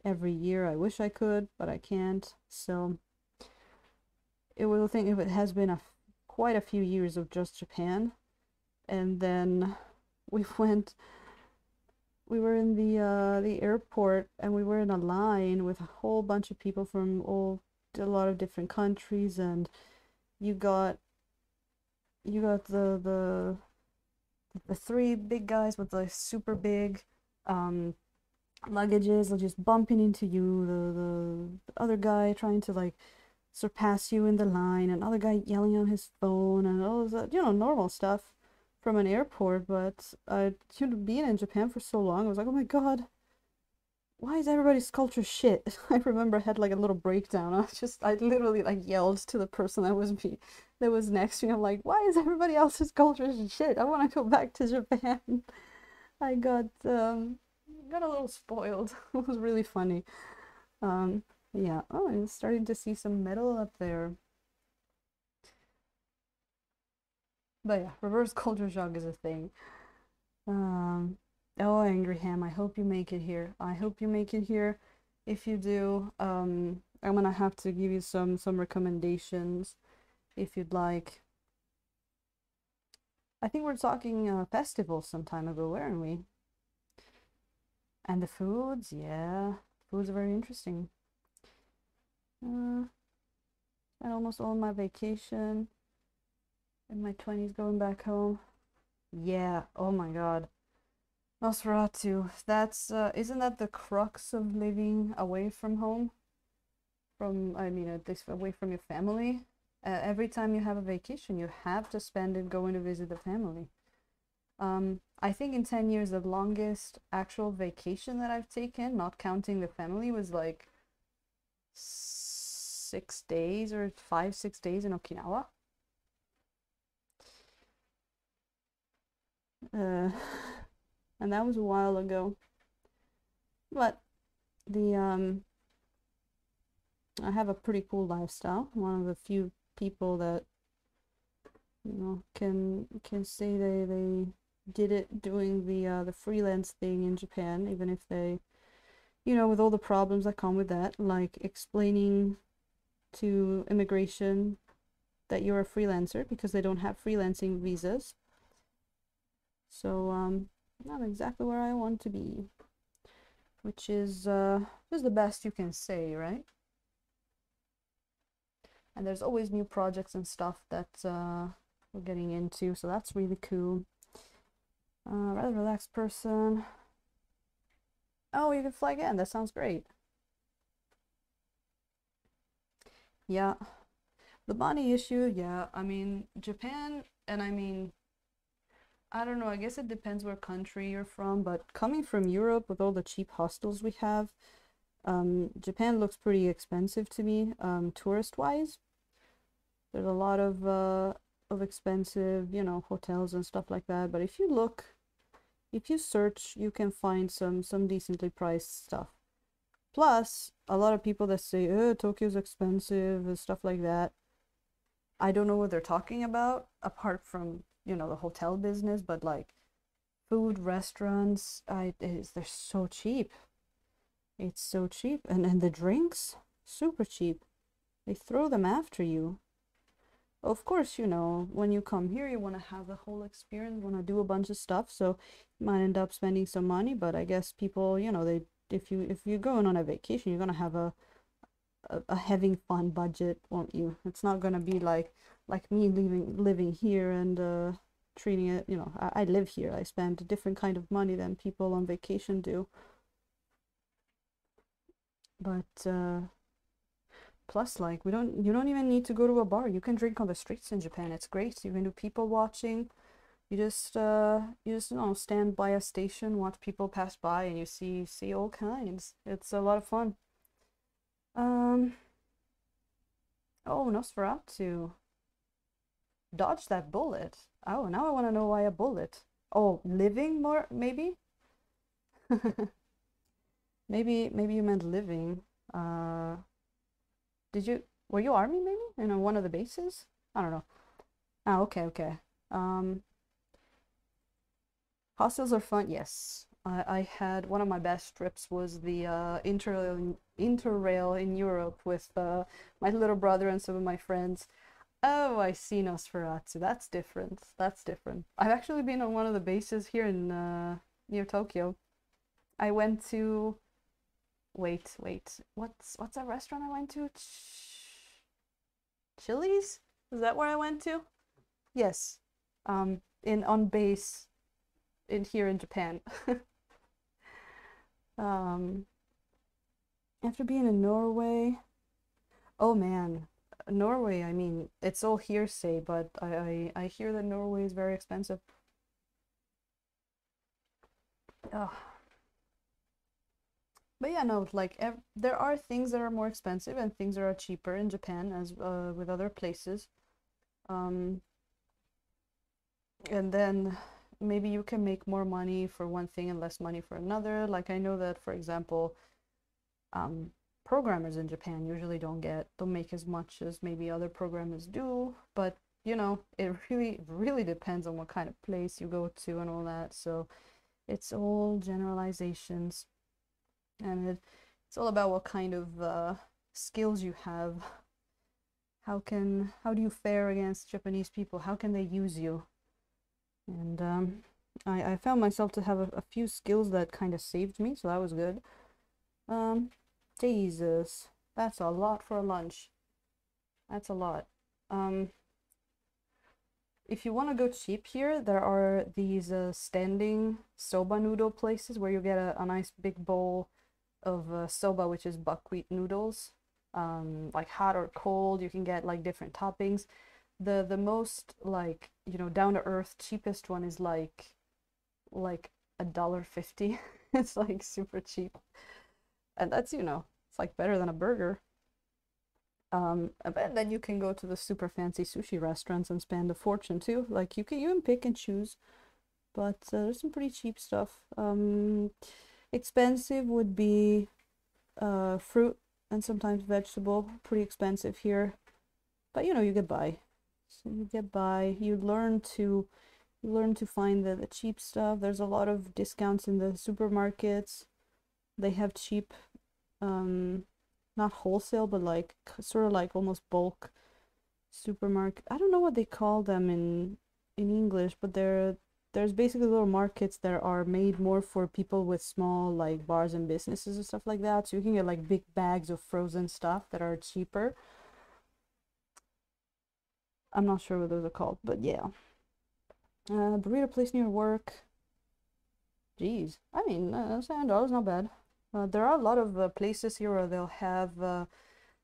every year. I wish I could, but I can't. So it will think if it has been quite a few years of just Japan, and then we were in the airport, and we were in a line with a whole bunch of people from a lot of different countries, and you got the three big guys with the super big luggages are just bumping into you, the other guy trying to like surpass you in the line, another guy yelling on his phone, and all of that, you know, normal stuff from an airport. But being in Japan for so long, I was like, oh my god, why is everybody's culture shit? I remember I had like a little breakdown. I literally like yelled to the person that was next to me. I'm like, why is everybody else's culture shit? I want to go back to Japan. I got a little spoiled. It was really funny. Yeah. Oh, I'm starting to see some metal up there. But yeah, reverse culture shock is a thing. Oh, Angry Ham, I hope you make it here. I hope you make it here. If you do, I'm gonna have to give you some recommendations if you'd like. I think we're talking festivals some time ago, weren't we? And the foods, yeah, foods are very interesting. And almost all my vacation in my 20s going back home. Yeah, oh my God. Nosferatu, that's isn't that the crux of living away from home? I mean, this away from your family. Every time you have a vacation, you have to spend it going to visit the family. I think in 10 years, the longest actual vacation that I've taken, not counting the family, was like 6 days or 5, 6 days in Okinawa. And that was a while ago. But the I have a pretty cool lifestyle. One of the few people that can say they did it doing the freelance thing in Japan, even if they, with all the problems that come with that, like explaining to immigration that you're a freelancer because they don't have freelancing visas. So not exactly where I want to be, which is the best you can say, right? And there's always new projects and stuff that we're getting into, so that's really cool. Rather relaxed person. Oh, you can fly again. That sounds great. Yeah. The money issue, yeah. I mean, Japan, and I mean, I don't know, I guess it depends where country you're from, but coming from Europe with all the cheap hostels we have, Japan looks pretty expensive to me, tourist-wise. There's a lot of expensive, hotels and stuff like that, but if you search, you can find some decently priced stuff. Plus, a lot of people that say, oh, Tokyo's expensive and stuff like that, I don't know what they're talking about, apart from, the hotel business, but like food, restaurants, they're so cheap. It's so cheap. And the drinks, super cheap. They throw them after you. Of course, when you come here, you want to have the whole experience, want to do a bunch of stuff, so you might end up spending some money, but I guess people, if you're going on a vacation, you're gonna have a having fun budget, won't you? It's not gonna be like me living here and treating it, I live here. I spend a different kind of money than people on vacation do. But plus, like, you don't even need to go to a bar. You can drink on the streets in Japan. It's great. You can do people watching. You just stand by a station, watch people pass by, and you see all kinds. It's a lot of fun. Oh, Nosferatu. Dodge that bullet. Oh, now I want to know why a bullet. Oh, living more, maybe? Maybe you meant living. Were you army maybe? In one of the bases? I don't know. Oh, okay. Hostels are fun, yes. I had one of my best trips was the Interrail in Europe with my little brother and some of my friends. Oh, I see Nosferatu. That's different. That's different. I've actually been on one of the bases here in near Tokyo. I went to wait. What's that restaurant I went to? Chili's? Is that where I went to? Yes. On base in here in Japan. After being in Norway, oh man, Norway, I mean, it's all hearsay, but I hear that Norway is very expensive. Ugh. But yeah, no, like there are things that are more expensive and things that are cheaper in Japan as with other places. Um, and then maybe you can make more money for one thing and less money for another. Like I know that, for example, um, programmers in Japan usually don't make as much as maybe other programmers do, but you know, it really depends on what kind of place you go to and all that. So it's all generalizations, and it's all about what kind of skills you have. How do you fare against Japanese people? How can they use you? And I found myself to have a few skills that kind of saved me, so that was good. Um, Jesus, that's a lot for a lunch. That's a lot. If you want to go cheap here, there are these standing soba noodle places where you get a nice big bowl of soba, which is buckwheat noodles, like hot or cold. You can get like different toppings. The most like, you know, down to earth cheapest one is like $1.50. It's like super cheap, and that's, you know, it's like better than a burger. And then you can go to the super fancy sushi restaurants and spend a fortune too. Like you can pick and choose, but there's some pretty cheap stuff. Expensive would be fruit and sometimes vegetable. Pretty expensive here, but you know, you get by. So you get by. You learn to find the cheap stuff. There's a lot of discounts in the supermarkets. They have cheap, not wholesale, but like sort of like almost bulk supermarket. I don't know what they call them in English, but there's basically little markets that are made more for people with small like bars and businesses and stuff like that. So you can get like big bags of frozen stuff that are cheaper. I'm not sure what those are called, but yeah. Burrito place near work. Jeez, I mean, $7 not bad. There are a lot of places here where they'll have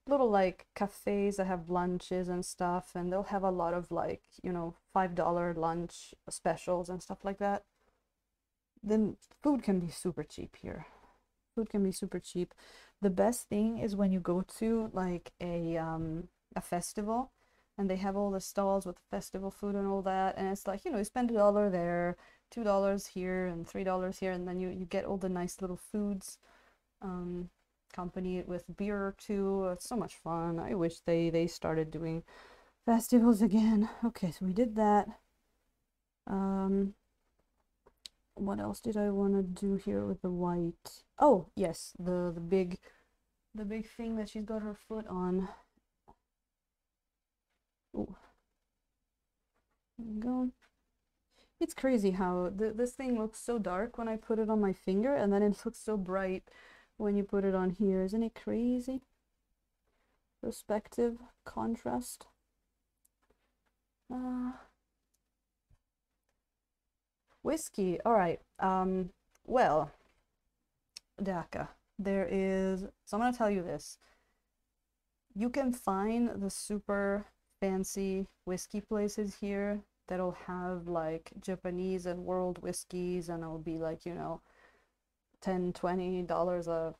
little like cafes that have lunches and stuff, and they'll have a lot of like, you know, $5 lunch specials and stuff like that. Then food can be super cheap here. Food can be super cheap. The best thing is when you go to like a festival and they have all the stalls with festival food and all that, and it's like, you know, you spend $1 there, $2 here and $3 here, and then you get all the nice little foods, accompany it with beer or two. It's so much fun. I wish they started doing festivals again. Okay, so we did that. What else did I want to do here with the white? Oh yes, the big thing that she's got her foot on. Oh, there we go. It's crazy how this thing looks so dark when I put it on my finger, and then it looks so bright when you put it on here. Isn't it crazy? Perspective, contrast. Whiskey. All right. Well, Daka, there is. So I'm gonna tell you this. You can find the super fancy whiskey places here that'll have like Japanese and world whiskeys, and it'll be like, you know, $10-$20 a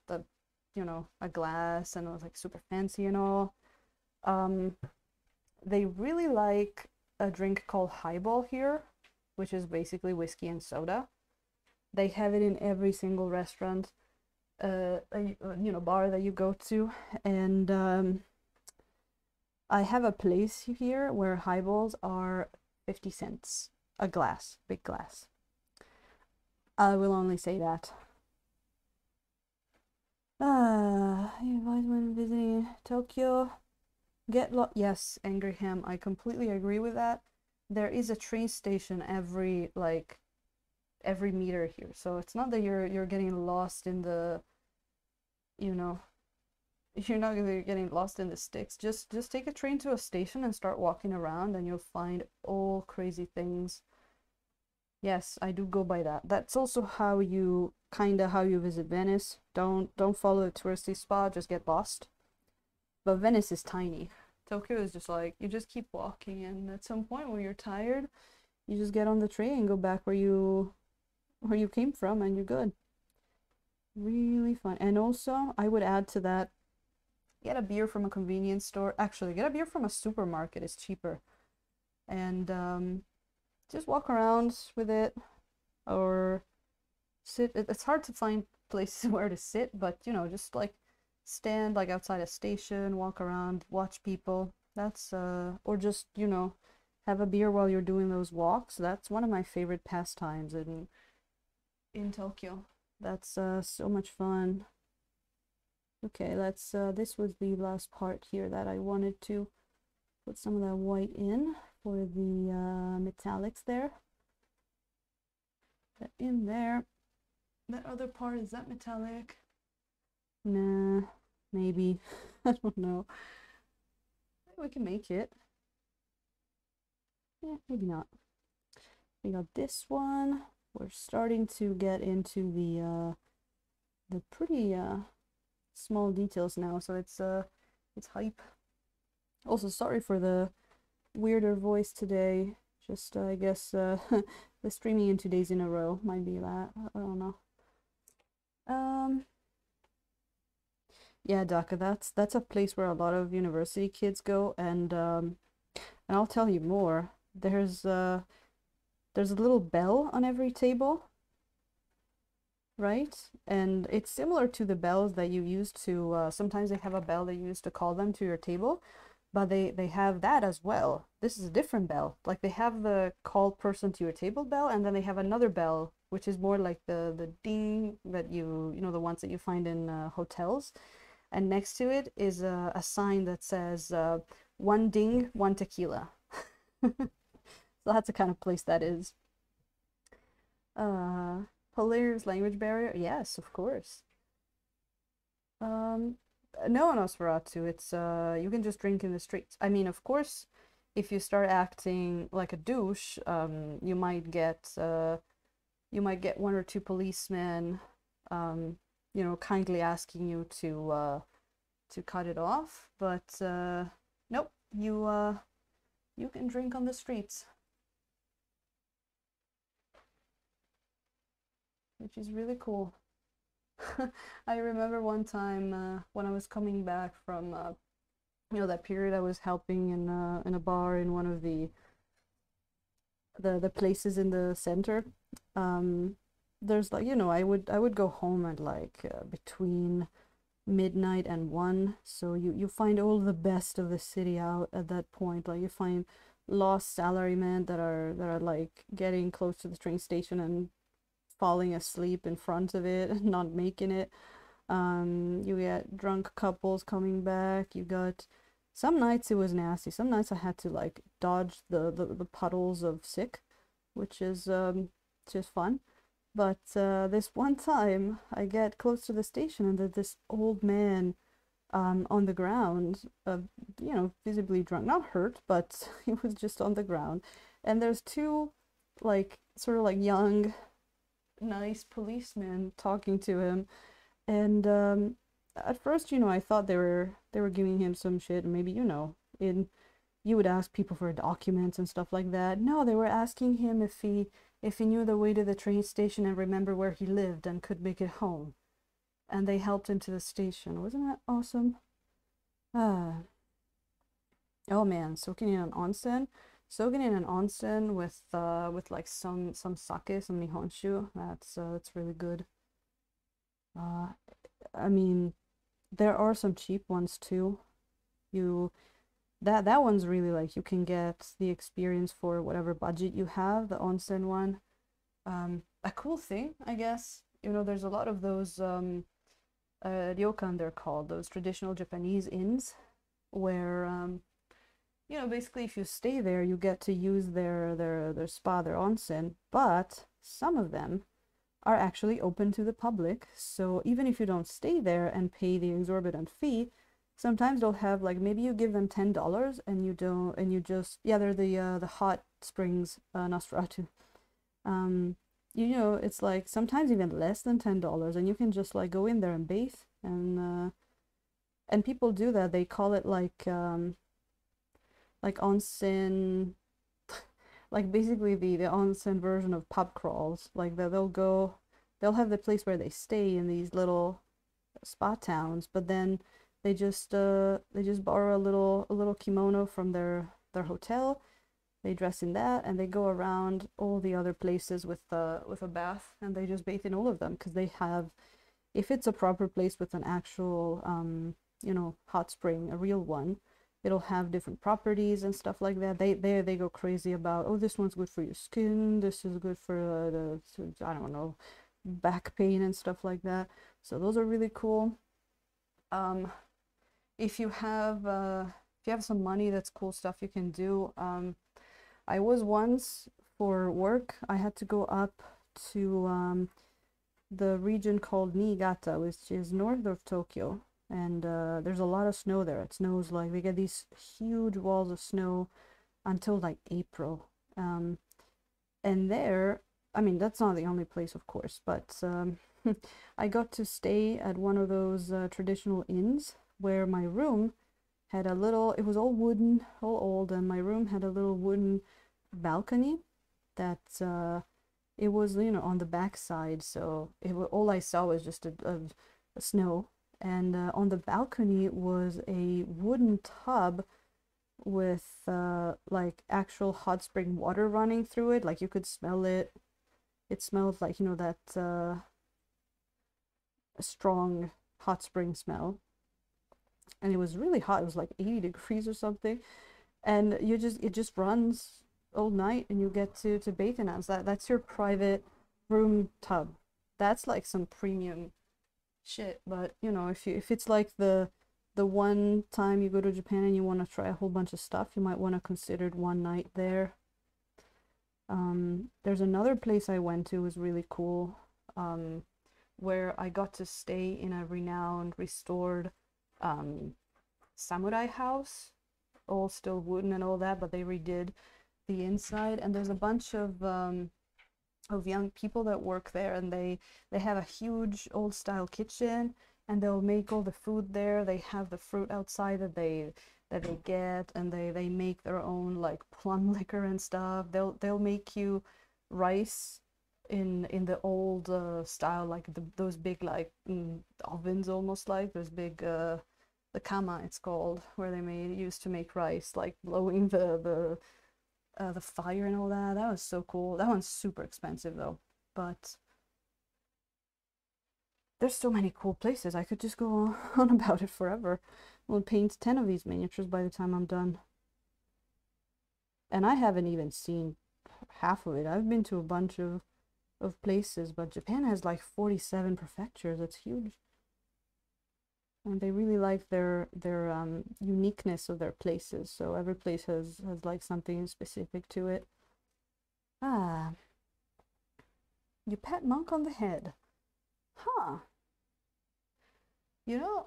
you know, a glass, and it was like super fancy and all. They really like a drink called highball here, which is basically whiskey and soda. They have it in every single restaurant, you know, bar that you go to, and I have a place here where highballs are 50 cents a glass, big glass. I will only say that. I advise when visiting Tokyo, yes, Angry Ham, I completely agree with that. There is a train station every meter here, so it's not that you're getting lost in the, you know, you're not really getting lost in the sticks. Just take a train to a station and start walking around, and you'll find all crazy things. Yes, I do go by that. That's also how you visit Venice. Don't follow the touristy spot, just get lost. But Venice is tiny. Tokyo is just like, you just keep walking, and at some point when you're tired, you just get on the train and go back where you came from, and you're good. Really fun. And also, I would add to that, get a beer from a convenience store. Actually, get a beer from a supermarket, it's cheaper. And just walk around with it or sit. It's hard to find places where to sit, but you know, just like stand like outside a station, walk around, watch people. That's or just, you know, have a beer while you're doing those walks. That's one of my favorite pastimes in Tokyo. That's so much fun. Okay, let's this was the last part here that I wanted to put some of that white in for the metallics there. That in there. That other part, is that metallic? Nah, maybe. I don't know. Maybe we can make it. Yeah, maybe not. We got this one. We're starting to get into the pretty small details now, so it's hype. Also, sorry for the weirder voice today. Just I guess the streaming in 2 days in a row might be that. I don't know. Yeah, Dhaka, that's a place where a lot of university kids go, and I'll tell you more. There's a little bell on every table, right? And it's similar to the bells that you use to sometimes they have a bell that you use to call them to your table, but they have that as well. This is a different bell. Like they have the call person to your table bell, and then they have another bell which is more like the ding that you know, the ones that you find in hotels. And next to it is a sign that says one ding, one tequila. So that's the kind of place that is. Hilarious language barrier? Yes, of course. Um, no, Nosferatu. It's you can just drink in the streets. I mean, of course, if you start acting like a douche, you might get one or two policemen, you know, kindly asking you to cut it off. But nope, you can drink on the streets, which is really cool. I remember one time when I was coming back from you know, that period I was helping in a bar in one of the places in the center. Um, there's like, you know, I would go home at like between midnight and 1, so you find all the best of the city out at that point. Like you find lost salarymen that are like getting close to the train station and falling asleep in front of it and not making it. You get drunk couples coming back. You got some nights it was nasty. Some nights I had to like dodge the puddles of sick, which is just fun. But this one time I get close to the station and there's this old man on the ground, you know, visibly drunk, not hurt, but he was just on the ground. And there's two like sort of like young nice policemen talking to him, and at first, you know, I thought they were giving him some shit, and maybe, you know, in you would ask people for documents and stuff like that. No, they were asking him if he knew the way to the train station and remember where he lived and could make it home. And they helped him to the station. Wasn't that awesome? Ah, oh man, soaking in an onsen. Soaking in an onsen with like some sake, some nihonshu. That's really good. Uh, I mean, there are some cheap ones too. You that one's really like you can get the experience for whatever budget you have, the onsen one. A cool thing, I guess, you know, there's a lot of those ryokan, they're called, those traditional Japanese inns where you know, basically if you stay there, you get to use their spa, their onsen, but some of them are actually open to the public. So even if you don't stay there and pay the exorbitant fee, sometimes they'll have like maybe you give them $10 and you don't and you just yeah, they're the hot springs Nosferatu. You know, it's like sometimes even less than $10 and you can just like go in there and bathe and people do that. They call it like onsen, like basically the onsen version of pub crawls. Like they'll go they'll have the place where they stay in these little spa towns, but then they just borrow a little kimono from their hotel. They dress in that and they go around all the other places with a bath, and they just bathe in all of them because they have, if it's a proper place with an actual you know, hot spring, a real one, it'll have different properties and stuff like that. They go crazy about, oh, this one's good for your skin, this is good for I don't know, back pain and stuff like that. So those are really cool. Um, if you have some money, that's cool stuff you can do. I was once, for work, I had to go up to the region called Niigata, which is north of Tokyo, and there's a lot of snow there. It snows like, we get these huge walls of snow until like April. And there, I mean, that's not the only place, of course, but I got to stay at one of those traditional inns where my room had a little, it was all wooden, all old, and my room had a little wooden balcony that it was, you know, on the back side, so all I saw was just a snow, and on the balcony was a wooden tub with like actual hot spring water running through it, like you could smell it. It smelled like, you know, that strong hot spring smell, and it was really hot. It was like 80 degrees or something, and it just runs all night, and you get to bathe in it. That's your private room tub. That's like some premium shit. But you know, if it's like the one time you go to Japan and you want to try a whole bunch of stuff, you might want to consider one night there. There's another place I went to, was really cool, where I got to stay in a renowned, restored samurai house, all still wooden and all that, but they redid the inside, and there's a bunch of young people that work there, and they have a huge old style kitchen, and they'll make all the food there. They have the fruit outside that they get, and they make their own like plum liquor and stuff. They'll make you rice in the old style, like those big like ovens, almost like those big the kama it's called, where they used to make rice, like blowing the fire and all that. That was so cool. That one's super expensive though, but there's so many cool places. I could just go on about it forever. We'll paint 10 of these miniatures by the time I'm done. And I haven't even seen half of it. I've been to a bunch of places, but Japan has like 47 prefectures. It's huge. And they really like their uniqueness of their places. So every place has like something specific to it. Ah. You pat Monk on the head. Huh. You know,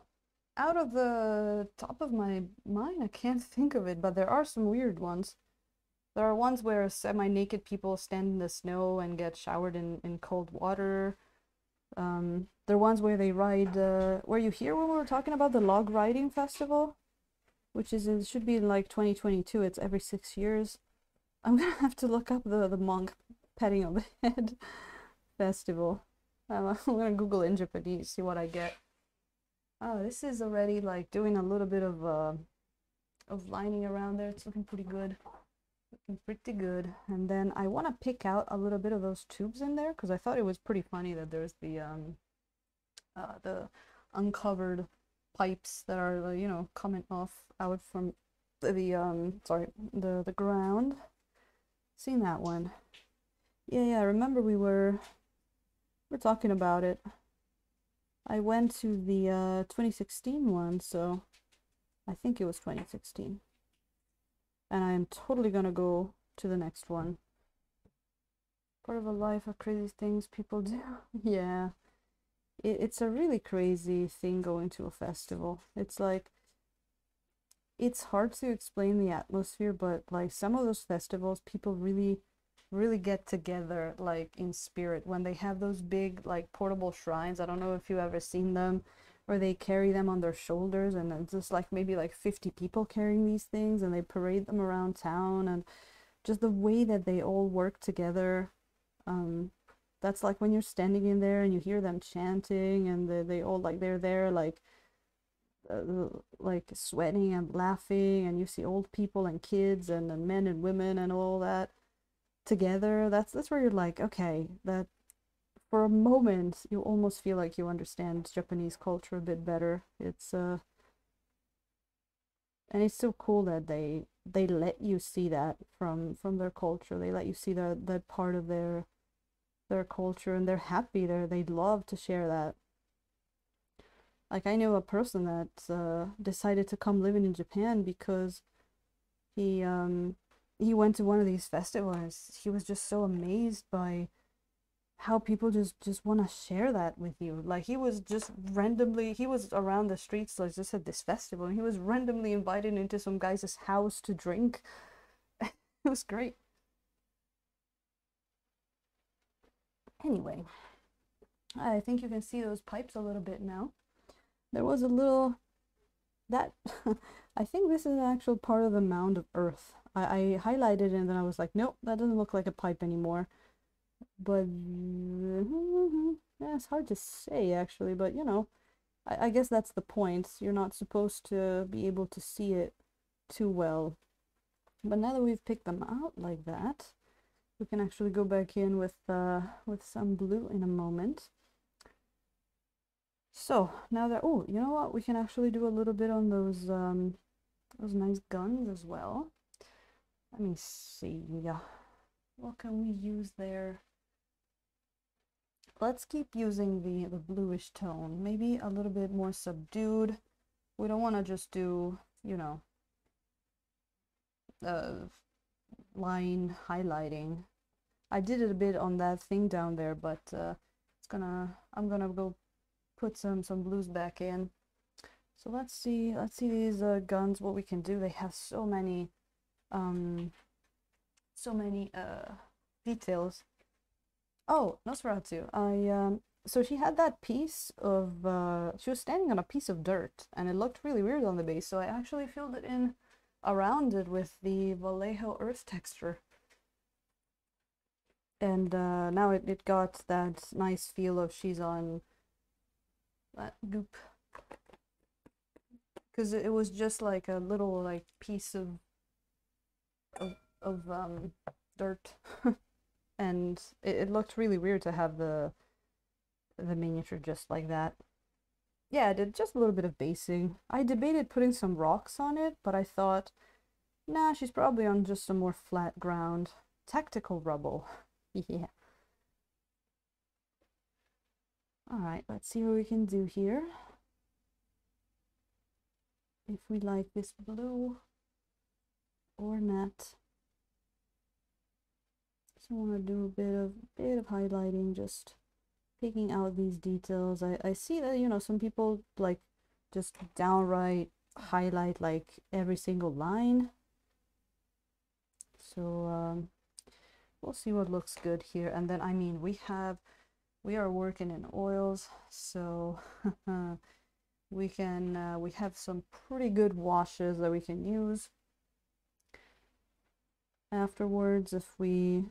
out of the top of my mind, I can't think of it, but there are some weird ones. There are ones where semi-naked people stand in the snow and get showered in cold water. There are ones where they ride, were you here when we were talking about the log riding festival? Which should be in like 2022, it's every 6 years. I'm gonna have to look up the monk petting on the head festival. I'm gonna Google in Japanese, see what I get. Oh, this is already like doing a little bit of lining around there. It's looking pretty good. Looking pretty good. And then I want to pick out a little bit of those tubes in there, because I thought it was pretty funny that there's the uncovered pipes that are, you know, coming off out from the ground. Seen that one? Yeah, I remember we're talking about it. I went to the 2016 one, so I think it was 2016. And I am totally gonna go to the next one. Part of a life of crazy things people do. Yeah. It's a really crazy thing going to a festival. It's like, it's hard to explain the atmosphere, but like some of those festivals, people really get together like in spirit when they have those big like portable shrines. I don't know if you've ever seen them, where they carry them on their shoulders, and it's just like maybe like 50 people carrying these things, and they parade them around town, and just the way that they all work together. that's like when you're standing in there and you hear them chanting, and they all like they're there like sweating and laughing, and you see old people and kids and men and women and all that together. That's where you're like, okay, that for a moment you almost feel like you understand Japanese culture a bit better. It's and it's so cool that they let you see that from their culture. They let you see that part of their culture, and they're happy. They'd love to share that. Like I knew a person that decided to come living in Japan because he he went to one of these festivals. He was just so amazed by how people just want to share that with you. Like he was just randomly, he was around the streets, like just at this festival, and he was randomly invited into some guy's house to drink. It was great. Anyway, I think you can see those pipes a little bit now. There was a little that I think this is an actual part of the mound of earth. I highlighted it and then I was like, nope, that doesn't look like a pipe anymore. But yeah, it's hard to say actually, but you know, I guess that's the point. You're not supposed to be able to see it too well. But now that we've picked them out like that, we can actually go back in with some blue in a moment. So now that, oh, you know what? We can actually do a little bit on those nice guns as well. Let me see. What can we use there? Let's keep using the bluish tone. Maybe a little bit more subdued. We don't want to just do, you know, line highlighting. I did it a bit on that thing down there, but I'm gonna go put some blues back in. So let's see these guns, what we can do. They have so many details. Oh, Nosferatu. So she had that piece of she was standing on a piece of dirt, and it looked really weird on the base, so I actually filled it in around it with the Vallejo earth texture. And now it got that nice feel of she's on that goop. Because it was just like a little like piece of dirt. And it looked really weird to have the miniature just like that. Yeah, I did just a little bit of basing. I debated putting some rocks on it, but I thought, nah, she's probably on just some more flat ground. Tactical rubble. Yeah. Alright, let's see what we can do here. If we like this blue or not. So I want to do a bit of highlighting, just picking out these details. I see that, you know, some people like just downright highlight like every single line. So we'll see what looks good here. And then I mean we are working in oils, so we have some pretty good washes that we can use afterwards if we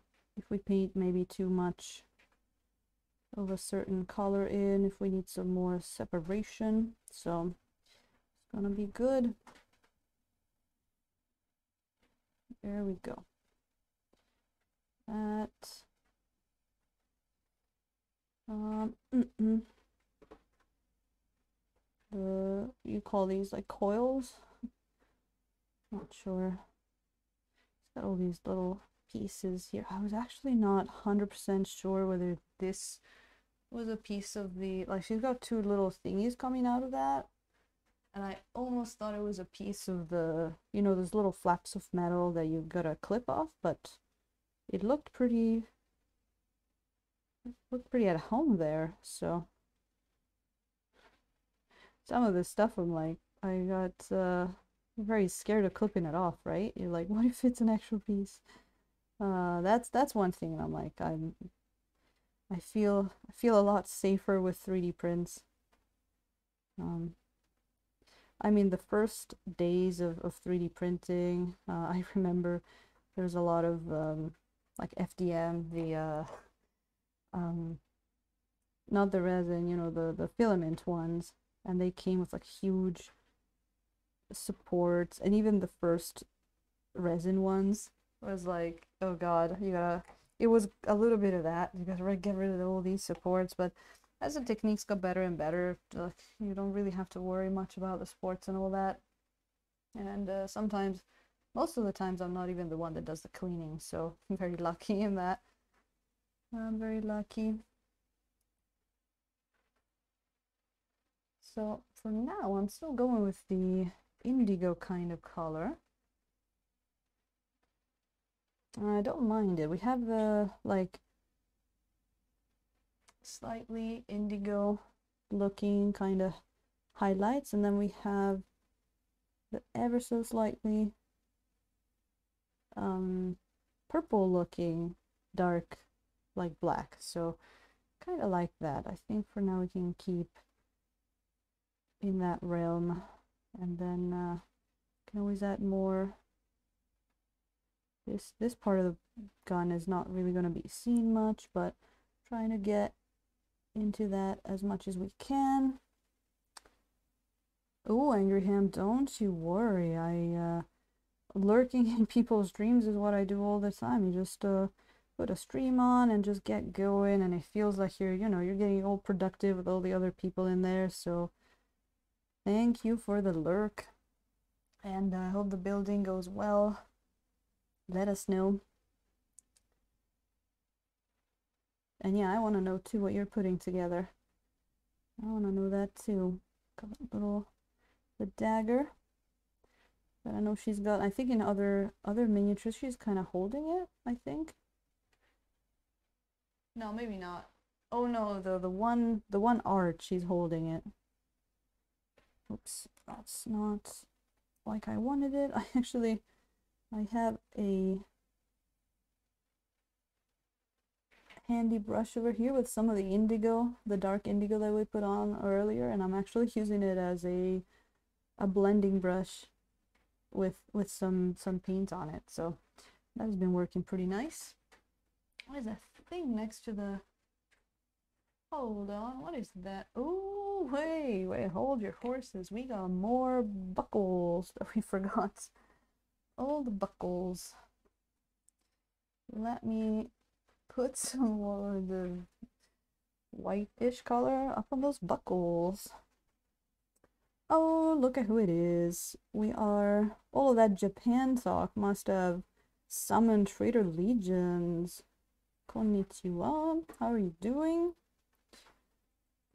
paint maybe too much of a certain color in, if we need some more separation. So it's gonna be good. There we go. That you call these like coils? Not sure. It's got all these little pieces here. I was actually not 100% sure whether this was a piece of the, like she's got two little thingies coming out of that, and I almost thought it was a piece of the, you know, those little flaps of metal that you gotta clip off, but it looked pretty at home there. So some of this stuff I'm like, I got very scared of clipping it off, right? You're like, what if it's an actual piece? That's one thing, and I'm like, I feel a lot safer with 3D prints. I mean, the first days of 3D printing, I remember there's a lot of like FDM, the not the resin, you know, the filament ones, and they came with like huge supports, and even the first resin ones was like, oh god, you gotta, it was a little bit of that, you gotta get rid of all these supports. But as the techniques got better and better, you don't really have to worry much about the supports and all that. And sometimes, most of the times, I'm not even the one that does the cleaning, so I'm very lucky in that. I'm very lucky. So for now, I'm still going with the indigo kind of color. I don't mind it. We have the like slightly indigo looking kind of highlights, and then we have the ever so slightly purple looking dark like black. So kind of like that. I think for now we can keep in that realm, and then can always add more. This part of the gun is not really going to be seen much, but trying to get into that as much as we can. Oh, Angry Ham, don't you worry. Lurking in people's dreams is what I do all the time. You just put a stream on and just get going, and it feels like you're getting all productive with all the other people in there. So thank you for the lurk, and I hope the building goes well. Let us know. And yeah, I want to know too what you're putting together. I want to know that too. Got the dagger that I know she's got. I think in other miniatures she's kind of holding it, I think. No, maybe not. Oh no, the one art she's holding it. Oops, that's not like I wanted it. I have a handy brush over here with some of the indigo, the dark indigo that we put on earlier, and I'm actually using it as a blending brush with some paint on it. So that has been working pretty nice. What is that thing next to the... Hold on, what is that? Oh, wait, hold your horses. We got more buckles that we forgot. All the buckles. Let me put some more of the whitish color up on those buckles. Oh, look at who it is. We are... All of that Japan talk must have summoned Trader Legions. Konnichiwa. How are you doing?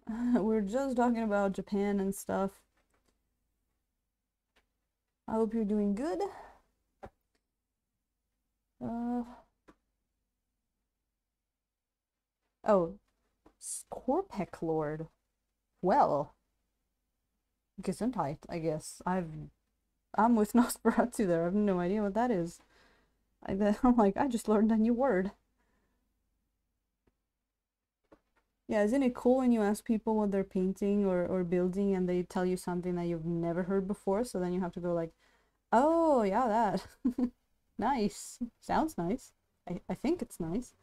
We're just talking about Japan and stuff. I hope you're doing good. Oh, Scorpec Lord. Well, Gesundheit, I guess. I'm with Nosferatu there. I have no idea what that is. I'm like, I just learned a new word. Yeah, isn't it cool when you ask people what they're painting or building and they tell you something that you've never heard before, so then you have to go like, oh, yeah, that. Nice. Sounds nice. I think it's nice.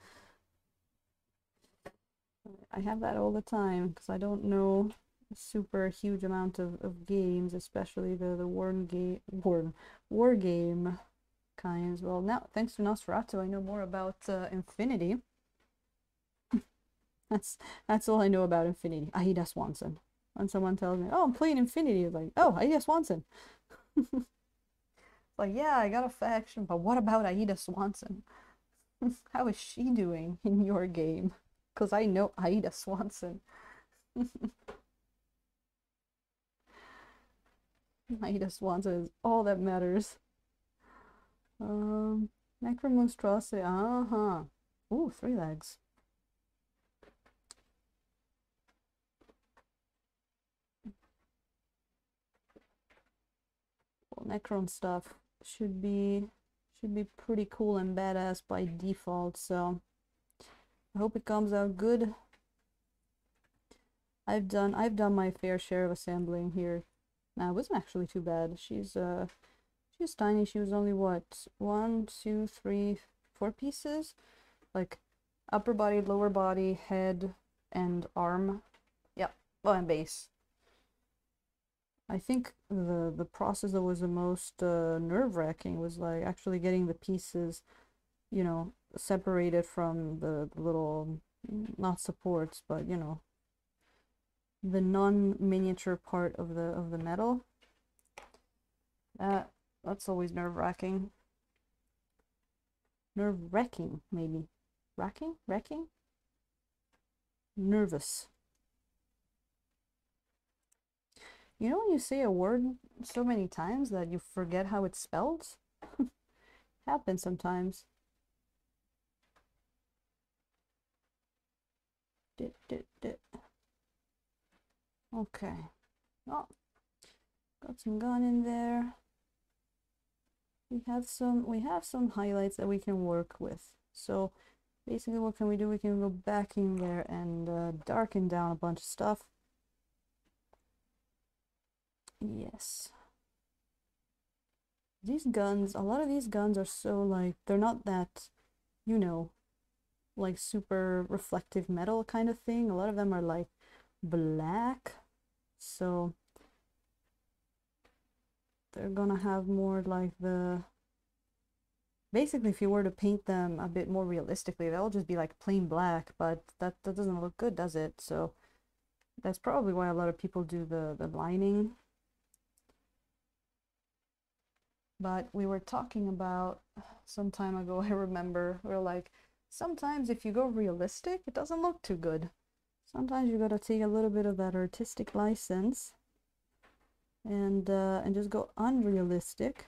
I have that all the time because I don't know a super huge amount of games, especially the war game kinds. Well, now, thanks to Nosferatu, I know more about Infinity. That's all I know about Infinity. Aïda Swanson. When someone tells me, oh, I'm playing Infinity, it's like, oh, Aïda Swanson. Like, yeah, I got a faction, but what about Aïda Swanson? How is she doing in your game? Because I know Aïda Swanson. Aïda Swanson is all that matters. Necromonstrosity. Ooh, 3 legs. Well, Necron stuff should be pretty cool and badass by default, so I hope it comes out good. I've done my fair share of assembling here. Nah, it wasn't actually too bad. She's tiny. She was only what, 1, 2, 3, 4 pieces? Like Upper body, lower body, head, and arm. Yep. Well, and base. I think the process that was the most nerve-wracking was like actually getting the pieces, you know, separated from the little, not supports, but you know, the non-miniature part of the metal. That's always nerve-wracking. Nerve-wracking, maybe. Wracking? Wrecking? Nervous. You know when you say a word so many times that you forget how it's spelled? Happens sometimes. Okay. Oh, got some gun in there. We have some highlights that we can work with. So basically what can we do? We can go back in there and darken down a bunch of stuff. Yes. These guns, a lot of these guns are so like, they're not that, you know, like super reflective metal kind of thing. A lot of them are like black. So they're gonna have more like the, basically if you were to paint them a bit more realistically, they'll just be like plain black, but that doesn't look good, does it? So that's probably why a lot of people do the lining. But we were talking about some time ago, I remember, we were like, sometimes if you go realistic, it doesn't look too good. Sometimes you gotta take a little bit of that artistic license and just go unrealistic.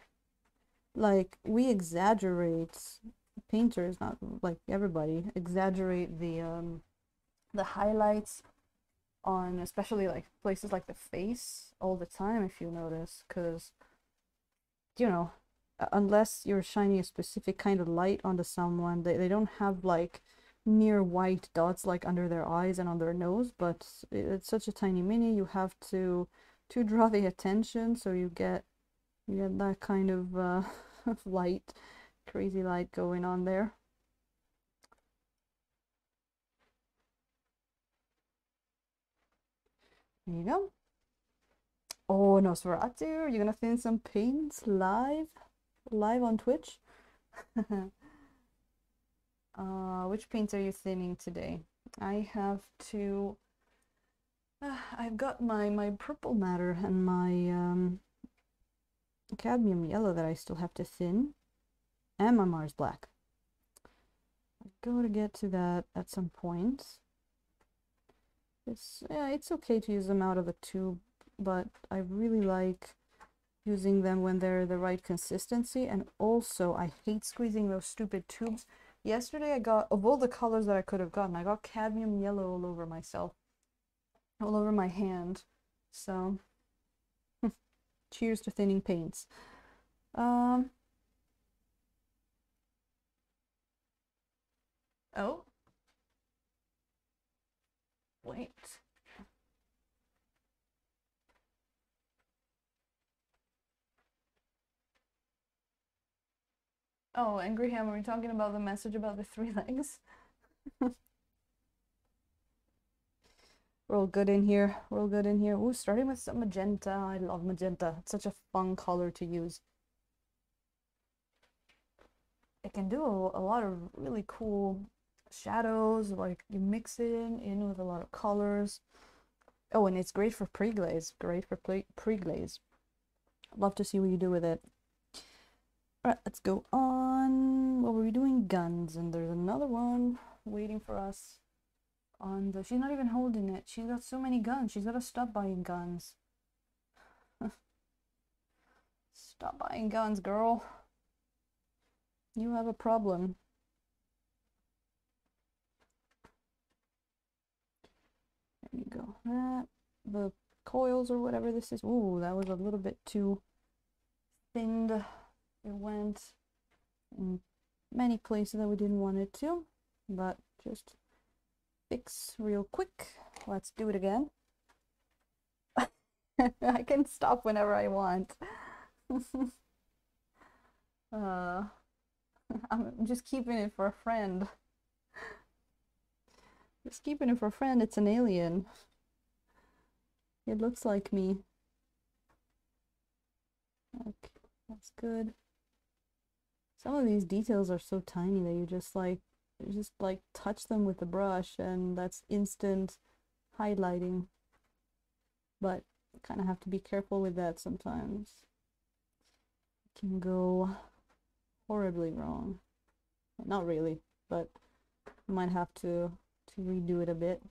Like, we exaggerate, painters, not like everybody, exaggerate the highlights on especially like places like the face all the time, if you notice, because you know, unless you're shining a specific kind of light onto someone, they don't have like near white dots like under their eyes and on their nose, but it's such a tiny mini, you have to draw the attention, so you get that kind of light, crazy light going on there. There you go. Oh, Nosferatu, you're gonna thin some paints live on Twitch? Which paints are you thinning today? I have to, I've got my purple matter and my cadmium yellow that I still have to thin, and my Mars black. I go to get to that at some point. It's okay to use them out of the tube, but I really like using them when they're the right consistency, and also I hate squeezing those stupid tubes. Yesterday I got, of all the colors that I could have gotten, I got cadmium yellow all over myself, all over my hand. So cheers to thinning paints. Oh, wait. Oh, Angry Ham, are we talking about the message about the 3 legs? We're all good in here. We're all good in here. Ooh, starting with some magenta. I love magenta. It's such a fun color to use. It can do a lot of really cool shadows, like you mix it in with a lot of colors. Oh, and it's great for pre-glaze. Great for pre-glaze. Love to see what you do with it. Alright, let's go on. What were we doing? Guns. And there's another one waiting for us on the... She's not even holding it. She's got so many guns. She's got to stop buying guns. Stop buying guns, girl. You have a problem. There you go. That, the coils or whatever this is. Ooh, that was a little bit too thinned. It went in many places that we didn't want it to, but just fix real quick. Let's do it again. I can stop whenever I want. I'm just keeping it for a friend. Just keeping it for a friend. It's an alien. It looks like me. Okay, that's good. Some of these details are so tiny that you just like touch them with the brush and that's instant highlighting. But kind of have to be careful with that sometimes. It can go horribly wrong. Not really, but you might have to redo it a bit.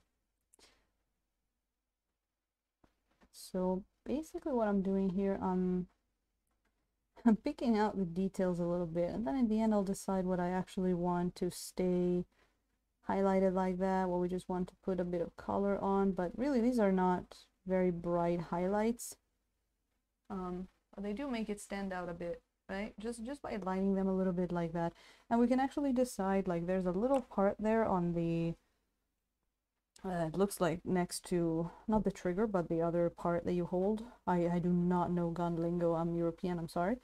So basically what I'm doing here, I'm picking out the details a little bit, and then in the end I'll decide what I actually want to stay highlighted like that, what we just want to put a bit of color on. But really these are not very bright highlights. But they do make it stand out a bit, right? Just by lining them a little bit like that. And we can actually decide, like there's a little part there on the it looks like next to, not the trigger, but the other part that you hold. I do not know gun lingo. I'm European, I'm sorry.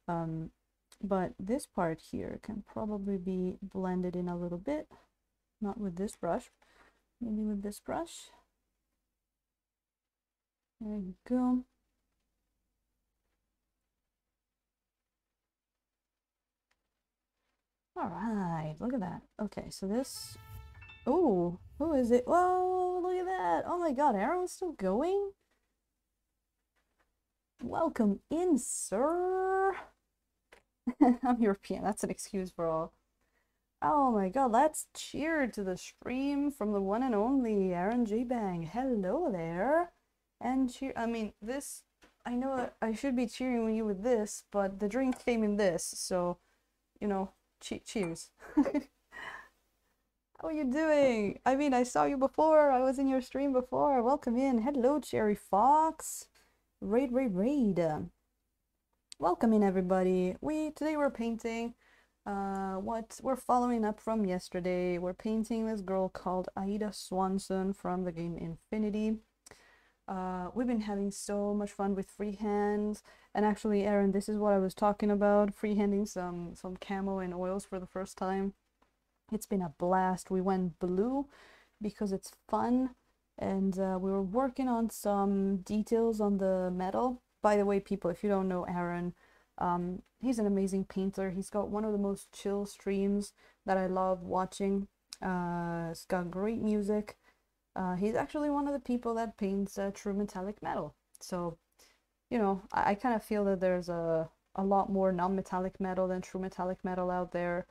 But this part here can probably be blended in a little bit. Not with this brush. Maybe with this brush. There you go. All right, look at that. Okay, so this... Oh, who is it? Whoa, look at that. Oh my god, Aaron's still going? Welcome in, sir. I'm European, that's an excuse for all. Oh my god, let's cheer to the stream from the one and only Aaron J. Bang. Hello there. And cheer, I mean, this, I know I should be cheering you with this, but the drink came in this, so, you know, cheers. How are you doing? I mean, I saw you before. I was in your stream before. Welcome in. Hello, Cherry Fox. Raid. Welcome in, everybody. Today we're painting what we're following up from yesterday. We're painting this girl called Aïda Swanson from the game Infinity. We've been having so much fun with freehand. And actually, Aaron, this is what I was talking about. Freehanding some camo and oils for the first time. It's been a blast. We went blue because it's fun, and we were working on some details on the metal. By the way, people, if you don't know Aaron, he's an amazing painter. He's got one of the most chill streams that I love watching. It's got great music. He's actually one of the people that paints true metallic metal. So, you know, I kind of feel that there's a lot more non-metallic metal than true metallic metal out there.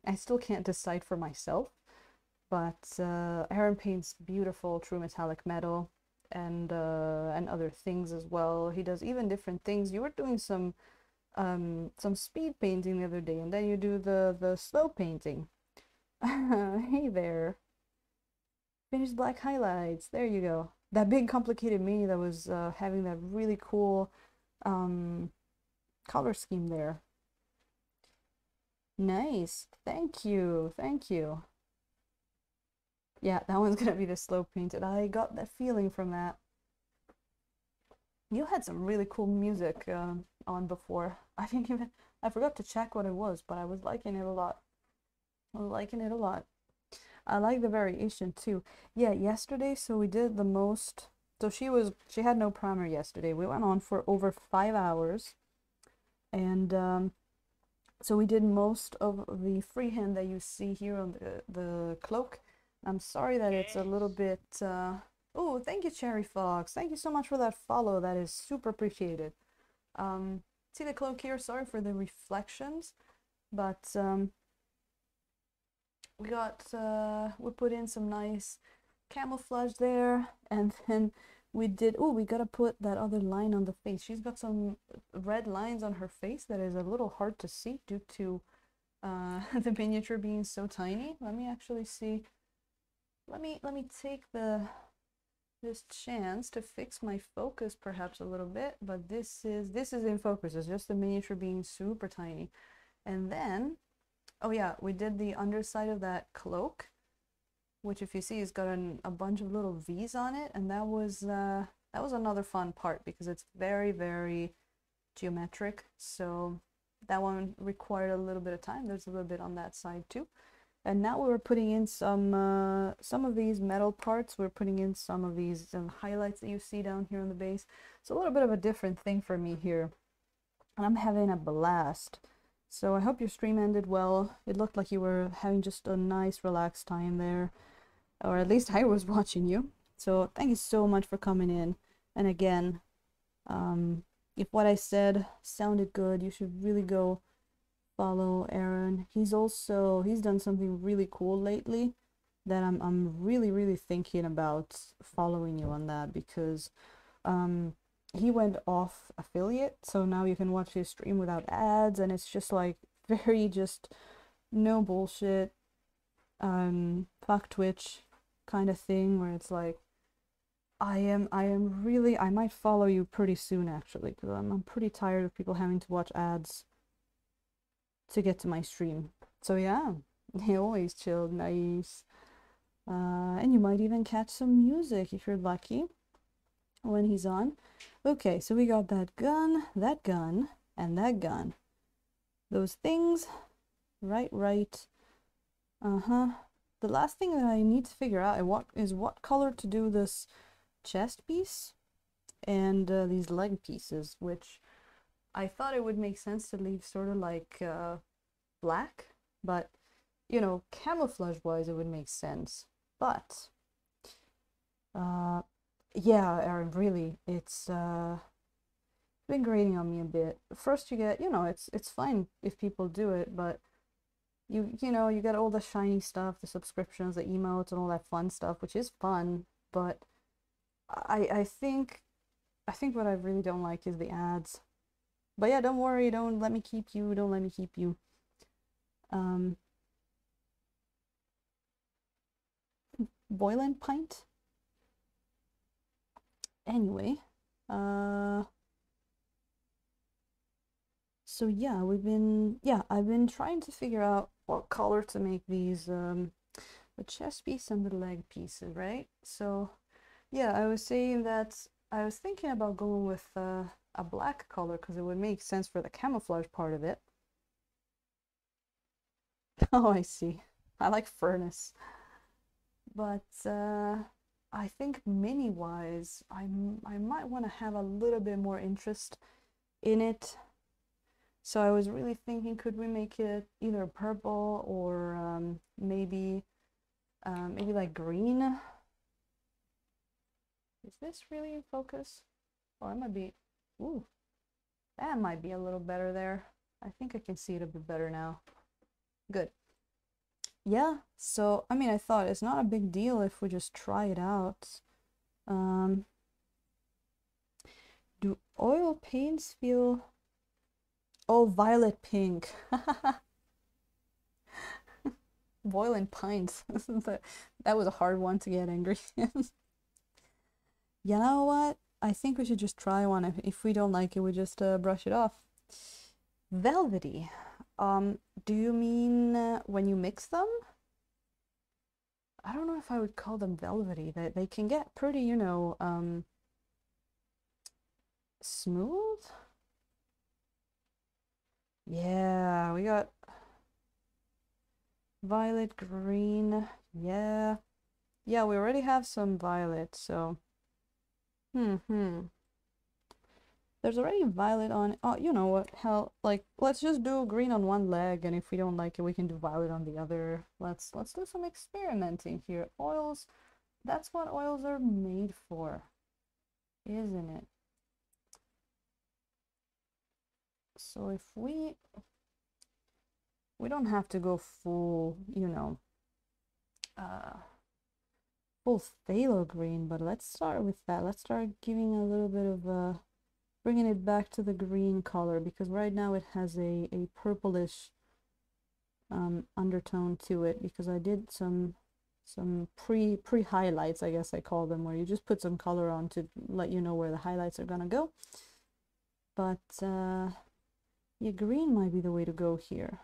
I still can't decide for myself, but Aaron paints beautiful true metallic metal and other things as well. He does even different things. You were doing some speed painting the other day, and then you do the slow painting. Hey there. Finished black highlights. There you go. That big complicated mini that was having that really cool color scheme there. Nice. Thank you. Thank you. Yeah, that one's gonna be the slow painted. I got that feeling from that. You had some really cool music on before. I forgot to check what it was, but I was liking it a lot. I was liking it a lot. I like the variation too. Yeah, yesterday, so we did the most. So she had no primer yesterday. We went on for over 5 hours, and so we did most of the freehand that you see here on the cloak. I'm sorry that it's a little bit... Oh, thank you, Cherry Fox. Thank you so much for that follow. That is super appreciated. See the cloak here? Sorry for the reflections, but we put in some nice camouflage there, and then we gotta put that other line on the face. She's got some red lines on her face that is a little hard to see due to the miniature being so tiny. Let me actually see. Let me take this chance to fix my focus perhaps a little bit, but this is in focus. It's just the miniature being super tiny. And then, oh yeah, we did the underside of that cloak, which if you see has got a bunch of little V's on it, and that was another fun part because it's very, very geometric. So that one required a little bit of time. There's a little bit on that side too. And now we're putting in some of these metal parts. We're putting in some of these highlights that you see down here on the base. It's a little bit of a different thing for me here. And I'm having a blast. So I hope your stream ended well. It looked like you were having just a nice relaxed time there. Or at least I was watching you. So thank you so much for coming in. And again, if what I said sounded good, you should really go follow Aaron. He's done something really cool lately that I'm really thinking about following you on that, because he went off affiliate, so now you can watch his stream without ads, and it's just like very just no bullshit fuck Twitch kind of thing, where it's like I might follow you pretty soon actually, because I'm pretty tired of people having to watch ads to get to my stream. So yeah, he always chilled, nice. And you might even catch some music if you're lucky when he's on. Okay, so we got that gun, and that gun. Those things, right. The last thing that I need to figure out is what color to do this chest piece and these leg pieces, which I thought it would make sense to leave sort of like black, but you know, camouflage wise it would make sense. But yeah, Aaron, really, it's been grating on me a bit. First you get, you know, it's fine if people do it, but you know, you get all the shiny stuff, the subscriptions, the emotes, and all that fun stuff, which is fun, but I think what I really don't like is the ads. But yeah, don't worry, don't let me keep you. Boiling pint? Anyway, so yeah, I've been trying to figure out what color to make these, the chest piece and the leg pieces, right? So yeah, I was saying that I was thinking about going with a black color because it would make sense for the camouflage part of it. Oh, I see. I like furnace. But I think mini wise, I might want to have a little bit more interest in it. So I was really thinking, could we make it either purple or maybe like green? Is this really in focus? Oh, it might be. Ooh, that might be a little better there. I think I can see it a bit better now. Good. Yeah, so I mean, I thought it's not a big deal if we just try it out. Do oil paints feel... Oh, violet pink. Boiling pints. That was a hard one to get angry. You know what? I think we should just try one. If we don't like it, we just brush it off. Velvety. Do you mean when you mix them? I don't know if I would call them velvety. They can get pretty, you know, smooth. Yeah, we got violet, green. Yeah. Yeah, we already have some violet, so there's already violet on. Oh, you know what? Hell, like, let's just do green on one leg, and if we don't like it, we can do violet on the other. Let's do some experimenting here. Oils, that's what oils are made for, isn't it? So if we don't have to go full, you know, full phthalo green, but let's start with that. Let's start giving a little bit of bringing it back to the green color, because right now it has a purplish undertone to it, because I did some pre highlights, I guess I call them, where you just put some color on to let you know where the highlights are gonna go. But yeah, green might be the way to go here.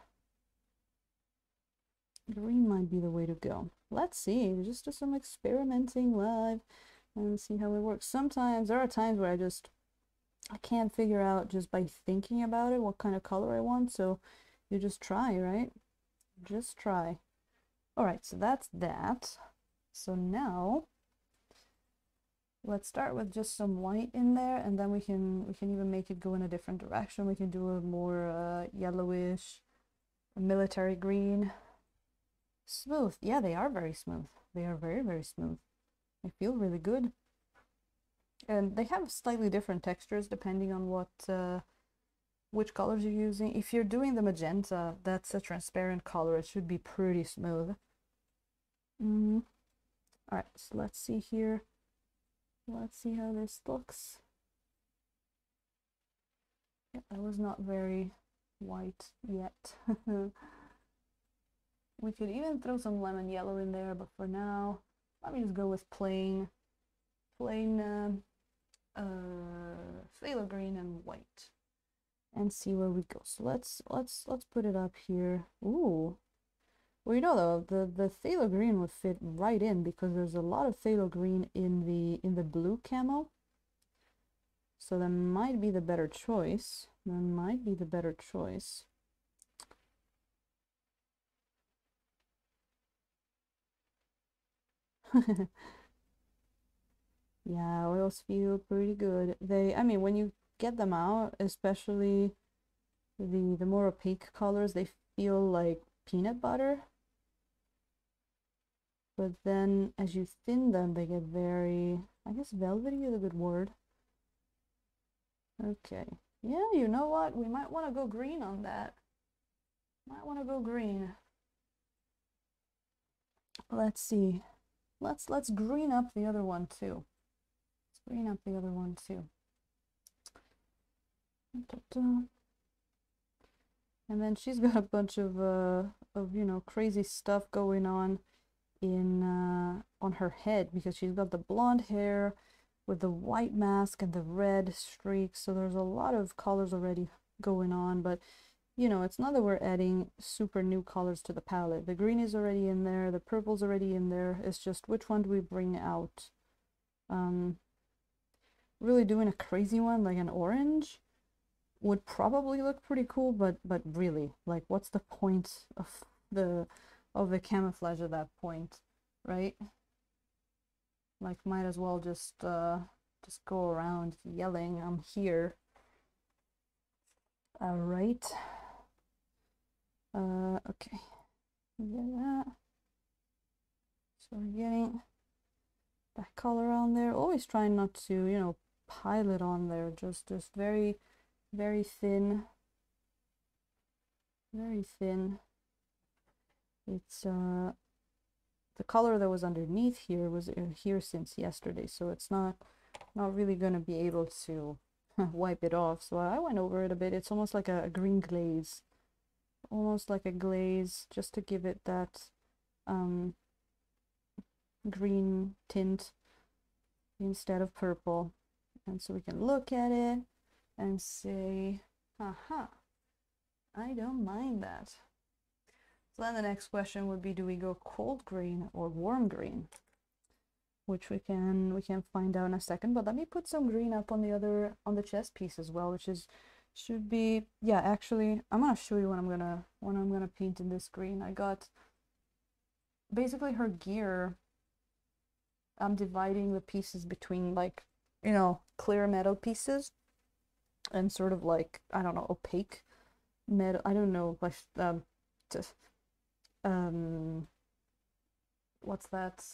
Green might be the way to go. Let's see, just do some experimenting live and see how it works. Sometimes there are times where I can't figure out just by thinking about it what kind of color I want, so you just try, right? Just try. All right, so that's that. So now let's start with just some white in there, and then we can even make it go in a different direction. We can do a more yellowish, a military green. Smooth. Yeah, they are very smooth. They are very, very smooth. They feel really good. And they have slightly different textures depending on what which colors you're using. If you're doing the magenta, that's a transparent color. It should be pretty smooth. All right, so let's see here. Let's see how this looks. Yeah, that was not very white yet. We could even throw some lemon yellow in there, but for now, let me just go with plain phthalo green and white, and see where we go. So let's put it up here. Ooh. Well, you know though, the phthalo green would fit right in because there's a lot of phthalo green in the blue camo. So that might be the better choice. That might be the better choice. Yeah, oils feel pretty good. I mean, when you get them out, especially the more opaque colors, they feel like peanut butter. But then as you thin them, they get very, I guess velvety is a good word. Okay. Yeah, you know what? We might want to go green on that. Might want to go green. Let's see. Let's green up the other one too. Let's green up the other one too. And then she's got a bunch of you know, crazy stuff going on in on her head because she's got the blonde hair with the white mask and the red streaks. So there's a lot of colors already going on, but you know, it's not that we're adding super new colors to the palette. The green is already in there, the purple's already in there. It's just which one do we bring out? Really doing a crazy one like an orange would probably look pretty cool, but really, like, what's the point of the camouflage at that point, right? Like, might as well just go around yelling, "I'm here." All right. Okay. Get that. So we're getting that color on there. Always trying not to, you know, pile it on there. Just very, very thin. Very thin. It's the color that was underneath here was here since yesterday, so it's not really gonna be able to wipe it off. So I went over it a bit. It's almost like a green glaze. Almost like a glaze, just to give it that green tint instead of purple. And so we can look at it and say, aha, I don't mind that. So then the next question would be, do we go cold green or warm green? Which we can find out in a second, but let me put some green up on the chest piece as well, which should be, yeah, actually I'm gonna show you when I'm gonna paint in this green. I got basically her gear. I'm dividing the pieces between, like, you know, clear metal pieces and sort of like, I don't know, opaque metal. I don't know, like what's that?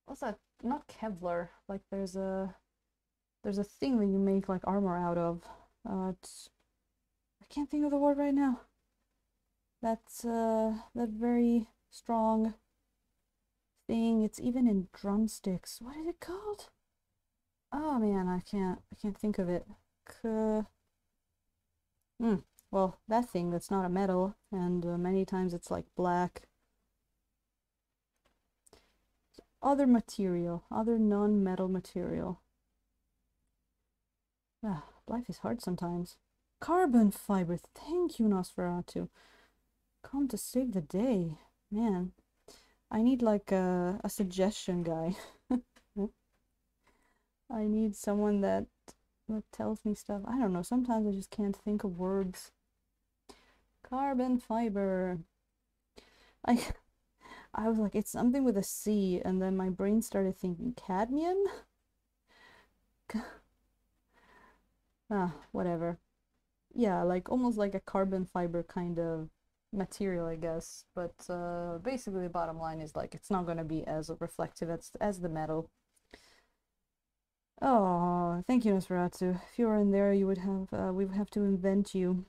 What's that? Not Kevlar. Like there's a thing that you make like armor out of. I can't think of the word right now. That's that very strong thing. It's even in drumsticks. What is it called? Oh man, I can't think of it. Well, that thing that's not a metal, and many times it's like black. Other material, other non-metal material. Ah, life is hard sometimes. Carbon fiber. Thank you, Nosferatu. Come to save the day. Man, I need like a suggestion guy. I need someone that tells me stuff. I don't know. Sometimes I just can't think of words. Carbon fiber. I was like, it's something with a C, and then my brain started thinking cadmium? Whatever. Yeah, like almost like a carbon fiber kind of material, I guess. But basically the bottom line is like it's not gonna be as reflective as the metal. Oh, thank you, Nosferatu. If you were in there, you would have we would have to invent you.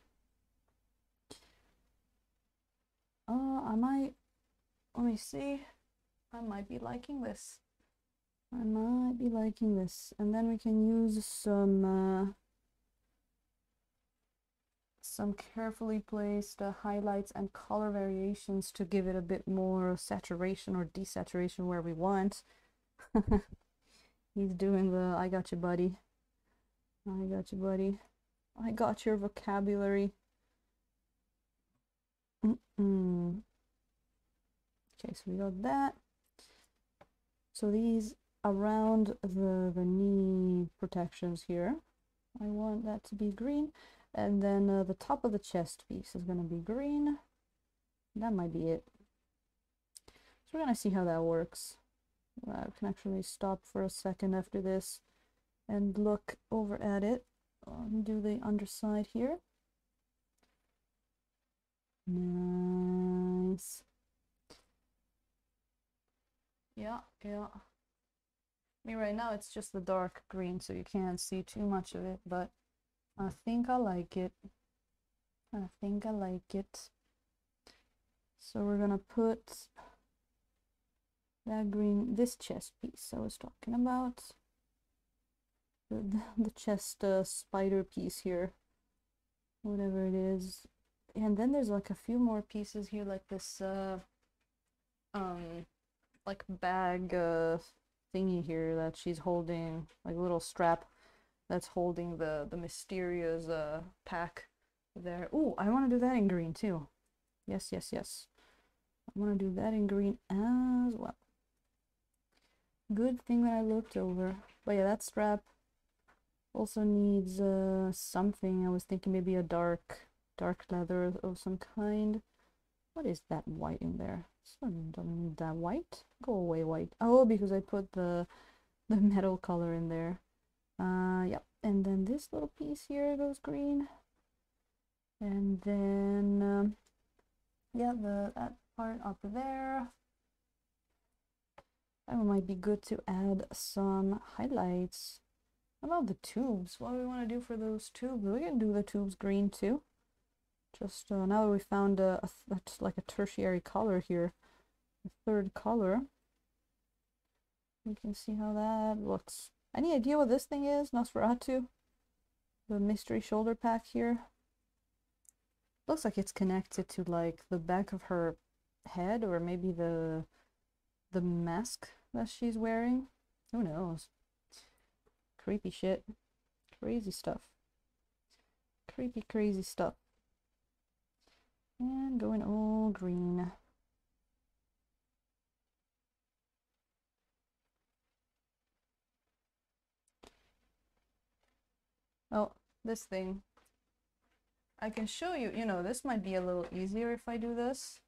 I might. Let me see. I might be liking this. I might be liking this, and then we can use some carefully placed highlights and color variations to give it a bit more saturation or desaturation where we want. He's doing the I got you, buddy. I got you, buddy. I got your vocabulary. Okay, so we got that. So these around the knee protections here, I want that to be green. And then the top of the chest piece is going to be green. That might be it. So we're going to see how that works. I can actually stop for a second after this and look over at it. Do the underside here. Nice. Yeah. I mean, right now it's just the dark green, so you can't see too much of it, but I think I like it. I think I like it. So we're gonna put that green, this chest piece I was talking about. The chest spider piece here. Whatever it is. And then there's like a few more pieces here, like this like bag thingy here that she's holding, like a little strap that's holding the mysterious pack there. Ooh, I want to do that in green too. Yes. I want to do that in green as well. Good thing that I looked over. But yeah, that strap also needs something. I was thinking maybe a dark leather of some kind. What is that white in there? Don't need that white. Go away, white. Oh, because I put the metal color in there. Yep. And then this little piece here goes green. And then yeah, that part up there. That might be good to add some highlights. What about the tubes? What do we want to do for those tubes? We can do the tubes green too. Just now that we found like a tertiary color here, a third color, we can see how that looks. Any idea what this thing is, Nosferatu? The mystery shoulder pack here. Looks like it's connected to like the back of her head, or maybe the mask that she's wearing. Who knows? Creepy shit. Crazy stuff. Crazy stuff. And going all green. Oh, this thing. I can show you, you know, this might be a little easier if I do this.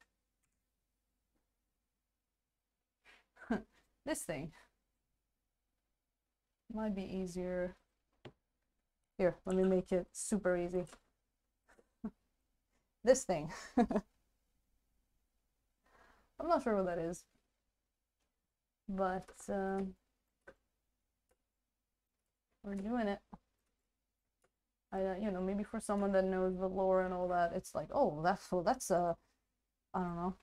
This thing might be easier. Here, let me make it super easy. This thing. I'm not sure what that is, but we're doing it. You know, maybe for someone that knows the lore and all that, it's like, oh, that's a, I don't know,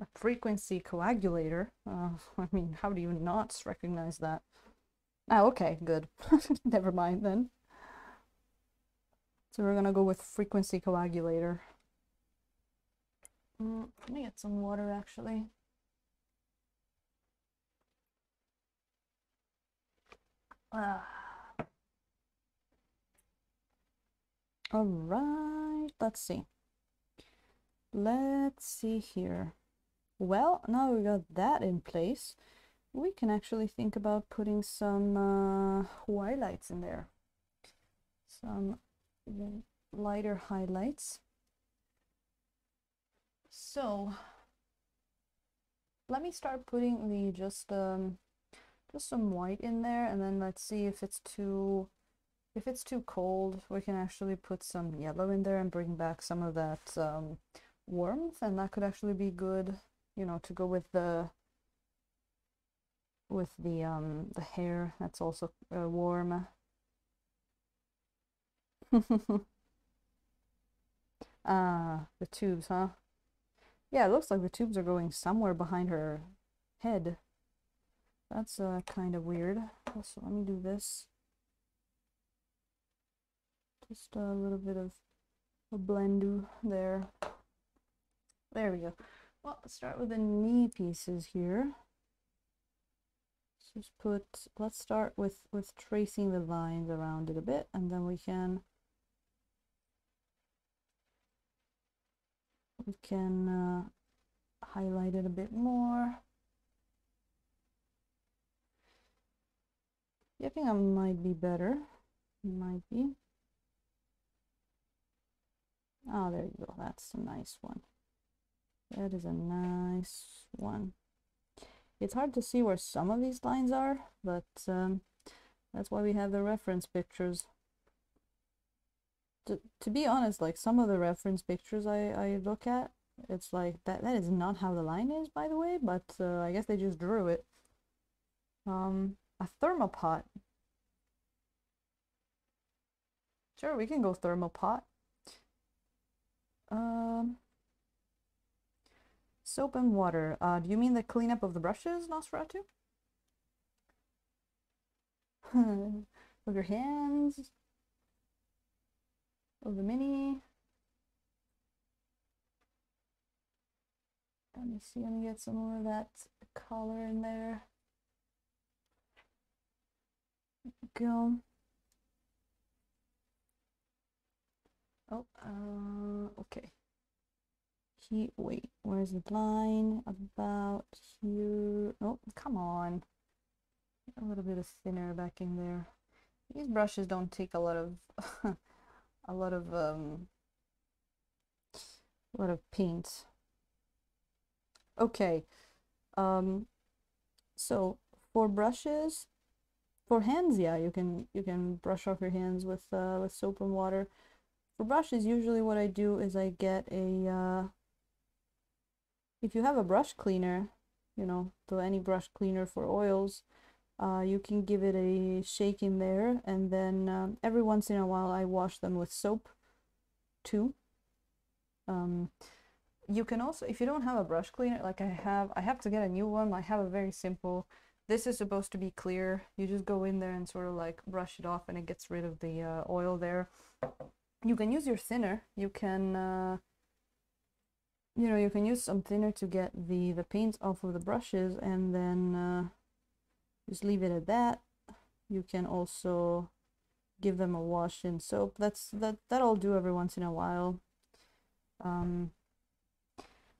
a frequency coagulator. I mean, how do you not recognize that? Oh, okay, good. Never mind then. So we're gonna go with frequency coagulator. Let me get some water actually. All right, let's see. Let's see here. Well, now we got that in place, we can actually think about putting some highlights in there. Some lighter highlights. So let me start putting the just some white in there, and then let's see if it's too cold, we can actually put some yellow in there and bring back some of that warmth, and that could actually be good, you know, to go with the hair that's also warm. Ah, the tubes, huh? Yeah, it looks like the tubes are going somewhere behind her head. That's kind of weird. So let me do this. Just a little bit of a blend there. There we go. Well, let's start with the knee pieces here. Let's start with tracing the lines around it a bit, and then we can highlight it a bit more. Yeah, I think that might be better. Might be. Oh, there you go. That's a nice one. That is a nice one. It's hard to see where some of these lines are, but that's why we have the reference pictures. To be honest, like some of the reference pictures I look at, it's like that is not how the line is, by the way, but I guess they just drew it. A thermopot. Sure, we can go thermopot. Soap and water. Do you mean the cleanup of the brushes, Nosferatu? Of your hands? Of the mini? Let me see, let me get some more of that color in there. Go. Oh, okay. Wait, where's the line? About here. Oh, come on. A little bit of thinner back in there. These brushes don't take a lot of a lot of paint. Okay. So for brushes, for hands, yeah, you can brush off your hands with soap and water. For brushes, usually what I do is I get a if you have a brush cleaner, you know, any brush cleaner for oils, you can give it a shake in there, and then every once in a while I wash them with soap too. You can also, if you don't have a brush cleaner, like I have to get a new one. I have a very simple, this is supposed to be clear. You just go in there and sort of like brush it off, and it gets rid of the oil there. You can use your thinner. You can you know, you can use some thinner to get the paint off of the brushes, and then just leave it at that. You can also give them a wash in soap. That I'll do every once in a while.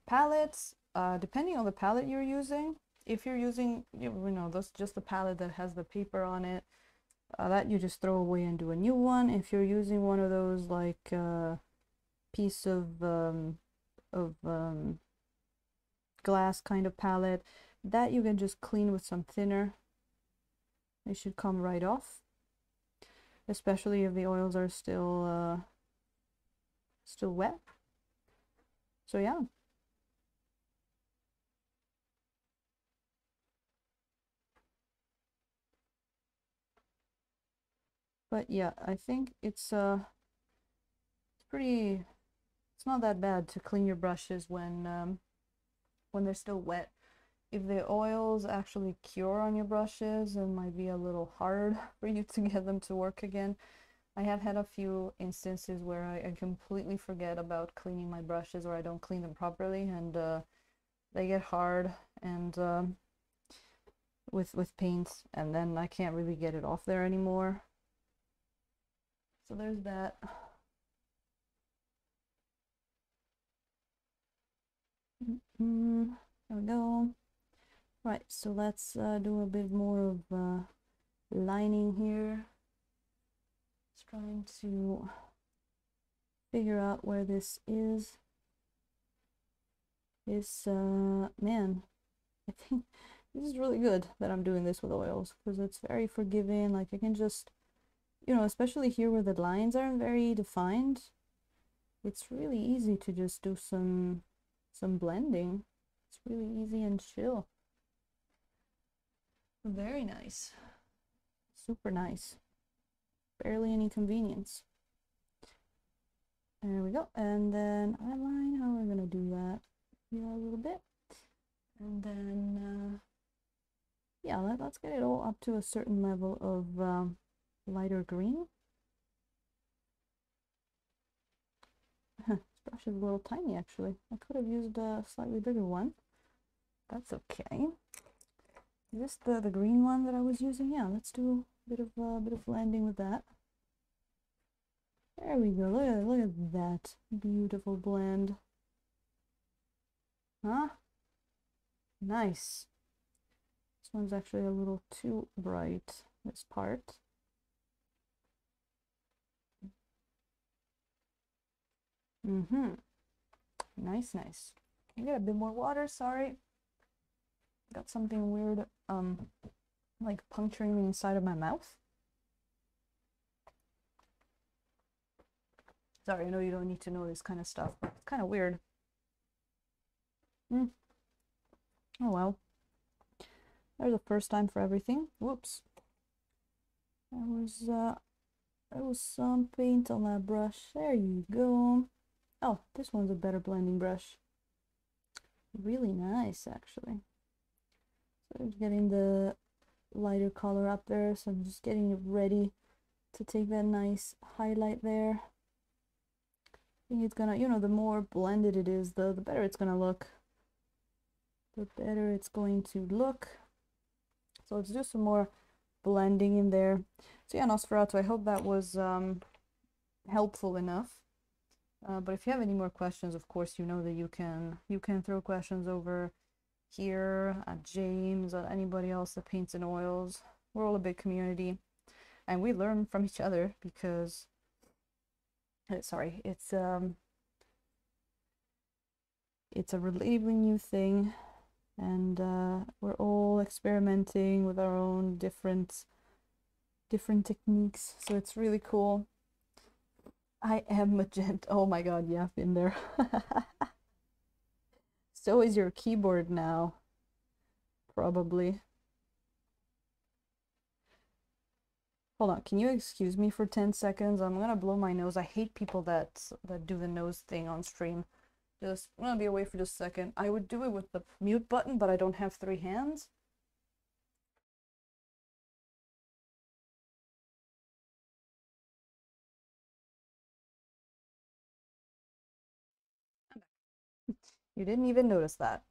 Palettes, depending on the palette you're using. If you're using, you know, that's just the palette that has the paper on it, that you just throw away and do a new one. If you're using one of those like piece of glass kind of palette, that you can just clean with some thinner. It should come right off, especially if the oils are still wet. So yeah. But yeah, I think it's pretty, it's not that bad to clean your brushes when they're still wet. If the oils actually cure on your brushes, it might be a little hard for you to get them to work again. I have had a few instances where I completely forget about cleaning my brushes, or I don't clean them properly, and they get hard and with paint, and then I can't really get it off there anymore. So there's that. There we go. Right, so let's do a bit more of lining here. Just trying to figure out where this is. is, man, I think this is really good that I'm doing this with oils because it's very forgiving. Like I can just, you know, especially here where the lines aren't very defined, it's really easy to just do some blending. It's really easy and chill. Very nice. Super nice. Barely any convenience. There we go. And then eyeline, how we're gonna do that? Yeah, a little bit. And then, yeah, let's get it all up to a certain level of lighter green. This brush is a little tiny, actually. I could have used a slightly bigger one. That's okay. Is this the green one that I was using? Yeah, let's do a bit of blending with that. There we go. Look at that beautiful blend. Huh? Nice. This one's actually a little too bright, this part. Nice, nice. Can I get a bit more water? Sorry. Got something weird, like puncturing the inside of my mouth. Sorry, I know you don't need to know this kind of stuff, but it's kind of weird. Oh well. There's a first time for everything. Whoops. There was some paint on that brush. There you go. Oh, this one's a better blending brush. Really nice, actually. So I'm getting the lighter color up there, so I'm just getting it ready to take that nice highlight there. I think it's gonna, you know, the more blended it is, the better it's gonna look. The better it's going to look. So let's do some more blending in there. So yeah, Nosferatu, I hope that was helpful enough. But if you have any more questions, of course, you know that you can throw questions over here at James, at anybody else that paints in oils. We're all a big community, and we learn from each other because, sorry, it's a relatively new thing, and we're all experimenting with our own different techniques. So it's really cool. I am magenta. Oh my god, yeah, I've been there. So is your keyboard now. Probably. Hold on, can you excuse me for 10 seconds? I'm gonna blow my nose. I hate people that do the nose thing on stream. I'm gonna be away for just a second. I would do it with the mute button, but I don't have 3 hands. You didn't even notice that.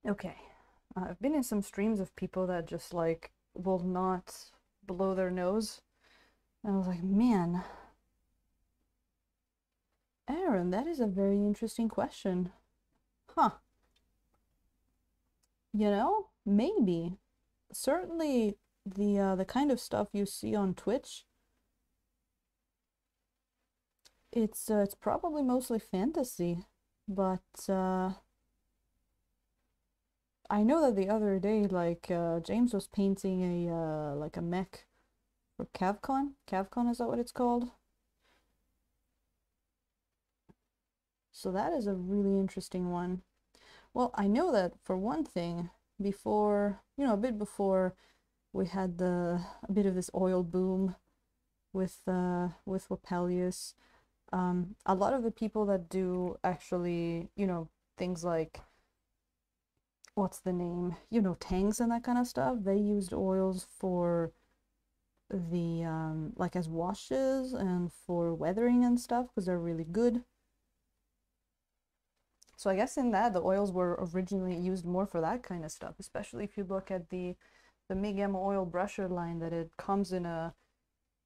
Okay. I've been in some streams of people that just like will not blow their nose. And I was like, man, Aaron, that is a very interesting question. Huh. You know, maybe. Certainly the kind of stuff you see on Twitch, it's probably mostly fantasy, but I know that the other day, like James was painting a like a mech for CavCon. CavCon, is that what it's called? So that is a really interesting one. Well, I know that for one thing, before, you know, a bit before we had a bit of this oil boom with Wapelius, a lot of the people that do actually, you know, things like, what's the name, you know, tanks and that kind of stuff, they used oils for the like as washes and for weathering and stuff because they're really good. So I guess in that the oils were originally used more for that kind of stuff, especially if you look at the Migem oil brusher line, that it comes in a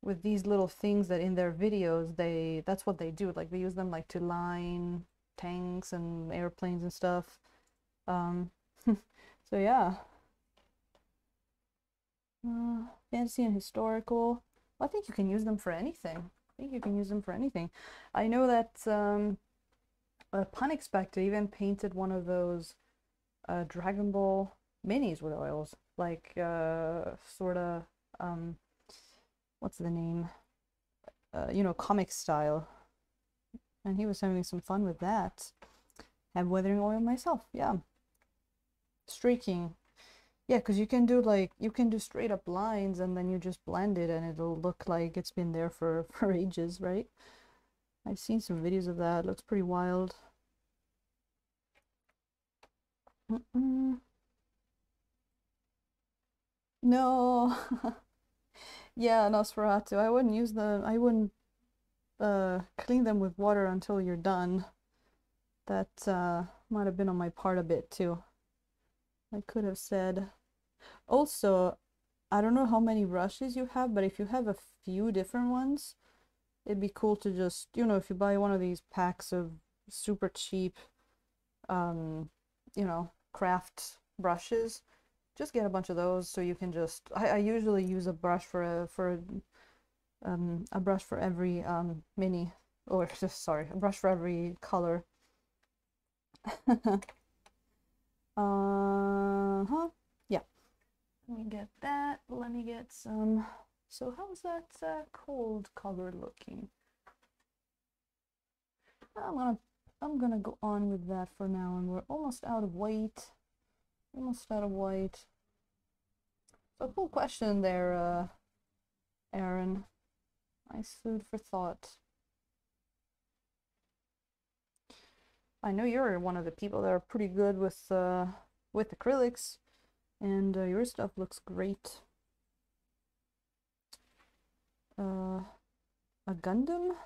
with these little things that in their videos that's what they do, like they use them like to line tanks and airplanes and stuff. So yeah, fantasy and historical. Well, I think you can use them for anything. I think you can use them for anything. I know that Unexpected. Even painted one of those Dragon Ball minis with oils, like sort of what's the name? You know, comic style. And he was having some fun with that. Have weathering oil myself, yeah. Streaking, yeah, because you can do like you can do straight up lines and then you just blend it and it'll look like it's been there for ages, right? I've seen some videos of that. It looks pretty wild. No. Yeah, Nosferatu. I wouldn't use the I wouldn't clean them with water until you're done. That might have been on my part a bit too. I could have said. Also, I don't know how many brushes you have, but if you have a few different ones, it'd be cool to just, you know, if you buy one of these packs of super cheap, you know, craft brushes, just get a bunch of those so you can just, I usually use a brush for a brush for every mini, or just, sorry, a brush for every color. Uh-huh. Yeah. Let me get that. Let me get some. So how's that cold color looking? I'm gonna go on with that for now, and we're almost out of white. Almost out of white. So cool question there, Aaron. Nice food for thought. I know you're one of the people that are pretty good with acrylics, and your stuff looks great. A Gundam?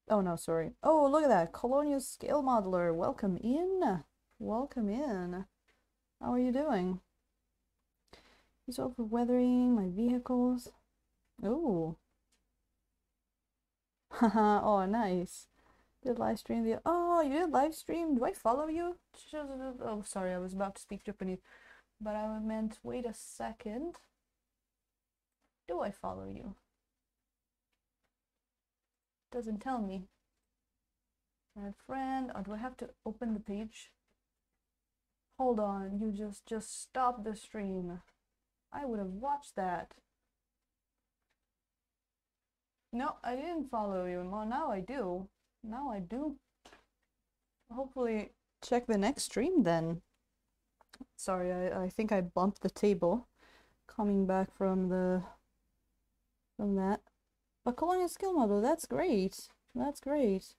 Oh no, sorry. Oh, look at that. Colonia's scale modeler. Welcome in. Welcome in. How are you doing? He's over weathering my vehicles. Oh. Haha, oh, nice. Did live stream the. Oh, you did live stream? Do I follow you? Oh, sorry, I was about to speak Japanese. But I meant, wait a second. Do I follow you? Doesn't tell me. My friend. Oh, do I have to open the page? Hold on, you just stop the stream. I would have watched that. No, I didn't follow you. Well, now I do. Now I do. Hopefully check the next stream then. Sorry, I think I bumped the table coming back from that. But Colonial Skill Model, that's great. That's great.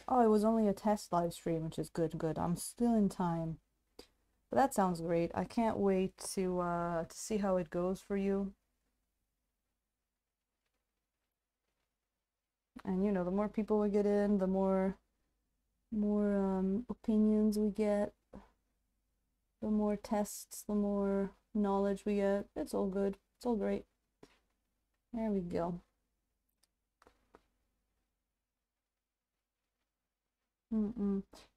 Oh, it was only a test live stream, which is good, good. I'm still in time. But that sounds great. I can't wait to see how it goes for you. And you know, the more people we get in, the more opinions we get, the more tests, the more knowledge we get. It's all good. It's all great. There we go.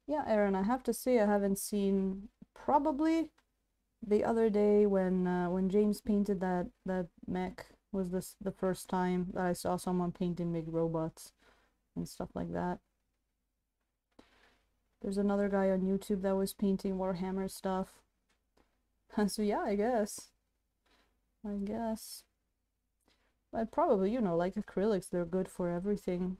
Yeah, Aaron, I have to say I haven't seen probably the other day when James painted that mech was this the first time that I saw someone painting big robots and stuff like that. There's another guy on YouTube that was painting Warhammer stuff. So yeah, I guess. But probably, you know, like acrylics, they're good for everything.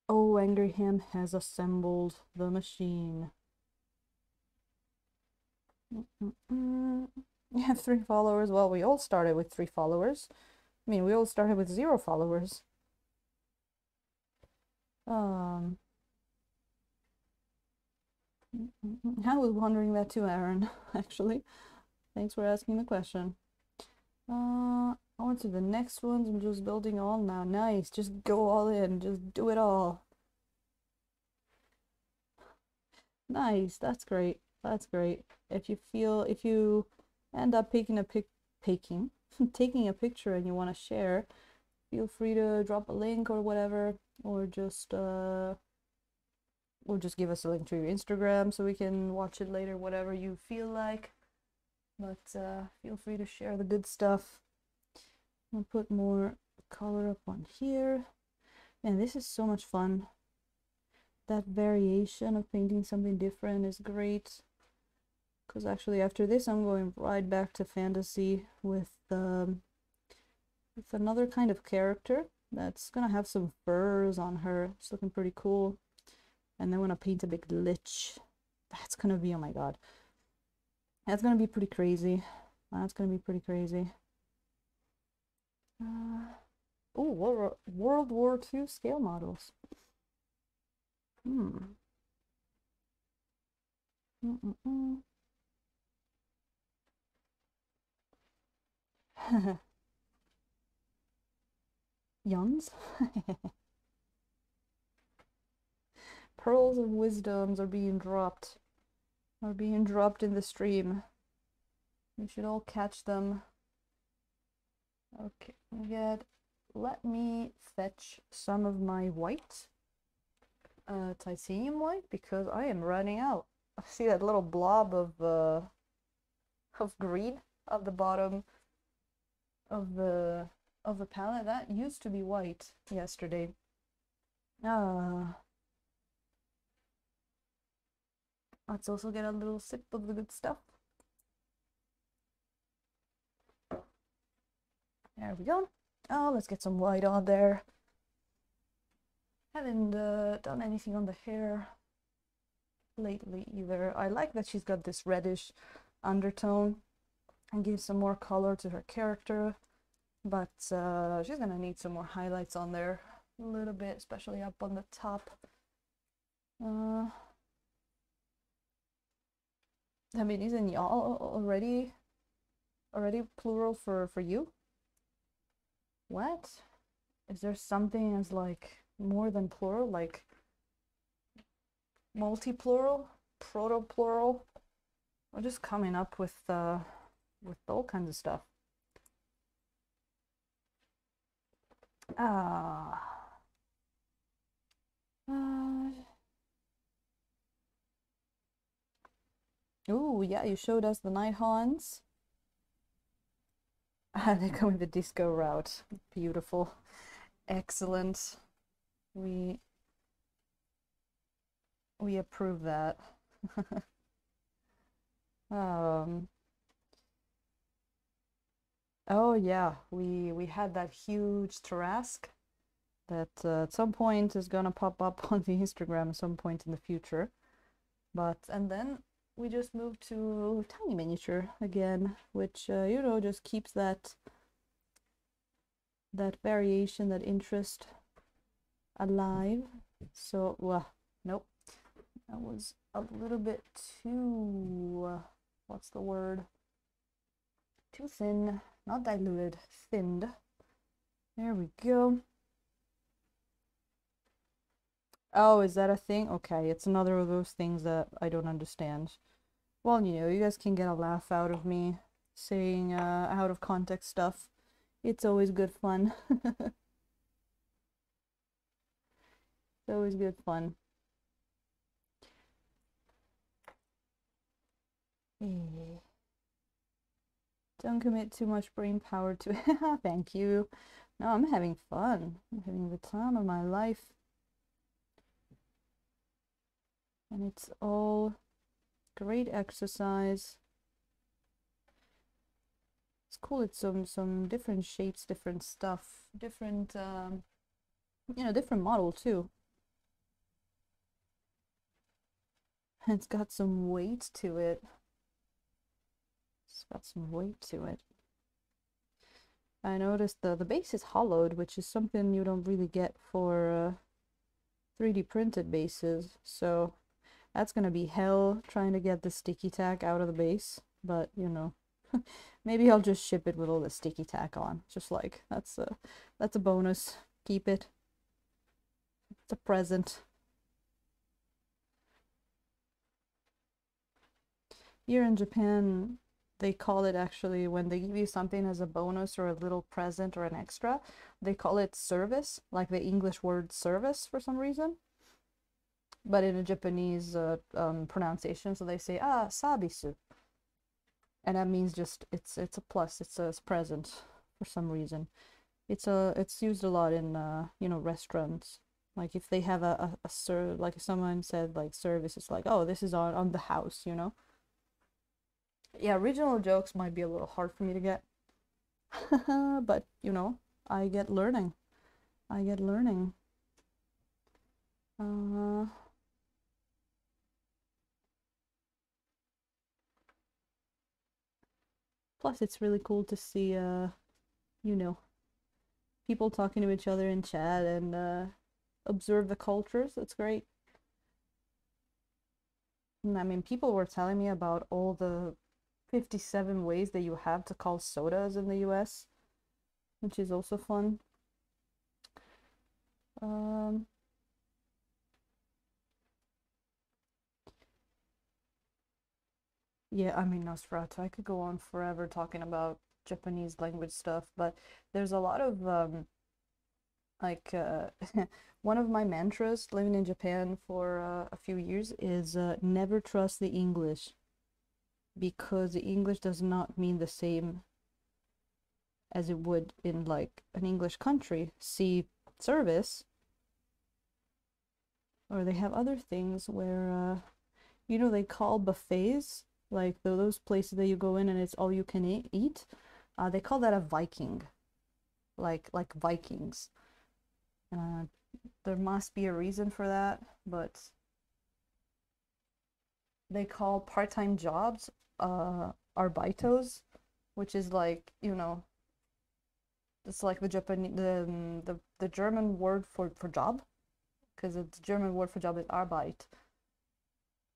Oh, Angry Ham has assembled the machine. You have 3 followers. Well, we all started with 3 followers. I mean, we all started with 0 followers. I was wondering that too, Aaron, actually. Thanks for asking the question. On to the next ones. I'm just building all now. Nice. Just go all in. Just do it all. Nice. That's great. That's great. If you end up taking a taking a picture and you want to share, feel free to drop a link or whatever, or just give us a link to your Instagram so we can watch it later, whatever you feel like. but feel free to share the good stuff. I'll put more color up on here. And this is so much fun. That variation of painting something different is great. Because actually after this I'm going right back to fantasy with another kind of character that's gonna have some furs on her. It's looking pretty cool. And then when I paint a big lich, that's gonna be, oh my god. That's gonna be pretty crazy. That's gonna be pretty crazy. Oh, World War II scale models. Yuns. Pearls of wisdoms are being dropped. Are being dropped in the stream. We should all catch them. Okay, good. Let me fetch some of my white, titanium white, because I am running out. See that little blob of green at the bottom of the palette? That used to be white yesterday. Let's also get a little sip of the good stuff. There we go. Oh, let's get some white on there. Haven't done anything on the hair lately either. I like that she's got this reddish undertone and gives some more color to her character, but she's gonna need some more highlights on there a little bit, especially up on the top. I mean, isn't y'all already plural for you? What? Is there something as like more than plural, like multi-plural, proto-plural? We're just coming up with all kinds of stuff. Oh yeah, you showed us the Night Haunts. They're going the disco route. Beautiful. Excellent. We approve that. Oh yeah, we had that huge Tarrasque that at some point is gonna pop up on the Instagram at some point in the future. And then we just moved to tiny miniature again, which you know, just keeps that variation, that interest alive. So, well, nope, that was a little bit too what's the word? Too thin, not diluted, thinned. There we go. Oh, is that a thing? Okay, it's another of those things that I don't understand. Well, you know, you guys can get a laugh out of me saying out of context stuff. It's always good fun. It's always good fun. Don't commit too much brain power to it. Thank you. No, I'm having fun. I'm having the time of my life. And it's all great exercise. It's cool. It's some different shapes, different stuff, different you know, different model too. It's got some weight to it. It's got some weight to it. I noticed the base is hollowed, which is something you don't really get for 3D printed bases. So that's gonna be hell trying to get the sticky tack out of the base. But you know, maybe I'll just ship it with all the sticky tack on. Just like that's a bonus. Keep it. It's a present. Here in Japan, they call it, actually, when they give you something as a bonus or a little present or an extra, they call it service, like the English word service for some reason. But in a Japanese pronunciation, so they say, sabisu. and that means just it's a plus. It's a present for some reason. It's used a lot in you know, restaurants. Like if they have a serve, like someone said like service, it's like, oh, this is on the house, you know. Yeah, regional jokes might be a little hard for me to get. But you know, I get learning. I get learning. Plus it's really cool to see you know, people talking to each other in chat and observe the cultures. It's great. And I mean, people were telling me about all the 57 ways that you have to call sodas in the US, which is also fun. Yeah, I mean, Nosferatu, I could go on forever talking about Japanese language stuff, but there's a lot of like one of my mantras living in Japan for a few years is never trust the English, because the English does not mean the same as it would in like an English country. See service, or they have other things where you know, they call buffets like those places that you go in and it's all you can eat. They call that a Viking, like Vikings. There must be a reason for that, but they call part-time jobs arbeitos, which is like, you know, it's like the Japanese the German word for job, because the German word for job is Arbeit,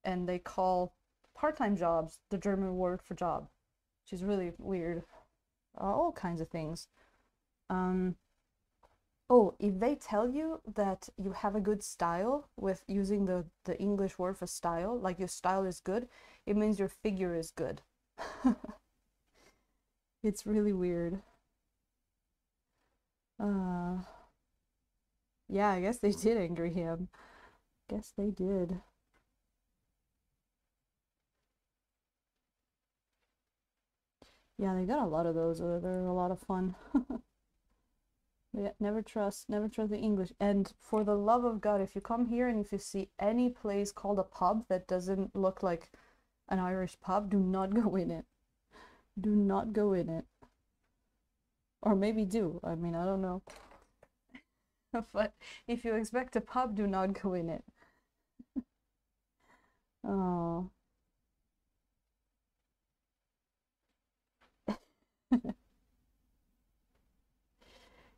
and they call part-time jobs the German word for job, which is really weird. All kinds of things. Oh, if they tell you that you have a good style with using the English word for style, like your style is good, it means your figure is good. It's really weird. Yeah, I guess they did angry him. Guess they did. Yeah, they got a lot of those. They're a lot of fun. Yeah, never trust the English. And for the love of God, if you come here and if you see any place called a pub that doesn't look like an Irish pub, do not go in it. Do not go in it. Or maybe do. I mean, I don't know. But if you expect a pub, do not go in it. Oh.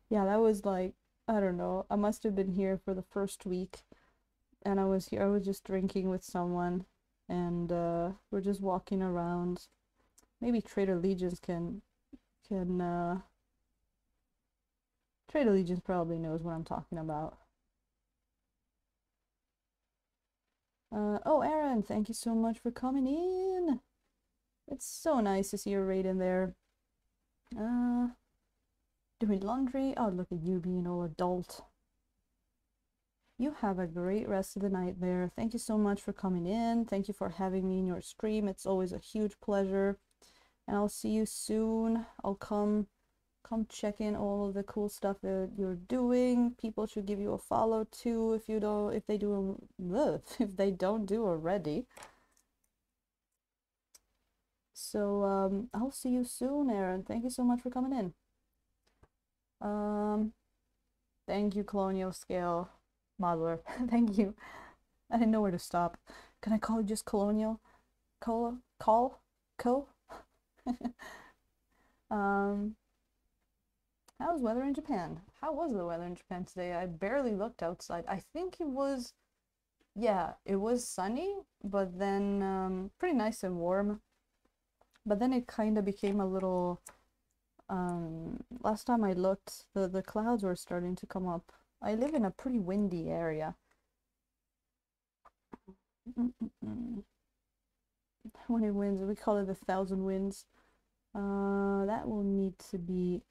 Yeah, that was like, I don't know. I must have been here for the first week, and I was here. I was just drinking with someone, and we're just walking around. Maybe Trader Legion's can Trader Legion's probably knows what I'm talking about. Oh, Aaron, thank you so much for coming in. It's so nice to see you right in there. Doing laundry. Oh, look at you being all adult. You have a great rest of the night there. Thank you so much for coming in. Thank you for having me in your stream. It's always a huge pleasure. And I'll see you soon. I'll come check in all of the cool stuff that you're doing. People should give you a follow too if they don't do already. So I'll see you soon, Aaron. Thank you so much for coming in. Thank you, Colonial Scale Modeler. Thank you. I didn't know where to stop. Can I call you just Colonial? Co? How's weather in Japan? How was the weather in Japan today? I barely looked outside. I think it was, yeah, it was sunny, but then pretty nice and warm. But then it kind of became a little, last time I looked, the clouds were starting to come up. I live in a pretty windy area. When it winds, we call it 1,000 winds. That will need to be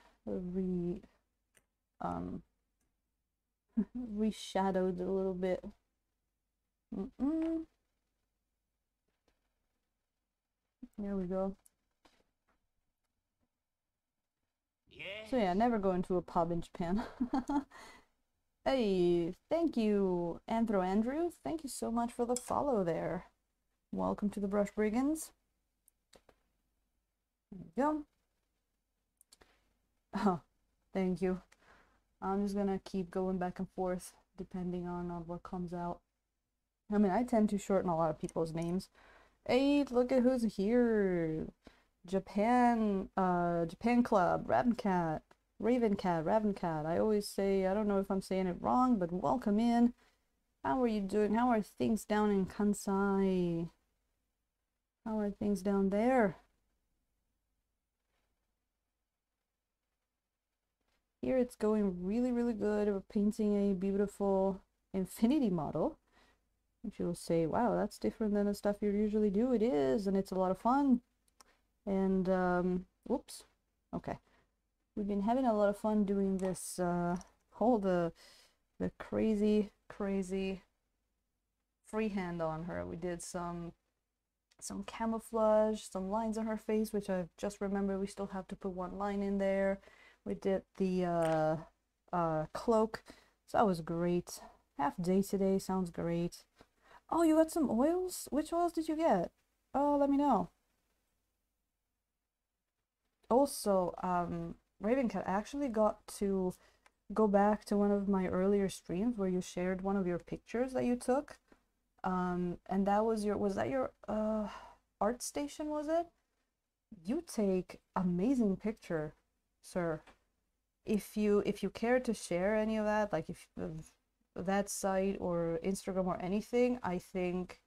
reshadowed a little bit. There we go. So yeah, never go into a pub in Japan. Hey, thank you, Anthro Andrew. Thank you so much for the follow there. Welcome to the Brush Brigands. There you go. Oh, thank you. I'm just gonna keep going back and forth depending on what comes out. I mean, I tend to shorten a lot of people's names. Hey, look at who's here. Japan Club, Ravencat, Ravencat. I always say, I don't know if I'm saying it wrong, but welcome in. How are you doing? How are things down in Kansai? How are things down there? Here it's going really, really good. We're painting a beautiful infinity model. Which you'll say, wow, that's different than the stuff you usually do. It is, and it's a lot of fun. And, whoops. Okay. We've been having a lot of fun doing this, whole the crazy freehand on her. We did some camouflage, some lines on her face, which I've just remembered we still have to put one line in there. We did the cloak, so that was great. Half day today, sounds great. Oh, you got some oils? Which oils did you get? Oh, let me know. Also, Ravencat actually got to go back to one of my earlier streams where you shared one of your pictures that you took. And that was that your art station, was it? You take amazing picture, sir. If you care to share any of that, like if that site or Instagram or anything, I think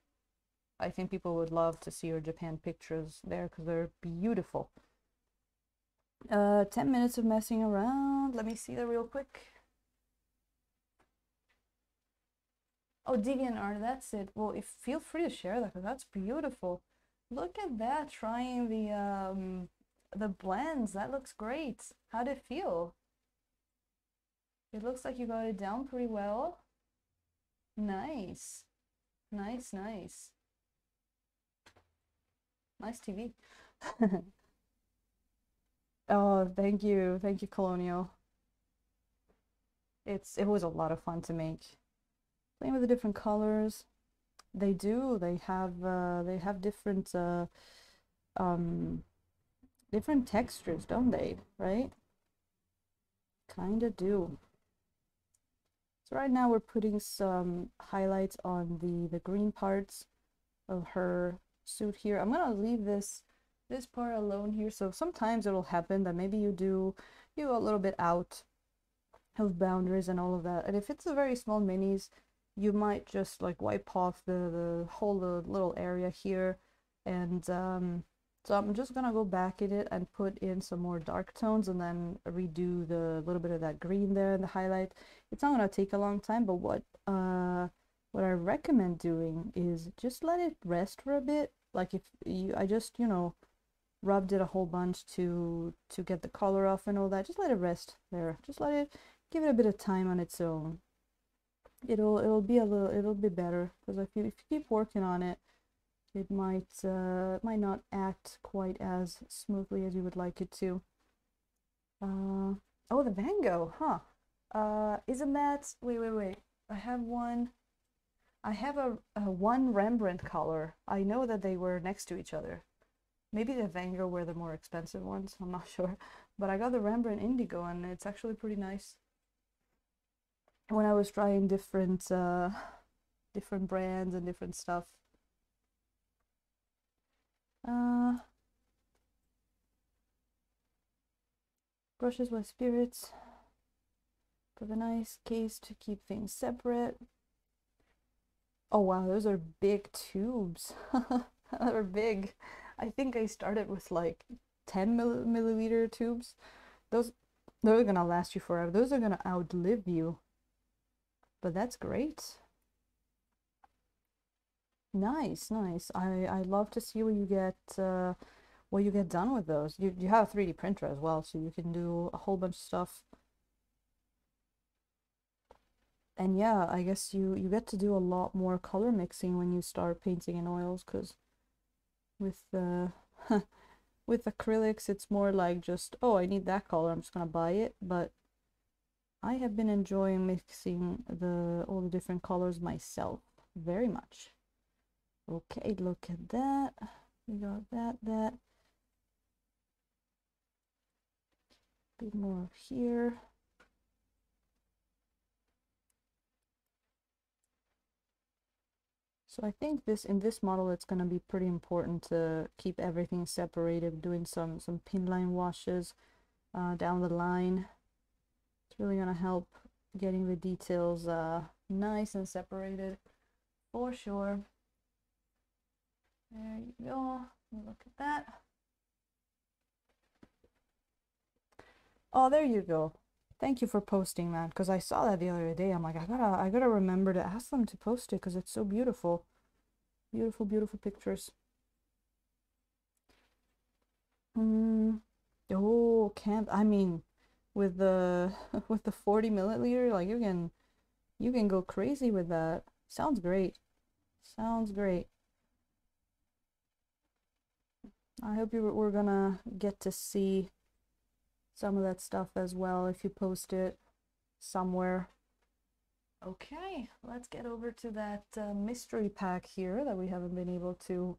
people would love to see your Japan pictures there because they're beautiful. 10 minutes of messing around. Let me see that real quick. Oh, DeviantArt, that's it. Well, feel free to share that because that's beautiful. Look at that, trying the blends. That looks great. How'd it feel? It looks like you got it down pretty well. Nice. Nice, nice. Nice TV. Oh, thank you. Thank you, Colonial. It was a lot of fun to make. Playing with the different colors. They do. They have different different textures, don't they? Right? Kinda do. So right now we're putting some highlights on the green parts of her suit here. I'm gonna leave this part alone here. So sometimes it'll happen that maybe you go a little bit out of boundaries and all of that. And if it's a very small minis, you might just like wipe off the whole little area here. And so I'm just gonna go back in it and put in some more dark tones and then redo the little bit of that green there and the highlight. It's not gonna take a long time, but what I recommend doing is just let it rest for a bit. Like I just, rubbed it a whole bunch to get the color off and all that. Just let it rest there. Just give it a bit of time on its own. It'll be better because if you keep working on it, it might not act quite as smoothly as you would like it to. Oh, the Van Gogh, huh? Isn't that, wait. I have one. I have a one Rembrandt color. I know that they were next to each other. Maybe the Van Gogh were the more expensive ones, I'm not sure. But I got the Rembrandt Indigo and it's actually pretty nice. When I was trying different brands and different stuff. Brushes with spirits. With a nice case to keep things separate. Oh wow, those are big tubes. They're big. I think I started with like 10 milliliter tubes. Those are gonna last you forever. Those are gonna outlive you. But that's great. Nice. I love to see what you get done with those. You have a 3D printer as well, so you can do a whole bunch of stuff. And yeah, I guess you get to do a lot more color mixing when you start painting in oils, because with the with acrylics, it's more like just, oh, I need that color, I'm just gonna buy it. But I have been enjoying mixing all the different colors myself very much. Okay, look at that. We got that. Bit more here. So I think in this model it's going to be pretty important to keep everything separated, doing some pin line washes down the line. It's really going to help getting the details nice and separated for sure. There you go. Look at that. Oh, there you go. Thank you for posting that, because I saw that the other day. I'm like, I gotta remember to ask them to post it because it's so beautiful. Beautiful, beautiful pictures. Oh, I mean, with the with the 40 milliliter, like you can go crazy with that. Sounds great. Sounds great. I hope we're gonna get to see some of that stuff as well if you post it somewhere. Okay, let's get over to that mystery pack here that we haven't been able to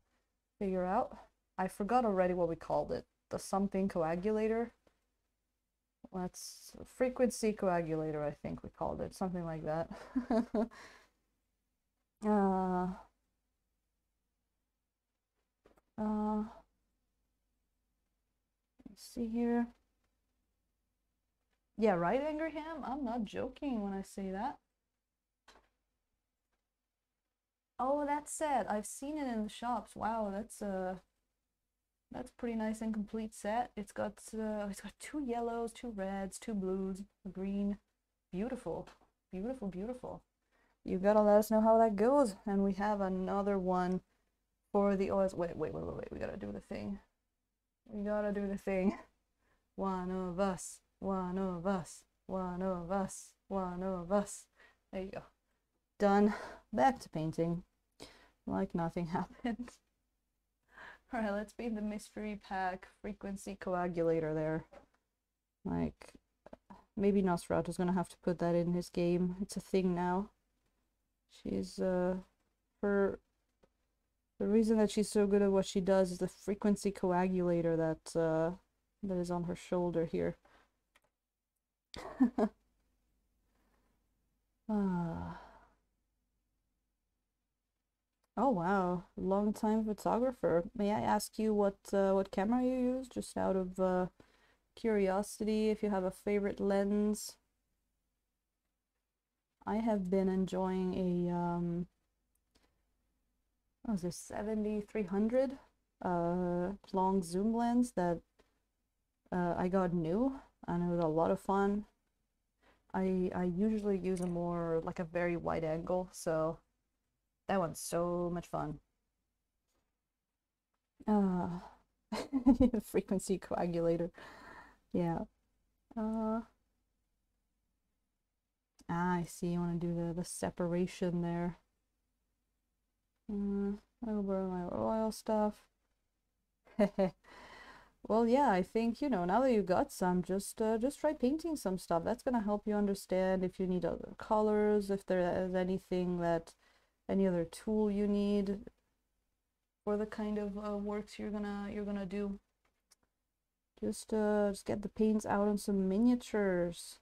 figure out. I forgot already what we called it. The something coagulator. That's frequency coagulator, I think we called it. Something like that. Let's see here. Yeah, right, Angerham? I'm not joking when I say that. Oh, that set. I've seen it in the shops. Wow, that's pretty nice and complete set. It's got 2 yellows, 2 reds, 2 blues, a green. Beautiful. Beautiful, beautiful. You gotta let us know how that goes. And we have another one for the oils. Wait. We gotta do the thing. We gotta do the thing. One of us. One of us. One of us. One of us. There you go. Done. Back to painting. Like nothing happened. Alright, let's be the mystery pack frequency coagulator there. Like, maybe Nosferatu's gonna have to put that in his game. It's a thing now. She's, the reason that she's so good at what she does is the frequency coagulator that is on her shoulder here. Oh wow, long time photographer. May I ask you what camera you use, just out of curiosity, if you have a favorite lens? I have been enjoying a what was this, 7300 long zoom lens that I got new, and it was a lot of fun. I usually use a more like a very wide angle, so that one's so much fun. Frequency coagulator. Yeah. I see, you want to do the separation there. I'll burn my oil stuff. Well, yeah, I think, now that you got some, just try painting some stuff. That's gonna help you understand if you need other colors, if there is any other tool you need for the kind of works you're gonna do. Just get the paints out on some miniatures.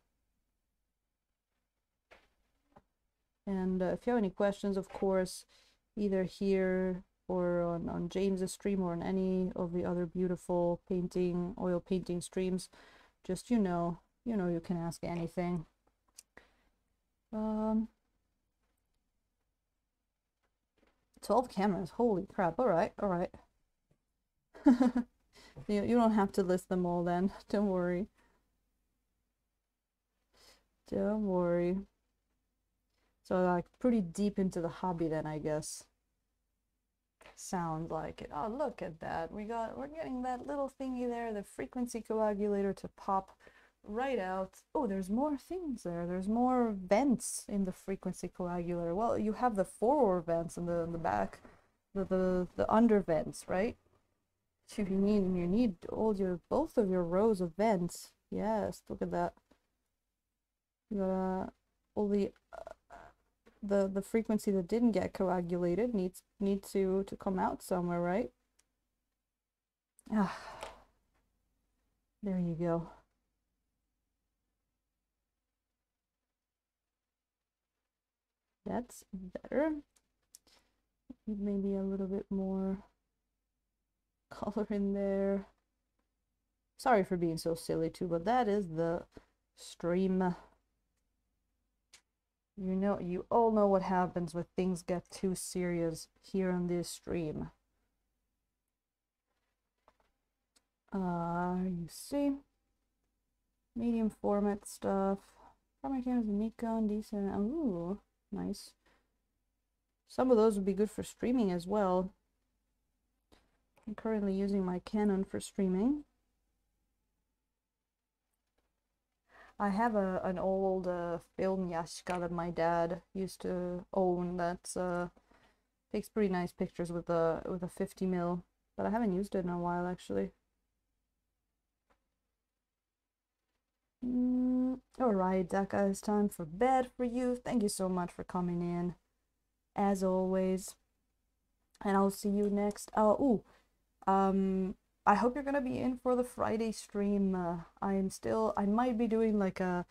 And if you have any questions, of course, either here or on James's stream or on any of the other beautiful oil painting streams, just you can ask anything. 12 cameras, holy crap. All right. You don't have to list them all then. Don't worry. So like pretty deep into the hobby then, I guess. Sounds like it. Oh, look at that. We're getting that little thingy there, the frequency coagulator, to pop right out. Oh, there's more things there. There's more vents in the frequency coagulator. Well, you have the forward vents in the back, the under vents, right? You need all your both of your rows of vents. Yes, look at that. You got all the frequency that didn't get coagulated need to come out somewhere, right? Ah, there you go. That's better. Maybe a little bit more color in there. Sorry for being so silly too, but that is the stream. You all know what happens when things get too serious here on this stream. You see, medium format stuff. Camera cameras, Nikon, decent. Ooh, nice. Some of those would be good for streaming as well. I'm currently using my Canon for streaming. I have an old film Yashica that my dad used to own that takes pretty nice pictures with a 50mm, but I haven't used it in a while actually. Alright, Daka, it's time for bed for you. Thank you so much for coming in, as always. And I'll see you next. I hope you're gonna be in for the Friday stream. I might be doing like a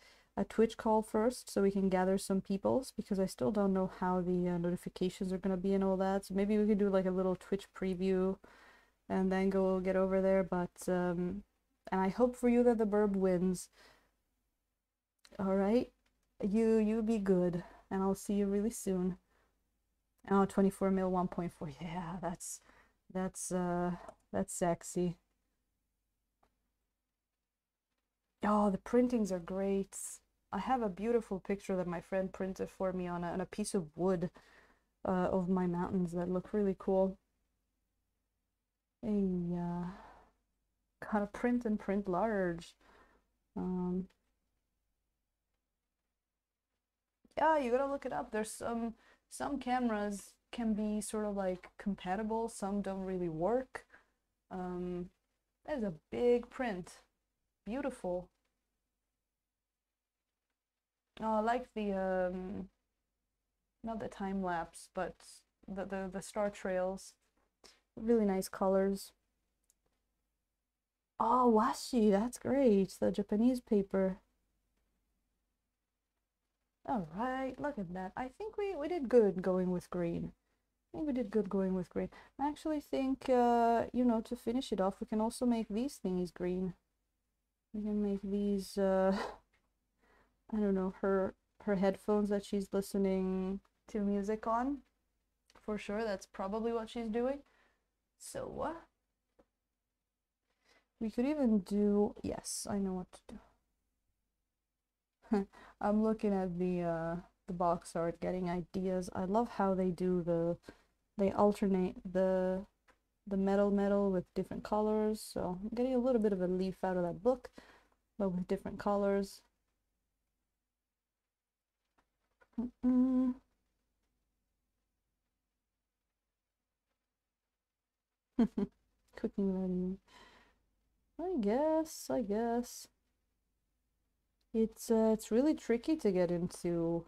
Twitch call first so we can gather some peoples because I still don't know how the notifications are gonna be and all that. So maybe we could do like a little Twitch preview and then go get over there. But and I hope for you that the Burb wins. All right, you be good, and I'll see you really soon. Oh, 24mm 1.4. Yeah, that's sexy. Oh, the printings are great. I have a beautiful picture that my friend printed for me on a piece of wood of my mountains that look really cool. Hey, gotta print and print large. Yeah, you gotta look it up. There's some cameras can be sort of like compatible, some don't really work. That is a big print. Beautiful. Oh, I like the not the time lapse, but the star trails. Really nice colors. Oh, washi, that's great. The Japanese paper. All right, look at that. I think we did good going with green. I think we did good going with green. I actually think, you know, to finish it off, we can also make these thingies green. We can make these, I don't know, her headphones that she's listening to music on. For sure, that's probably what she's doing. So, we could even do, yes, I know what to do. I'm looking at the box art, getting ideas. I love how they do they alternate the metal with different colors. So I'm getting a little bit of a leaf out of that book, but with different colors. Cooking ready. I guess. It's really tricky to get into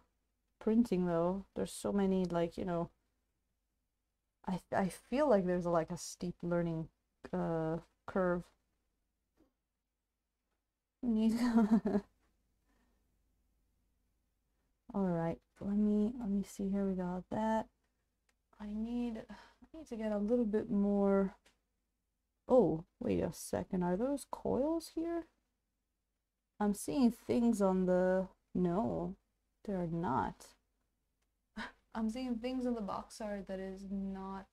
printing though. There's so many, like, you know, I feel like there's like a steep learning curve. All right, let me see here. We got that. I need to get a little bit more. Oh, wait a second. Are those coils here? I'm seeing things on the... No, they're not. I'm seeing things on the box art that is not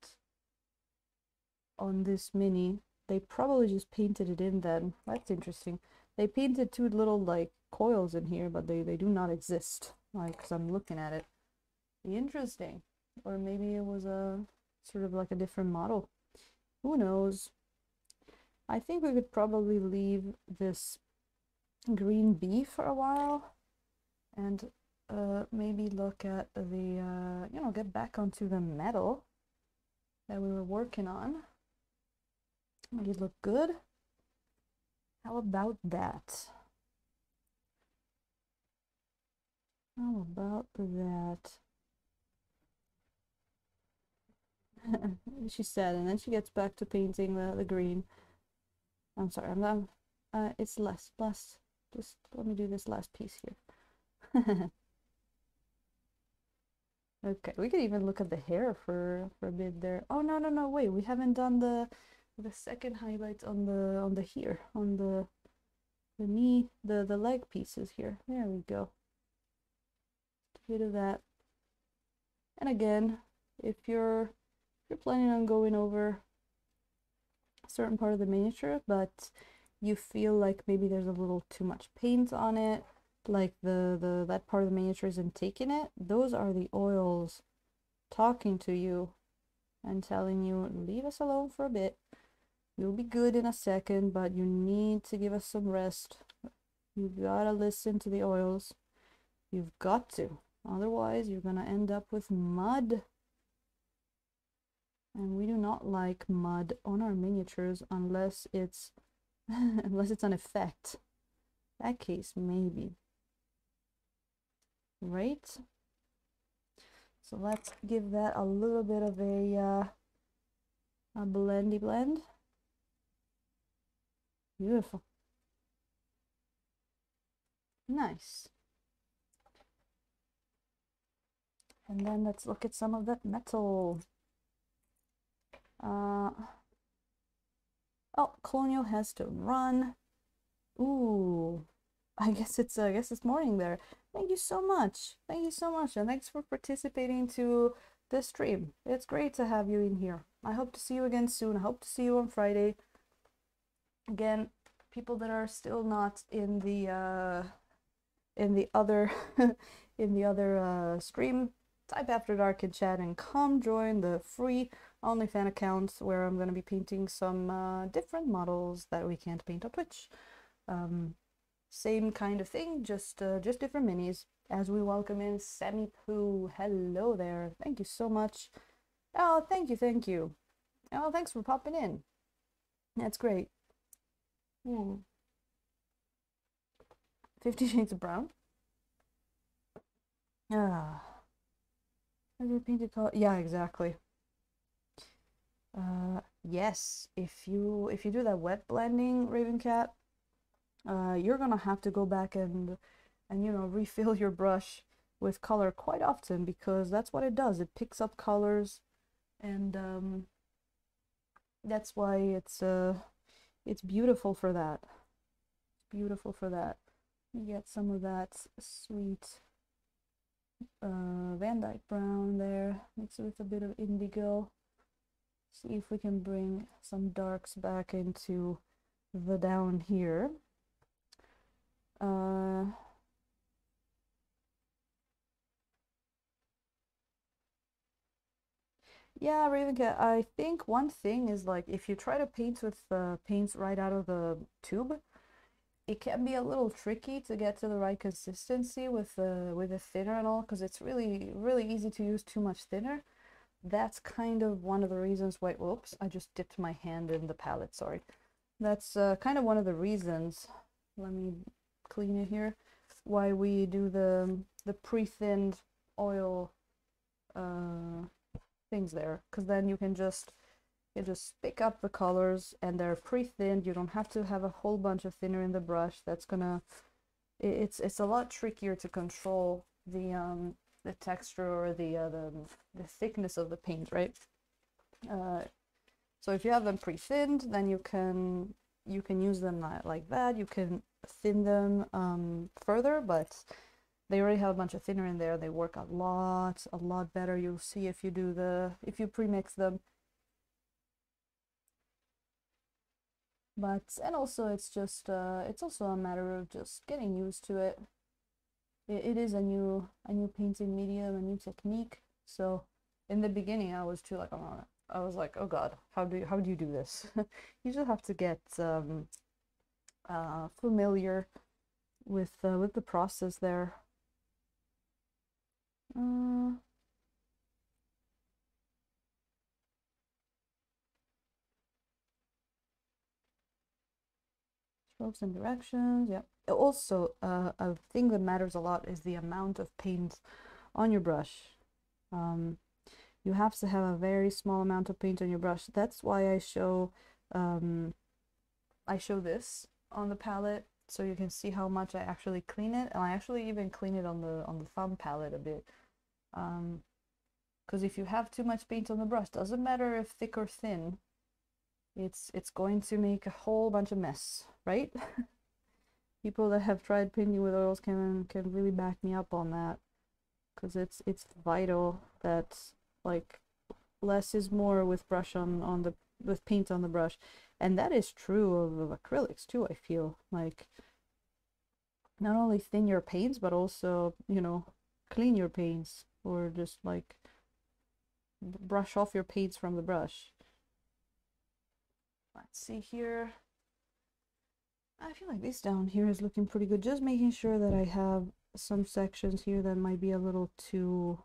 on this mini. They probably just painted it in then. That's interesting. They painted two little like coils in here, but they do not exist. Like, 'cause I'm looking at it. Interesting. Or maybe it was a sort of like a different model. Who knows? I think we could probably leave this green bee for a while and maybe look at the, you know, get back onto the metal that we were working on. You look good. How about that? How about that? She said, and then she gets back to painting the green. I'm sorry, it's less. Just let me do this last piece here. Okay, we could even look at the hair for a bit there. Oh no, wait, we haven't done the second highlights on the here, on the knee, the leg pieces here. There we go. A bit of that. And again, if you're planning on going over a certain part of the miniature, but you feel like maybe there's a little too much paint on it, like that part of the miniature isn't taking it, those are the oils talking to you and telling you, leave us alone for a bit. You'll be good in a second, but you need to give us some rest. You gotta listen to the oils. You've got to. Otherwise, you're gonna end up with mud. And we do not like mud on our miniatures unless it's unless it's an effect. That case, maybe. Right? So let's give that a little bit of a blendy blend. Beautiful. Nice. And then let's look at some of that metal. Oh, Colonial has to run. Ooh, I guess it's morning there. Thank you so much. Thank you so much, and thanks for participating to the stream. It's great to have you in here. I hope to see you again soon. I hope to see you on Friday. Again, people that are still not in the other in the other stream, type After Dark in chat and come join the free OnlyFans account where I'm going to be painting some different models that we can't paint on Twitch. Same kind of thing, just different minis. As we welcome in Sammy Poo. Hello there. Thank you so much. Oh, thank you. Oh, thanks for popping in. That's great. 50 Shades of Brown. Painted color. Yeah, exactly. Yes, if you do that wet blending, Ravencat, you're gonna have to go back and refill your brush with color quite often, because that's what it does. It picks up colors, and that's why it's beautiful for that. It's beautiful for that. You get some of that sweet Van Dyke brown there, mix it with a bit of indigo. See if we can bring some darks back into the down here. Yeah, Ravencat, I think one thing is, like, if you try to paint with paints right out of the tube, it can be a little tricky to get to the right consistency with the thinner and all, because it's really easy to use too much thinner. That's kind of one of the reasons why, whoops, I just dipped my hand in the palette, sorry. That's kind of one of the reasons, let me clean it here, why we do the pre-thinned oil things there, because then you can just pick up the colors and they're pre-thinned. You don't have to have a whole bunch of thinner in the brush. That's gonna, it's a lot trickier to control the texture or the thickness of the paint, right? So if you have them pre-thinned, then you can use them like that. You can thin them further, but they already have a bunch of thinner in there. They work a lot better. You'll see if you pre-mix them. But, and also it's just it's also a matter of just getting used to it. It is a new painting medium, a new technique. So in the beginning I was too like, oh, I was like, oh god, how do you do this? You just have to get familiar with the process there. Slopes and directions, yeah. Also, a thing that matters a lot is the amount of paint on your brush. You have to have a very small amount of paint on your brush. That's why I show this on the palette, so you can see how much I actually clean it, and I actually even clean it on the thumb palette a bit. Because if you have too much paint on the brush, doesn't matter if thick or thin, it's going to make a whole bunch of mess, right? People that have tried painting with oils can really back me up on that, because it's vital that like less is more with brush with paint on the brush. And that is true of acrylics too, I feel. Like, not only thin your paints, but also, you know, clean your paints, or just like brush off your paints from the brush. Let's see here. I feel like this down here is looking pretty good. Just making sure that I have some sections here that might be a little too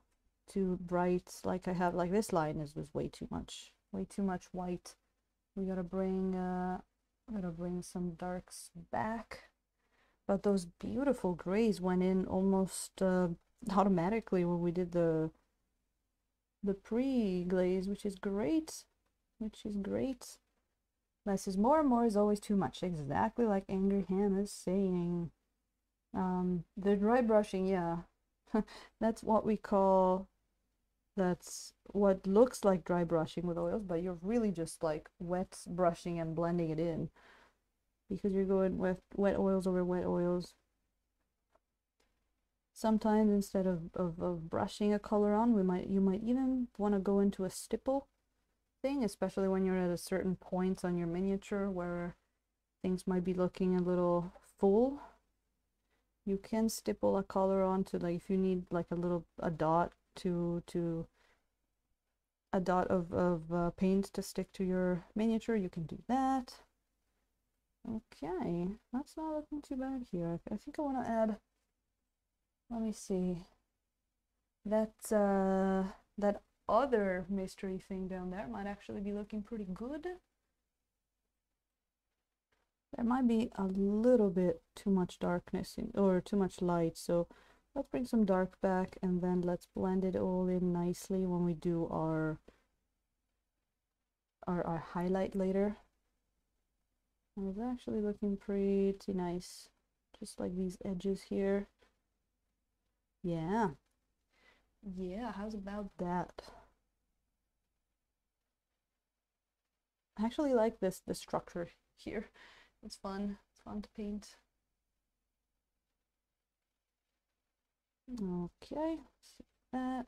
bright. Like I have, like this line is just way too much white. We gotta bring some darks back. But those beautiful grays went in almost automatically when we did the pre-glaze, which is great. Less is more, more is always too much. Exactly like Angry Hannah's saying. The dry brushing, yeah. That's what we call, that's what looks like dry brushing with oils, but you're really just like wet brushing and blending it in, because you're going with wet oils over wet oils. Sometimes instead of brushing a color on, you might even want to go into a stipple thing, especially when you're at a certain point on your miniature where things might be looking a little full. You can stipple a color onto, like if you need like a dot of paint to stick to your miniature, you can do that. Okay, that's not looking too bad here. I think I want to add, let me see, that other mystery thing down there might actually be looking pretty good. There might be a little bit too much darkness or too much light, so let's bring some dark back, and then let's blend it all in nicely when we do our highlight later. And it's actually looking pretty nice, just like these edges here. Yeah, how's about that? I actually like the structure here. It's fun to paint. Okay, see that.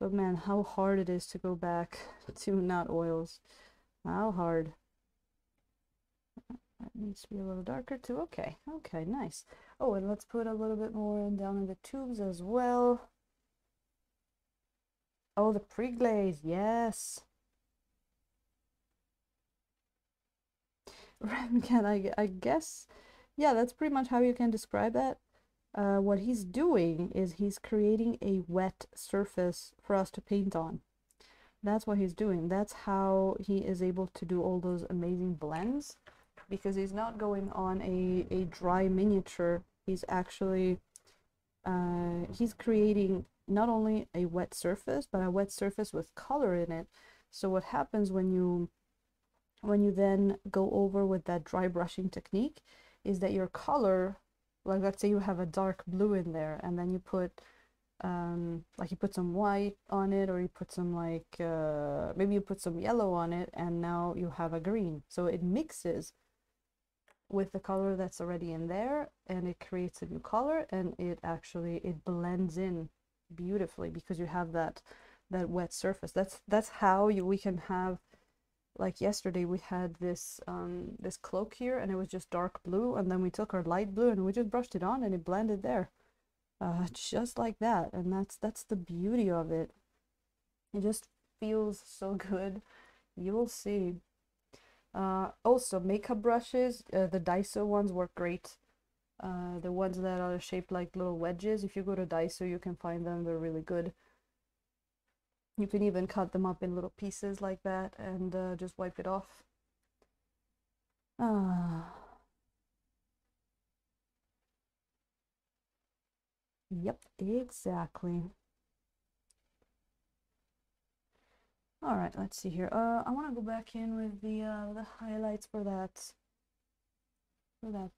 But man, how hard it is to go back to not oils. How hard. That needs to be a little darker too. Okay, nice. Oh, and let's put a little bit more down in the tubes as well. Oh, the pre-glaze, yes. I guess, yeah, that's pretty much how you can describe that. What he's doing is he's creating a wet surface for us to paint on. That's what he's doing. That's how he is able to do all those amazing blends, because he's not going on a dry miniature. He's actually he's creating not only a wet surface, but a wet surface with color in it. So what happens when you then go over with that dry brushing technique is that your color, like let's say you have a dark blue in there, and then you put like you put some white on it, or you put some like maybe you put some yellow on it, and now you have a green. So it mixes with the color that's already in there, and it creates a new color, and it blends in beautifully because you have that wet surface. That's how we can have, like yesterday we had this this cloak here, and it was just dark blue, and then we took our light blue and we just brushed it on, and it blended there, just like that. And that's the beauty of it. It just feels so good. You will see. Also, makeup brushes, the Daiso ones work great. The ones that are shaped like little wedges, if you go to Daiso, you can find them. They're really good. You can even cut them up in little pieces like that and just wipe it off. Ah, yep, exactly. All right, let's see here. I want to go back in with the highlights for that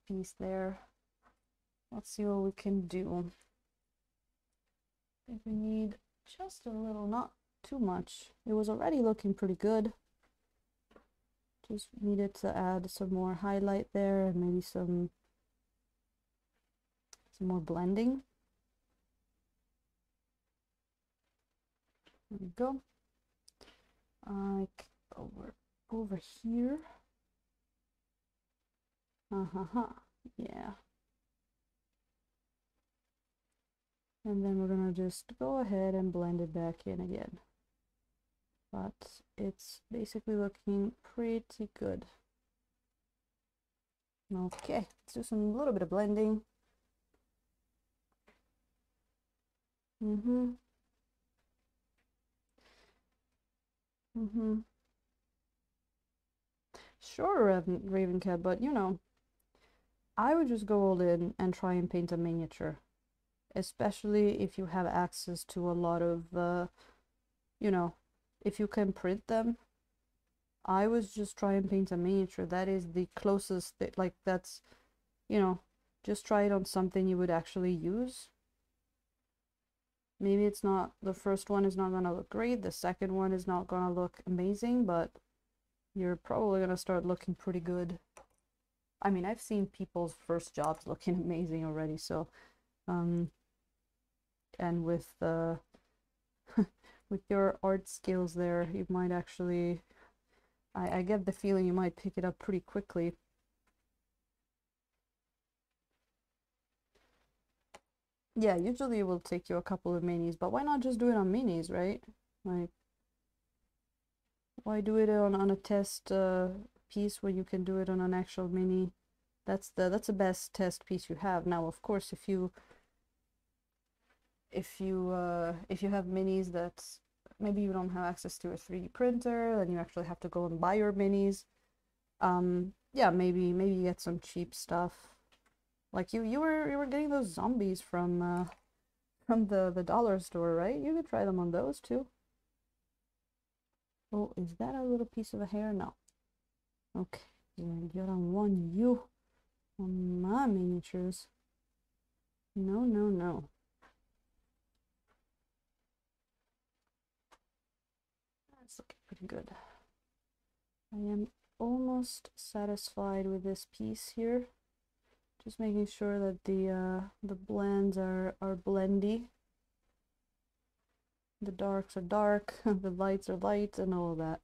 piece there. Let's see what we can do. I think we need just a little, not too much. It was already looking pretty good. Just needed to add some more highlight there and maybe some more blending. There we go. Over here. Yeah. And then we're gonna just go ahead and blend it back in again. But it's basically looking pretty good. Okay, let's do some little bit of blending. Sure, Raven Cat, but you know, I would just go all in and try and paint a miniature, especially if you have access to a lot of, you know, if you can print them. I was just try and paint a miniature. That is the closest, like that's, you know, just try it on something you would actually use. Maybe it's not, the first one is not gonna look great, the second one is not gonna look amazing, but you're probably gonna start looking pretty good. I mean, I've seen people's first jobs looking amazing already, so and with with your art skills there, you might actually, I get the feeling you might pick it up pretty quickly. Yeah, usually it will take you a couple of minis, but why not just do it on minis, right? Like, why do it on a test piece when you can do it on an actual mini? That's the best test piece you have. Now, of course, if you have minis that maybe you don't have access to a 3D printer, then you actually have to go and buy your minis. Yeah, maybe you get some cheap stuff. Like you were getting those zombies from the dollar store, right? You could try them on those too. Oh, is that a little piece of a hair? No. Okay, you don't want you on my miniatures. No, no, no. That's looking pretty good. I am almost satisfied with this piece here. Just making sure that the blends are blendy. The darks are dark, the lights are light, and all of that.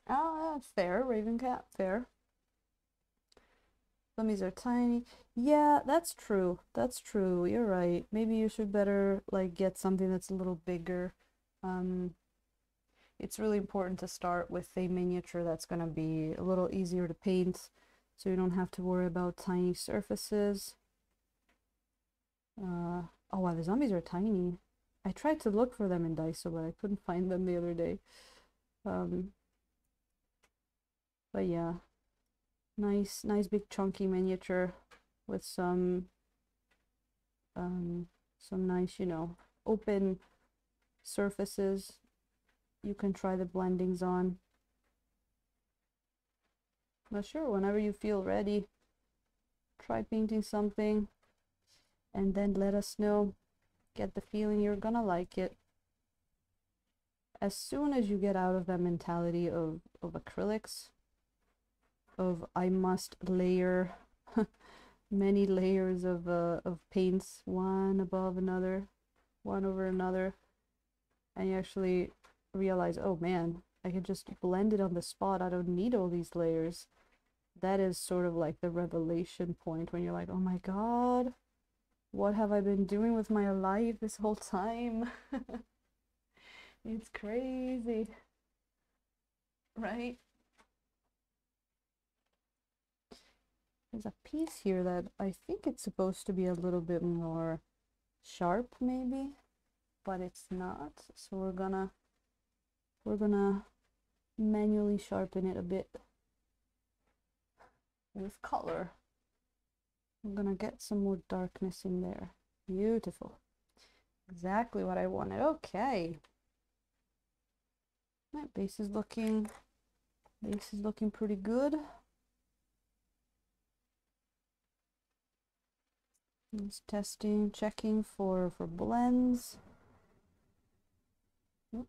Ah, fair, Raven Cat, fair. Flummies are tiny. Yeah, that's true. That's true. You're right. Maybe you should better like get something that's a little bigger. It's really important to start with a miniature that's gonna be a little easier to paint, so you don't have to worry about tiny surfaces. Oh wow, the zombies are tiny. I tried to look for them in Daiso, but I couldn't find them the other day. But yeah, nice big chunky miniature with some nice, you know, open surfaces you can try the blendings on. But sure, whenever you feel ready, try painting something and then let us know. Get the feeling you're gonna like it. As soon as you get out of that mentality of acrylics, of I must layer many layers of paints, one above another, one over another, and you actually realize, oh man, I can just blend it on the spot. I don't need all these layers. That is sort of like the revelation point when you're like, oh my god, what have I been doing with my life this whole time? It's crazy, right? There's a piece here that I think it's supposed to be a little bit more sharp maybe, but it's not. So we're gonna we're gonna manually sharpen it a bit with color. I'm gonna get some more darkness in there. Beautiful. Exactly what I wanted. Okay. My base is looking pretty good. Just testing, checking for blends. There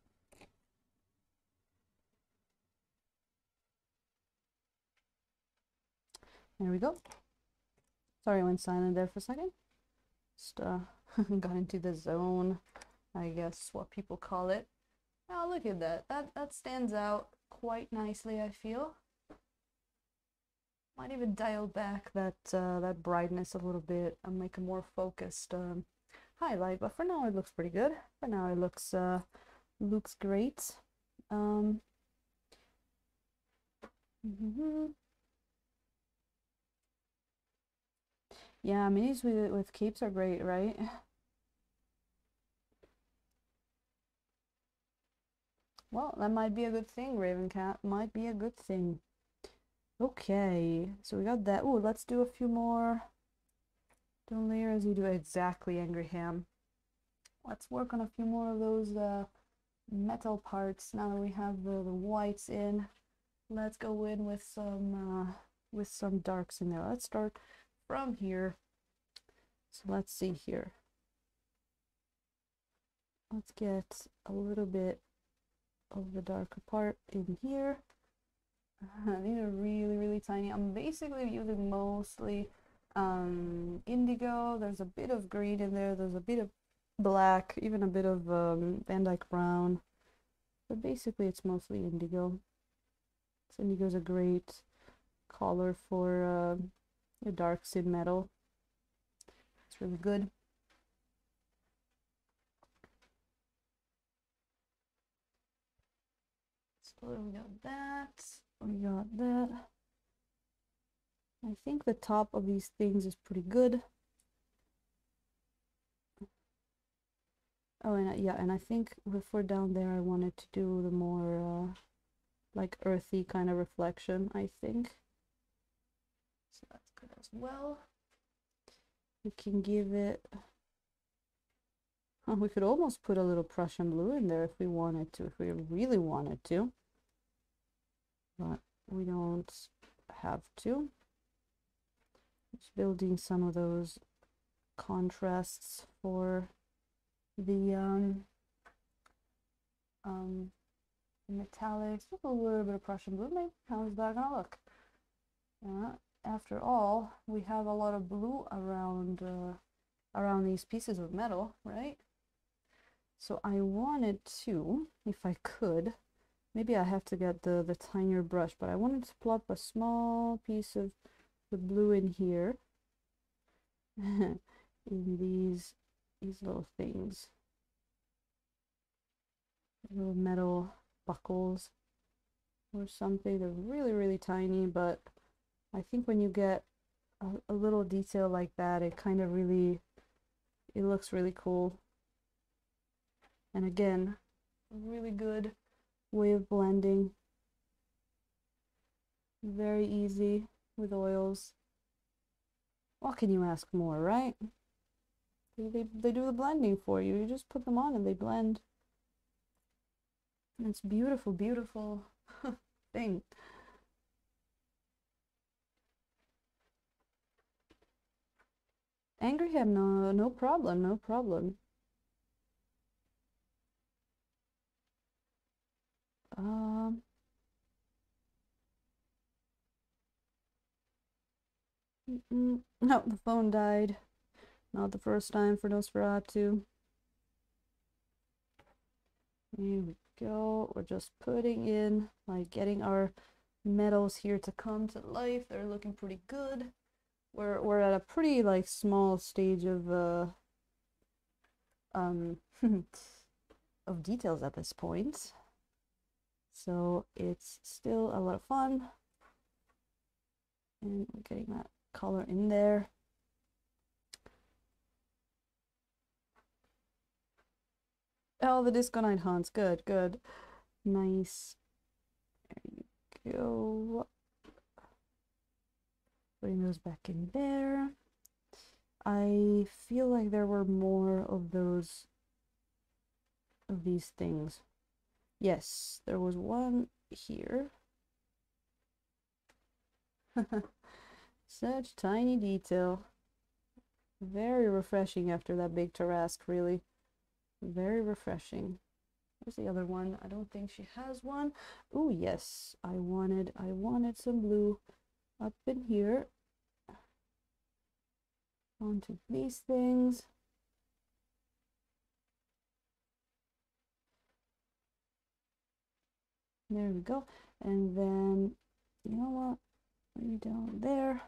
we go. Sorry, I went silent there for a second. Just got into the zone, I guess what people call it. Oh, look at that. That stands out quite nicely, I feel. Might even dial back that that brightness a little bit and make a more focused highlight, but for now it looks pretty good. For now it looks great. Yeah, minis with capes are great, right? Well, that might be a good thing, Ravencat. Might be a good thing. Okay, so we got that. Ooh, let's do a few more. Don't layer as you do. Exactly, Angry Ham. Let's work on a few more of those metal parts now that we have the whites in. Let's go in with some darks in there. Let's start from here. So let's see here. Let's get a little bit of the darker part in here. These are really tiny. I'm basically using mostly indigo. There's a bit of green in there. There's a bit of black, even a bit of Van Dyke brown. But basically it's mostly indigo. So indigo is a great color for your darks in metal. It's really good. So we got that. We got that. I think the top of these things is pretty good. Oh, and yeah, and I think before down there I wanted to do the more like earthy kind of reflection, I think. So that's good as well. We can give it... Oh, we could almost put a little Prussian blue in there if we wanted to, if we really wanted to. But we don't have to. Just building some of those contrasts for the metallics. Just a little bit of Prussian blue. Maybe how's that gonna look? After all, we have a lot of blue around around these pieces of metal, right? So I wanted to, if I could, maybe I have to get the tinier brush, but I wanted to plop a small piece of the blue in here, in these little things, little metal buckles or something. They're really tiny, but I think when you get a little detail like that, it kind of really, it looks really cool. And again, really good way of blending. Very easy with oils. What can you ask more, right? They do the blending for you. You just put them on and they blend. And it's beautiful thing. Angry Ham, no problem. No, the phone died. Not the first time for Nosferatu. Here we go. We're just putting in, like, getting our metals here to come to life. They're looking pretty good. We're at a pretty, like, small stage of of details at this point. So it's still a lot of fun. And we're getting that color in there. Oh, the Disco Night Haunts. Good. Nice. There you go. Putting those back in there. I feel like there were more of these things. Yes, there was one here. Such tiny detail. Very refreshing after that big Tarrasque, really. Very refreshing. Where's the other one? I don't think she has one. Oh yes, I wanted some blue up in here. Onto these things. There we go. And then, you know what? Maybe down there.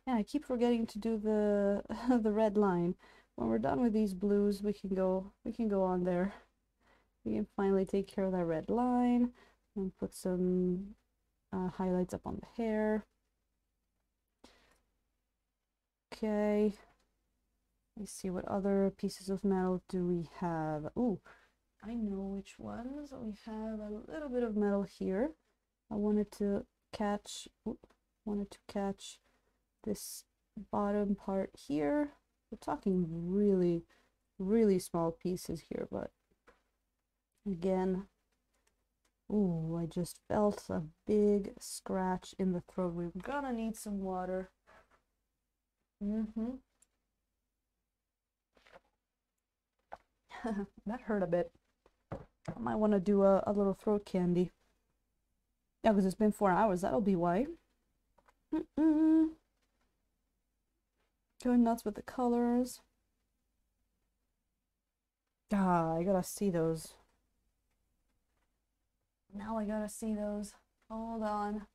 And I keep forgetting to do the the red line. When we're done with these blues, we can go on there. We can finally take care of that red line and put some highlights up on the hair. Okay. Let's see, what other pieces of metal do we have? Ooh, I know which ones. We have a little bit of metal here. I wanted to catch this bottom part here. We're talking really, really small pieces here, but again, ooh, I just felt a big scratch in the throat. We're gonna need some water. That hurt a bit. I might want to do a little throat candy. Yeah, because it's been 4 hours. That'll be why. Going nuts with the colors. Ah, I gotta see those. Now I gotta see those. Hold on.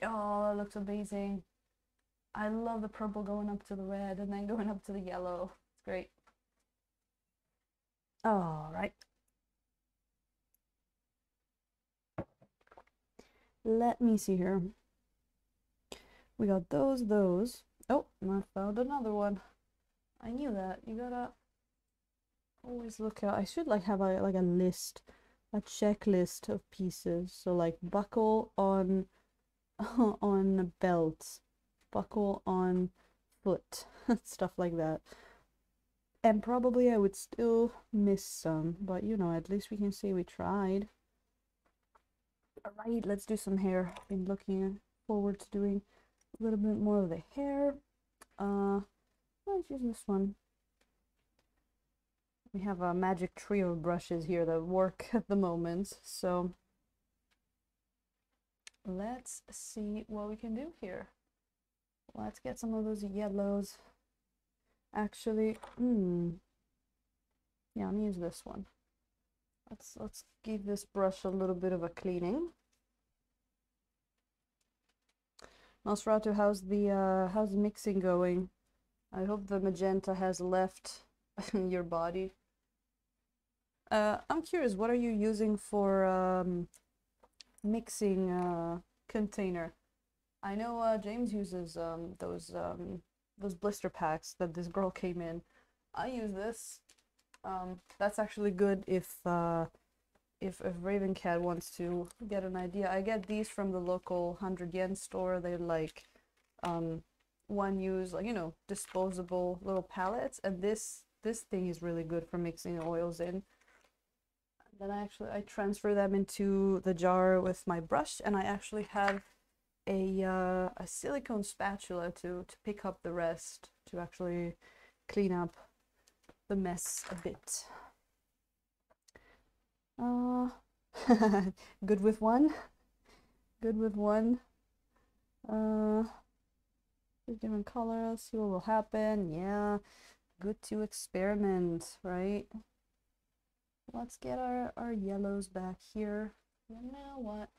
Oh, that looks amazing. I love the purple going up to the red and then going up to the yellow. It's great. All right. Let me see here. We got those. Oh, and I found another one. I knew that. You gotta always look out. I should like have a list, a checklist of pieces. So like buckle on on belts, buckle on foot, stuff like that. And probably I would still miss some, but you know, at least we can say we tried. All right, let's do some hair. I've been looking forward to doing a little bit more of the hair. Let's use this one. We have a magic trio of brushes here that work at the moment, so let's see what we can do here. Let's get some of those yellows. Actually, yeah, I'm gonna use this one. Let's give this brush a little bit of a cleaning. Nosferatu, how's the mixing going? I hope the magenta has left your body. I'm curious, what are you using for mixing container? I know James uses those blister packs that this girl came in. I use this. That's actually good if Ravencat wants to get an idea. I get these from the local 100 yen store. They're like one use, like, you know, disposable little pallets, and this thing is really good for mixing oils in. Then I transfer them into the jar with my brush, and I actually have a silicone spatula to pick up the rest, to actually clean up the mess a bit. Good with one. Good with one. Different colors. See what will happen. Yeah, good to experiment, right? Let's get our yellows back here. And now what?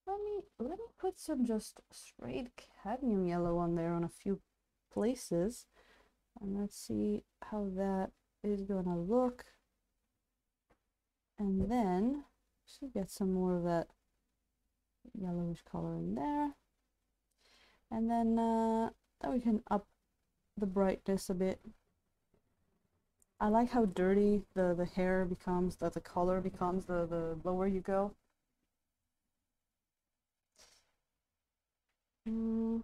Let me put some just straight cadmium yellow on there on a few places, and let's see how that is gonna look. And then should get some more of that yellowish color in there, and then we can up the brightness a bit. I like how dirty the hair becomes, that the color becomes the lower you go. Mm.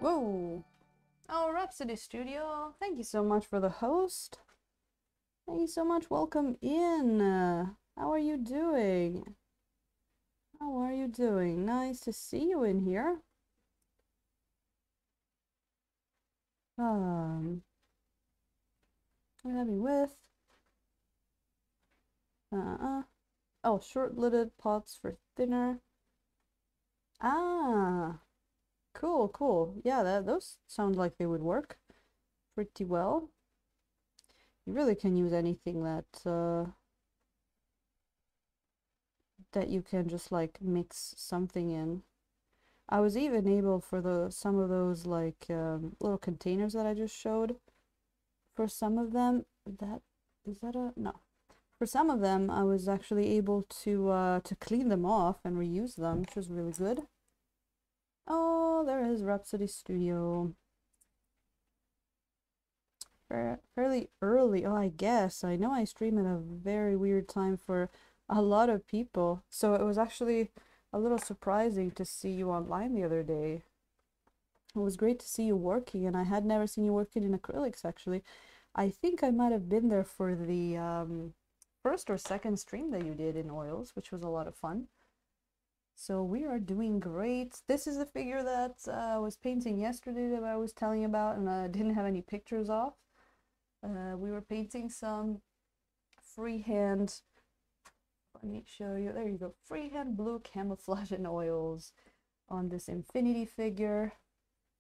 Whoa! Oh, Rhapsody Studio, thank you so much for the host. Thank you so much. Welcome in. How are you doing? How are you doing? Nice to see you in here. What have you with? Oh, short-lidded pots for thinner. Ah, cool, cool. Yeah, those sound like they would work pretty well. You really can use anything that you can just like mix something in. I was even able for some of those like little containers that I just showed. For some of them, is that a no? For some of them, I was actually able to clean them off and reuse them, which was really good. Oh, there is Rhapsody Studio. Fairly early. Oh, I guess. I know I stream at a very weird time for a lot of people. So it was actually a little surprising to see you online the other day. It was great to see you working, and I had never seen you working in acrylics actually. I think I might have been there for the first or second stream that you did in oils, which was a lot of fun. So we are doing great. This is the figure that I was painting yesterday that I was telling about, and I didn't have any pictures of. We were painting some freehand. Let me show you. There you go. Freehand blue camouflage in oils on this infinity figure.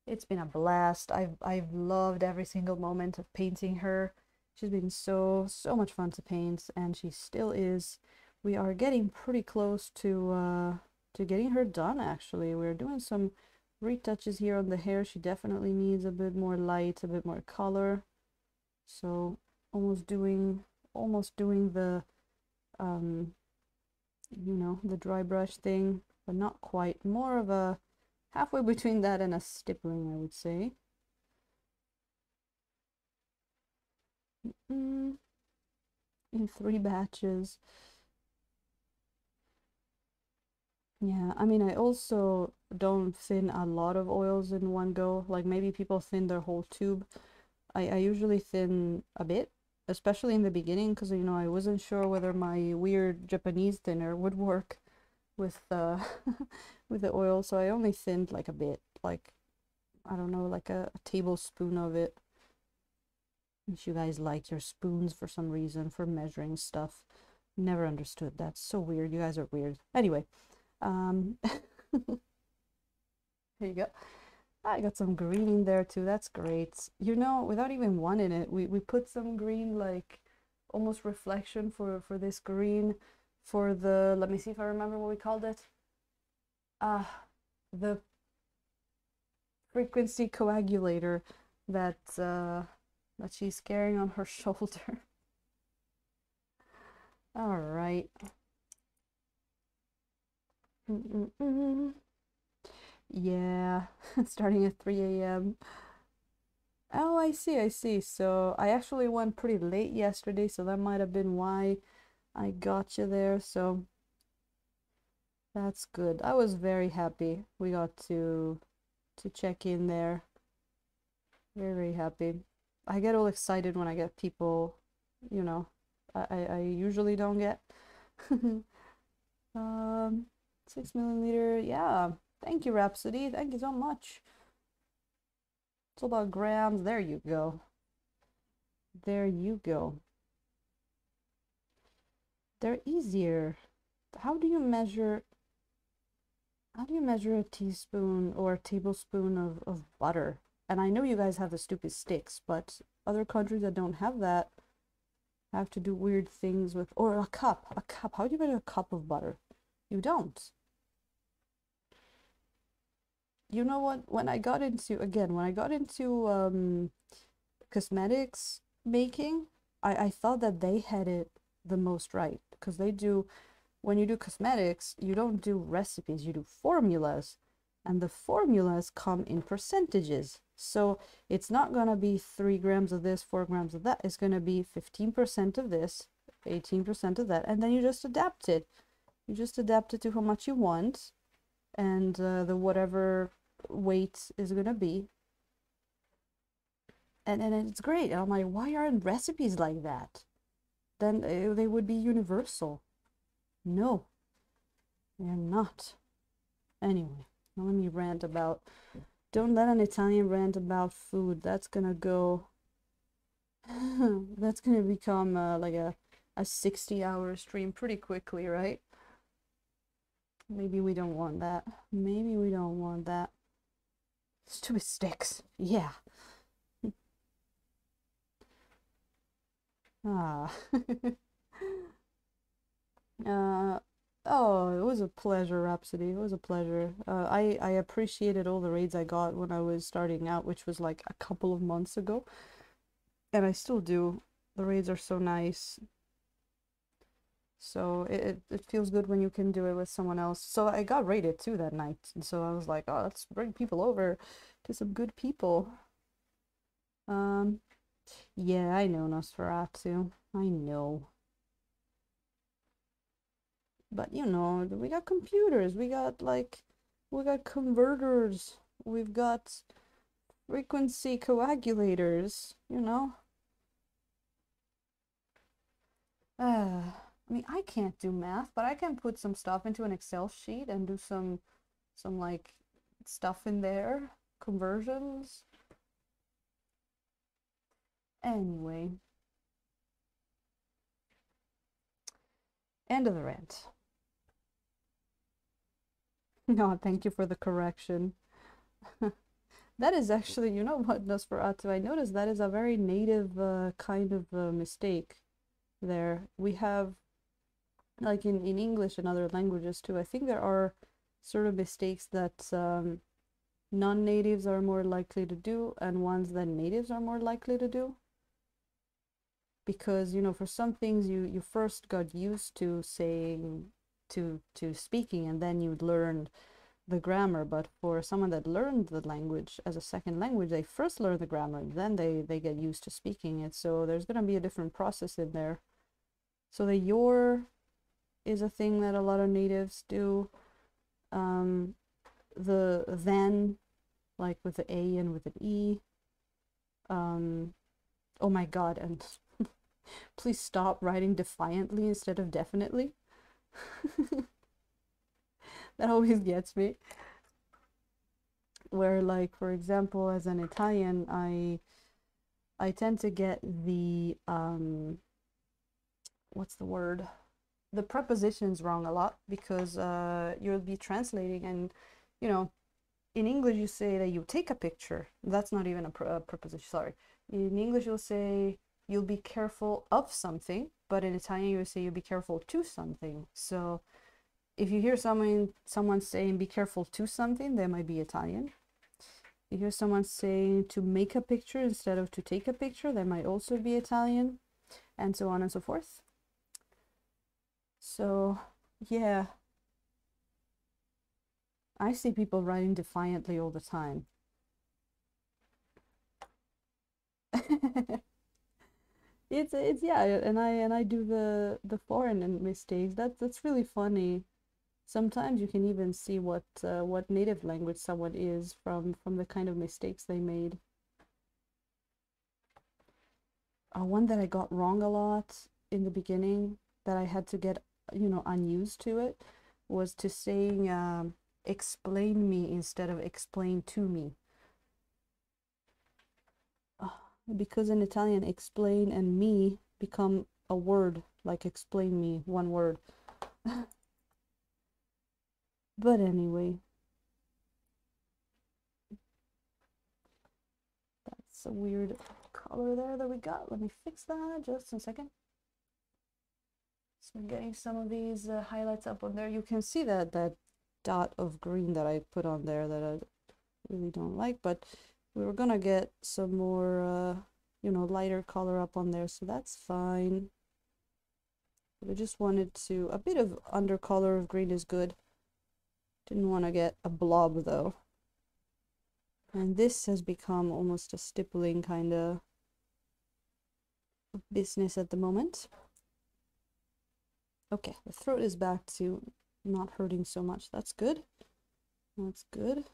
It's been a blast. I've loved every single moment of painting her. She's been so much fun to paint, and she still is. We are getting pretty close to getting her done actually. We're doing some retouches here on the hair. She definitely needs a bit more light, a bit more color. So almost doing the you know, the dry brush thing, but not quite. More of a halfway between that and a stippling, I would say. In 3 batches. Yeah, I mean, I also don't thin a lot of oils in one go. Like maybe people thin their whole tube. I usually thin a bit, especially in the beginning, because you know I wasn't sure whether my weird Japanese thinner would work with with the oil, so I only thinned like a bit, like I don't know, like a tablespoon of it. Which you guys like your spoons for some reason for measuring stuff. Never understood that. So weird. You guys are weird. Anyway, here you go. I got some green in there too. That's great. You know, without even wanting it, we put some green, like almost reflection for this green for the, let me see if I remember what we called it. The frequency coagulator that that she's carrying on her shoulder. All right. Yeah, starting at 3 a.m. Oh, I see, I see. So I actually went pretty late yesterday, so that might have been why I got you there. So that's good. I was very happy we got to check in there. Very, very happy. I get all excited when I get people, you know, I usually don't get. 6 milliliter, yeah. Thank you, Rhapsody. Thank you so much. It's all about grams. There you go. There you go. They're easier. How do you measure a teaspoon or a tablespoon of butter? And I know you guys have the stupid sticks, but other countries that don't have that have to do weird things with, or a cup. How do you measure a cup of butter? You don't. You know what? When I got into cosmetics making, I thought that they had it the most right, because they do, when you do cosmetics, you don't do recipes, you do formulas. and the formulas come in percentages. So it's not going to be 3 grams of this, 4 grams of that. It's going to be 15% of this, 18% of that, and then you just adapt it. You just adapt it to how much you want, and the whatever weight is going to be. And it's great. And I'm like, why aren't recipes like that? Then they would be universal. No, they're not. Anyway, now let me rant about, don't let an Italian rant about food. That's gonna go, that's gonna become like a 60-hour stream pretty quickly, right? Maybe we don't want that. Maybe we don't want that. Stupid sticks. Yeah. Ah. Oh, it was a pleasure, Rhapsody. It was a pleasure. I appreciated all the raids I got when I was starting out, which was like a couple of months ago. And I still do. The raids are so nice. So it feels good when you can do it with someone else. So I got raided too that night. And so I was like, oh, let's bring people over to some good people. Yeah, I know Nosferatu. I know. But you know, we got computers, we got converters, we've got frequency coagulators, you know. I mean, I can't do math, but I can put some stuff into an Excel sheet and do some like stuff in there, conversions. Anyway, end of the rant. No, thank you for the correction. That is actually, you know what, Nosferatu, I noticed that is a very native kind of mistake there. We have, like in English and other languages too, I think there are sort of mistakes that non-natives are more likely to do and ones that natives are more likely to do. Because, you know, for some things you first got used to saying, to speaking, and then you learned the grammar. But for someone that learned the language as a second language, they first learn the grammar and then they get used to speaking it. So there's going to be a different process in there. So the your is a thing that a lot of natives do. The then, like with the A and with an E. Oh my God, and please stop writing defiantly instead of definitely. That always gets me. Where, like, for example, as an Italian, I tend to get the what's the word? The prepositions wrong a lot, because you'll be translating, and you know, in English you say that you take a picture. That's not even a preposition, sorry. In English you'll say you'll be careful of something, but in Italian you say you'll be careful to something. So if you hear someone saying be careful to something, they might be Italian. You hear someone saying to make a picture instead of to take a picture, they might also be Italian, and so on and so forth. So yeah, I see people writing defiantly all the time. It's yeah, and I do the foreign mistakes. That's really funny. Sometimes you can even see what native language someone is from the kind of mistakes they made. One that I got wrong a lot in the beginning, that I had to get, you know, unused to it, was to saying explain me instead of explain to me. Because in Italian, explain and me become a word, like explain me, one word. But anyway, that's a weird color there that we got. Let me fix that just a second. So I'm getting some of these highlights up on there. You can see that dot of green that I put on there that I really don't like, but we were gonna get some more you know, lighter color up on there, so that's fine. But I just wanted to, a bit of undercolor of green is good. Didn't want to get a blob though. And this has become almost a stippling kind of business at the moment. Okay, the throat is back to not hurting so much. That's good. That's good.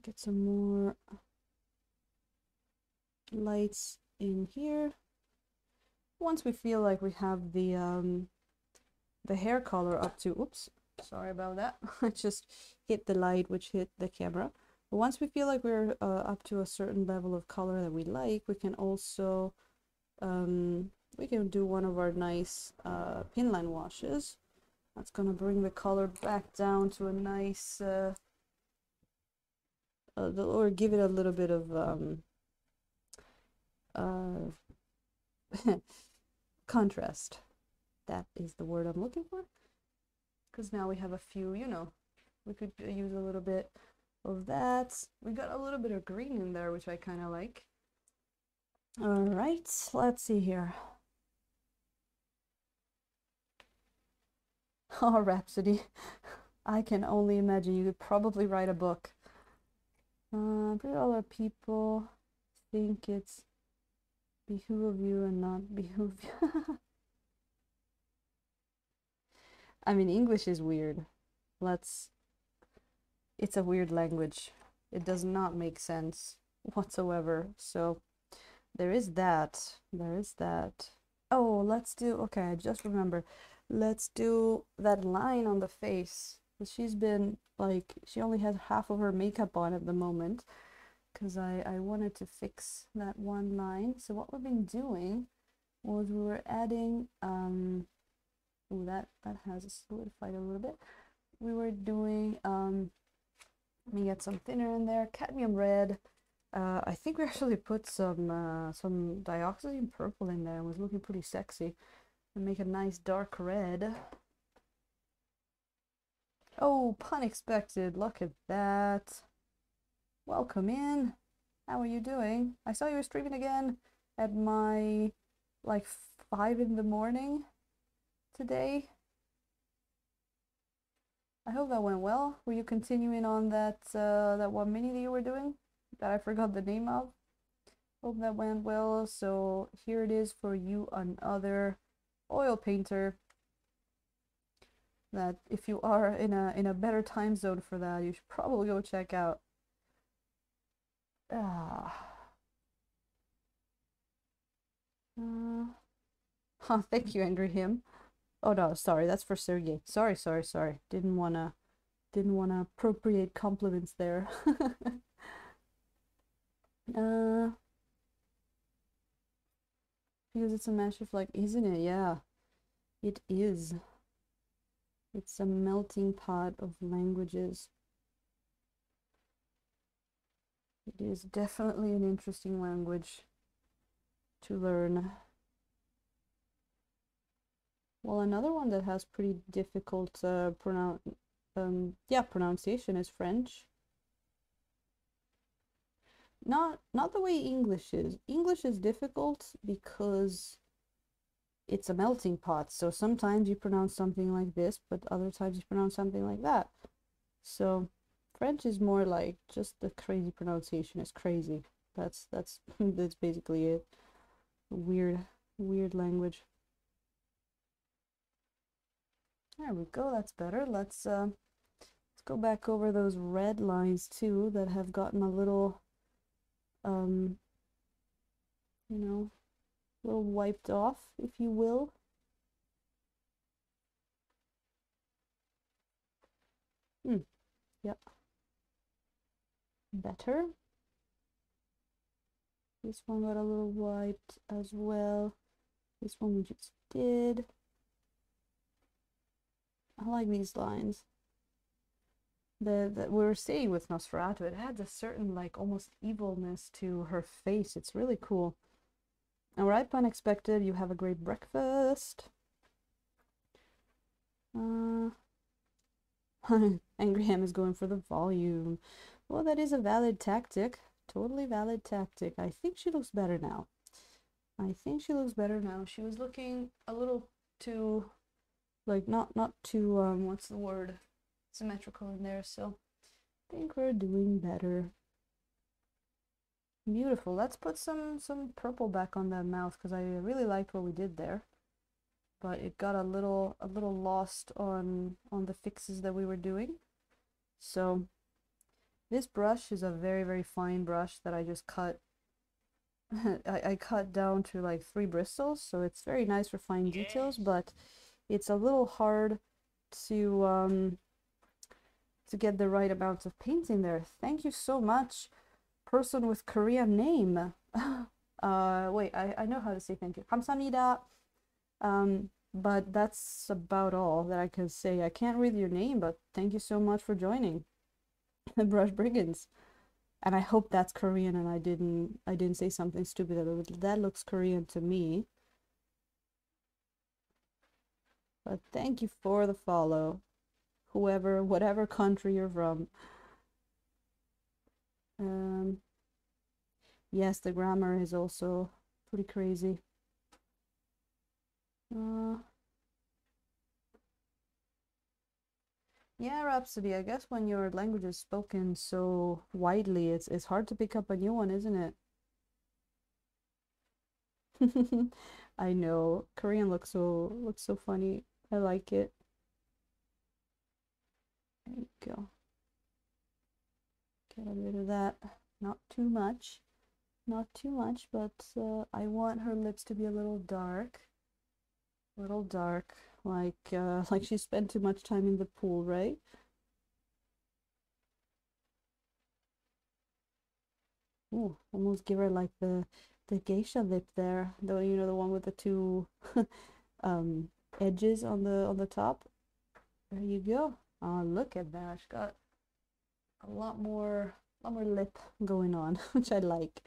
Get some more lights in here. Once we feel like we have the hair color up to, oops, sorry about that. I just hit the light, which hit the camera. But once we feel like we're up to a certain level of color that we like, we can also we can do one of our nice pinline washes. That's gonna bring the color back down to a nice or give it a little bit of contrast. That is the word I'm looking for. Because now we have a few, you know, we could use a little bit of that. We got a little bit of green in there, which I kind of like. All right, let's see here. Oh, Rhapsody. I can only imagine you could probably write a book. Pretty other people think it's behoove you and not behoove you. I mean, English is weird. It's a weird language. It does not make sense whatsoever. So there is that. There is that. Oh, okay, I just remember. Let's do that line on the face. She's been like, she only has half of her makeup on at the moment because I wanted to fix that one line. So what we've been doing was we were adding, ooh, that has solidified a little bit. We were doing, let me get some thinner in there, cadmium red. I think we actually put some dioxazine purple in there. It was looking pretty sexy. And make a nice dark red. Oh, pun expected. Look at that. Welcome in. How are you doing? I saw you were streaming again at my like 5 in the morning today. I hope that went well. Were you continuing on that that one mini that you were doing that I forgot the name of? Hope that went well. So here it is for you, another oil painter that if you are in a better time zone for that, you should probably go check out. Thank you, Angry Him. Oh no, sorry, that's for Sergey. Sorry. Didn't wanna appropriate compliments there. Because it's a mashup, like, isn't it? Yeah, it is. It's a melting pot of languages. It is definitely an interesting language to learn. Well, another one that has pretty difficult pronunciation is French. Not the way English is. English is difficult because it's a melting pot. So sometimes you pronounce something like this, but other times you pronounce something like that. So French is more like just the crazy pronunciation is crazy. That's that's basically it. Weird language. There we go. That's better. Let's go back over those red lines too that have gotten a little you know, a little wiped off, if you will. Yep. Better. This one got a little wiped as well. This one we just did. I like these lines. That we were saying with Nosferatu, it had a certain like almost evilness to her face. It's really cool. All right, unexpected. You have a great breakfast. Angry Ham is going for the volume. Well, that is a valid tactic. Totally valid tactic. I think she looks better now. She was looking a little too like not too what's the word, symmetrical in there. So I think we're doing better. Beautiful. Let's put some purple back on that mouth because I really liked what we did there, but it got a little lost on the fixes that we were doing. So this brush is a very fine brush that I just cut. I cut down to like 3 bristles, so it's very nice for fine details, but it's a little hard to get the right amount of paint in there. Thank you so much, person with Korean name. Wait, I know how to say thank you. 감사합니다. But that's about all that I can say. I can't read your name, but thank you so much for joining the Brush Brigands. And I hope that's Korean and I didn't say something stupid. That looks Korean to me. But thank you for the follow. Whoever, whatever country you're from. Yes, the grammar is also pretty crazy. Yeah, Rhapsody, I guess when your language is spoken so widely, it's hard to pick up a new one, isn't it? I know. Korean looks so funny. I like it. There you go. Get a bit of that. Not too much. Not too much, but I want her lips to be a little dark. Little dark. Like she spent too much time in the pool, right? Ooh, almost give her like the geisha lip there. The the one with the 2 edges on the top. There you go. Oh, look at that. She's got a lot more lip going on, which I like,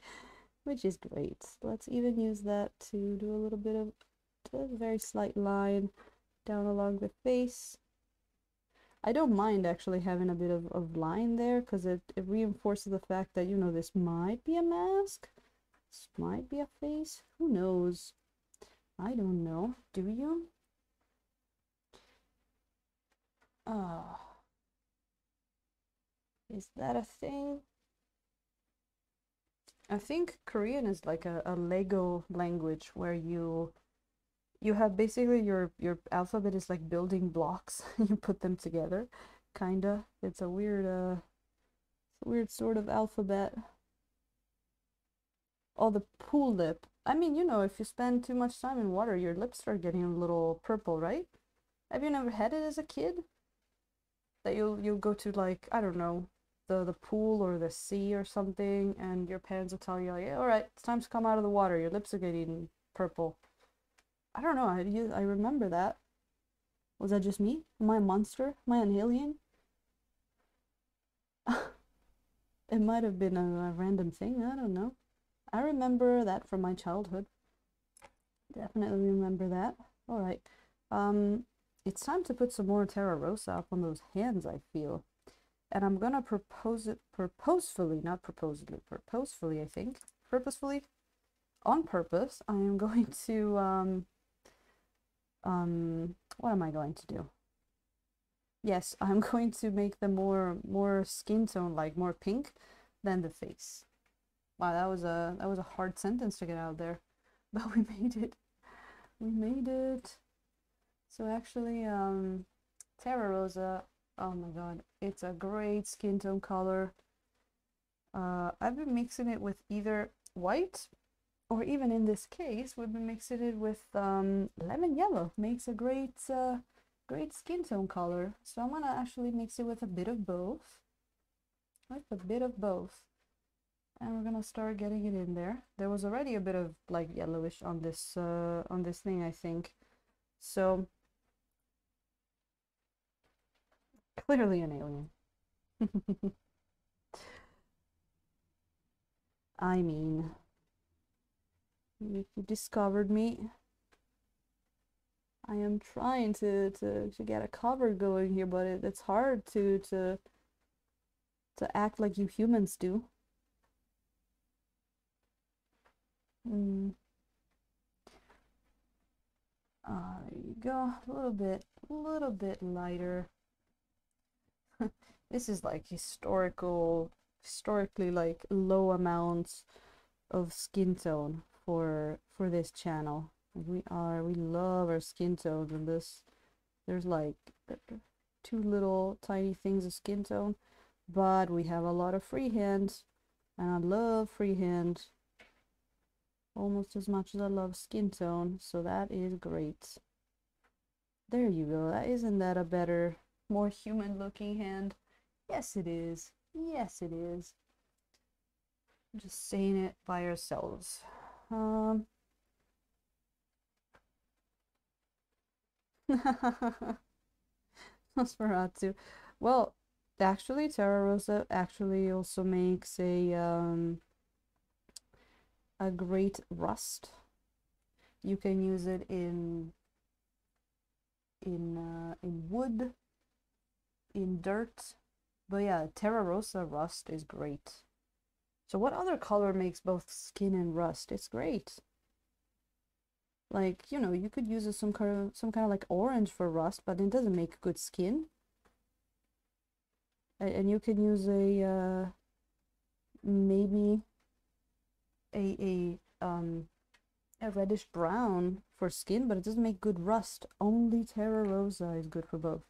which is great. Let's even use that to do a little bit of a very slight line down along the face. I don't mind actually having a bit of line there because it reinforces the fact that, this might be a mask. This might be a face. Who knows? I don't know. Do you? Oh. Is that a thing? I think Korean is like a Lego language where you have basically your alphabet is like building blocks. You put them together, kinda. It's a weird sort of alphabet. Oh, the pool lip. I mean, if you spend too much time in water, your lips start getting a little purple, right? Have you never had it as a kid? That you'll go to like, I don't know, the pool or the sea or something, and your parents will tell you like, yeah, all right, it's time to come out of the water. Your lips are getting purple. I don't know. I remember that. Was that just me? Am I a monster? Am I an alien? It might have been a random thing. I don't know. I remember that from my childhood. Definitely remember that. All right. It's time to put some more Terra Rosa up on those hands, I feel. And I'm gonna propose it purposefully, not proposedly, purposefully, I think. Purposefully, on purpose, I am going to, what am I going to do? Yes, I'm going to make them more skin tone, like more pink than the face. Wow, that was a hard sentence to get out there, but we made it. We made it. So actually, Terra Rosa, oh my god, it's a great skin tone color. I've been mixing it with either white, or even in this case, we've been mixing it with lemon yellow. Makes a great great skin tone color. So I'm gonna actually mix it with a bit of both. With a bit of both. And we're gonna start getting it in there. There was already a bit of like yellowish on this thing, I think. So clearly an alien. I mean, if you discovered me, I am trying to get a cover going here, but it's hard to act like you humans do. There you go, a little bit a little bit lighter. This is like historically like low amounts of skin tone for this channel. We love our skin tones, and there's like two little tiny things of skin tone, but we have a lot of freehand, and I love freehand almost as much as I love skin tone, so that is great. There you go. Isn't that a better, more human looking hand? Yes, it is. Yes, it is. Just saying it by ourselves. Nosferatu. Well, actually, Terra Rosa actually also makes a great rust. You can use it in wood, in dirt. But yeah, Terra Rosa rust is great. So what other color makes both skin and rust? It's great. Like, you know, you could use some kind of like orange for rust, but it doesn't make good skin. And you can use a maybe a reddish brown for skin, but it doesn't make good rust. Only Terra Rosa is good for both.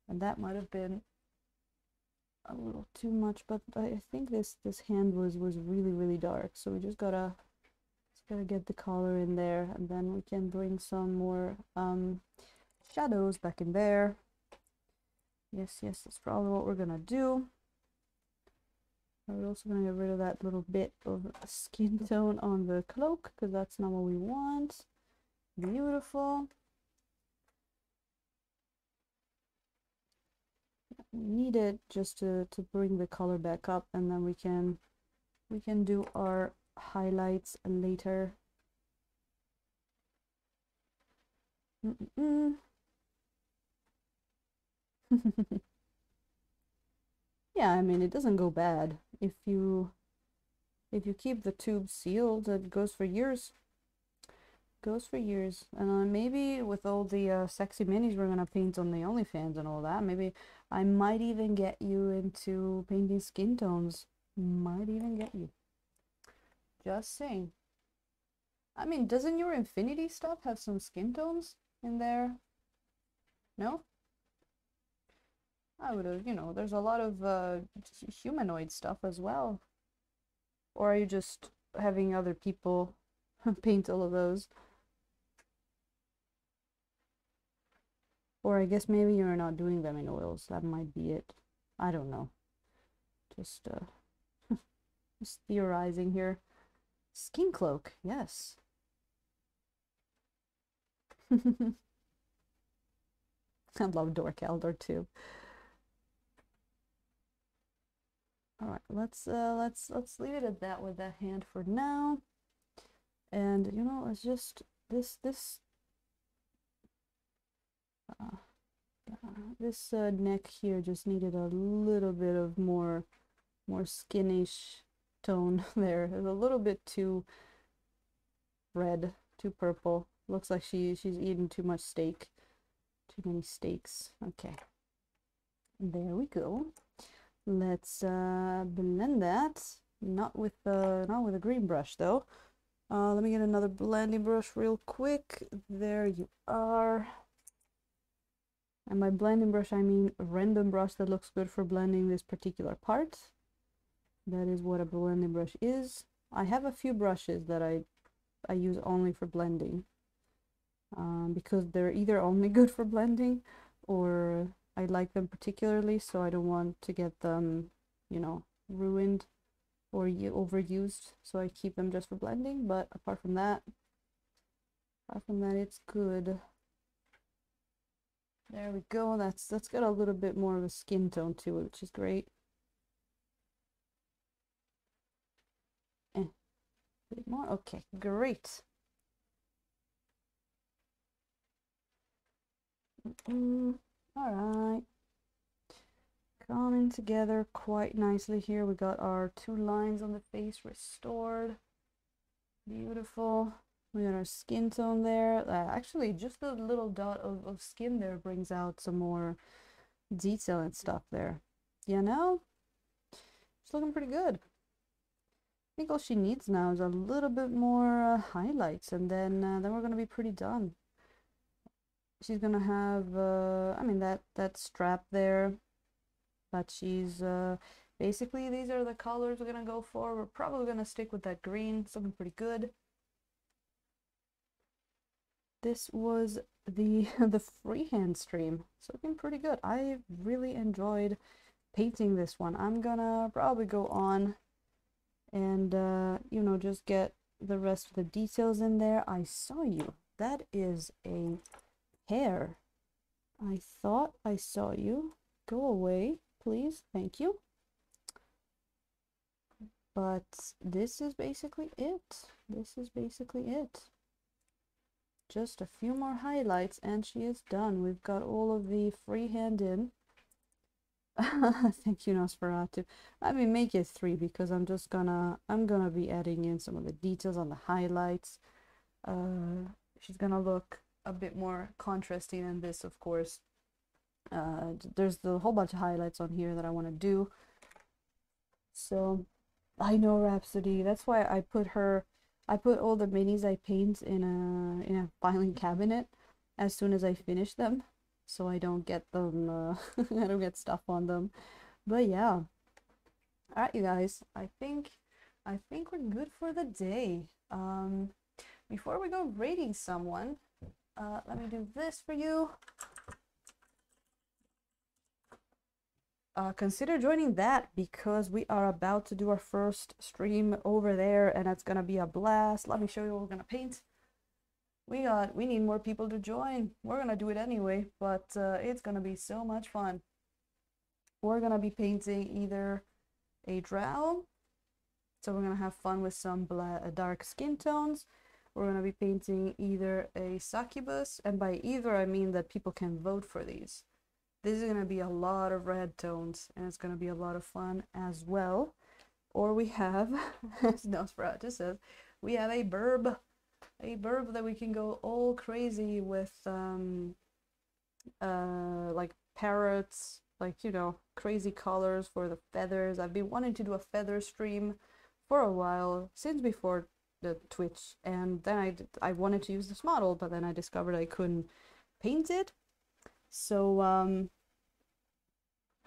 And that might have been a little too much, but I think this hand was really dark, so we just gotta get the color in there, and then we can bring some more shadows back in there. Yes, that's probably what we're gonna do. We're also gonna get rid of that little bit of skin tone on the cloak, because that's not what we want. Beautiful. We need it just to bring the color back up, and then we can do our highlights later. Yeah, I mean, it doesn't go bad if you keep the tube sealed. It goes for years. Goes for years. And maybe with all the sexy minis we're gonna paint on the OnlyFans and all that, maybe I might even get you into painting skin tones. Might even get you. Just saying. I mean, doesn't your Infinity stuff have some skin tones in there? No? I would have, you know, there's a lot of humanoid stuff as well. Or are you just having other people paint all of those? Or I guess maybe you're not doing them in oils. That might be it. I don't know. Just just theorizing here. Skin cloak, yes. I love Dork Eldor too. All right, let's leave it at that with that hand for now. And you know, it's just this neck here just needed a little bit of more skinnish tone there. It's a little bit too red, too purple. Looks like she's eating too much steak. Too many steaks. Okay. There we go. Let's blend that. Not with a green brush though. Let me get another blending brush real quick. There you are. And by blending brush, I mean a random brush that looks good for blending this particular part. That is what a blending brush is. I have a few brushes that I use only for blending. Because they're either only good for blending, or I like them particularly, so I don't want to get them, you know, ruined or overused, so I keep them just for blending. But apart from that, it's good. There we go. That's got a little bit more of a skin tone to it, which is great. A bit more. Okay, great. All right, coming together quite nicely here. We got our two lines on the face restored. Beautiful. We got our skin tone there. Actually, just a little dot of skin there brings out some more detail and stuff there. You know? It's looking pretty good. I think all she needs now is a little bit more highlights, and then we're gonna be pretty done. She's gonna have, I mean, that strap there, but she's basically these are the colors we're gonna go for. We're probably gonna stick with that green. It's looking pretty good. This was the the freehand stream. It's looking pretty good. I really enjoyed painting this one. I'm gonna probably go on and you know, just get the rest of the details in there. I saw you. That is a hair. I thought I saw you. Go away, please. Thank you. But this is basically it. This is basically it. Just a few more highlights and she is done. We've got all of the freehand in. Thank you, Nosferatu. I mean, make it 3 because I'm gonna be adding in some of the details on the highlights. She's gonna look a bit more contrasting than this, of course. There's a whole bunch of highlights on here that I want to do. So I know Rhapsody. That's why I put all the minis I paint in a filing cabinet as soon as I finish them, so I don't get them I don't get stuff on them. But yeah. All right, you guys. I think we're good for the day. Before we go rating someone, let me do this for you. Consider joining that because we are about to do our first stream over there and it's gonna be a blast. Let me show you what we're gonna paint. We need more people to join. We're gonna do it anyway, but it's gonna be so much fun. We're gonna be painting either a drow, so we're gonna have fun with some dark skin tones. We're gonna be painting either a succubus, and by either I mean that people can vote for these. This is going to be a lot of red tones, and it's going to be a lot of fun as well. Or we have, as Nosferatu says, we have a burb that we can go all crazy with, like parrots, like, you know, crazy colors for the feathers. I've been wanting to do a feather stream for a while, since before the Twitch, and then I wanted to use this model, but then I discovered I couldn't paint it. So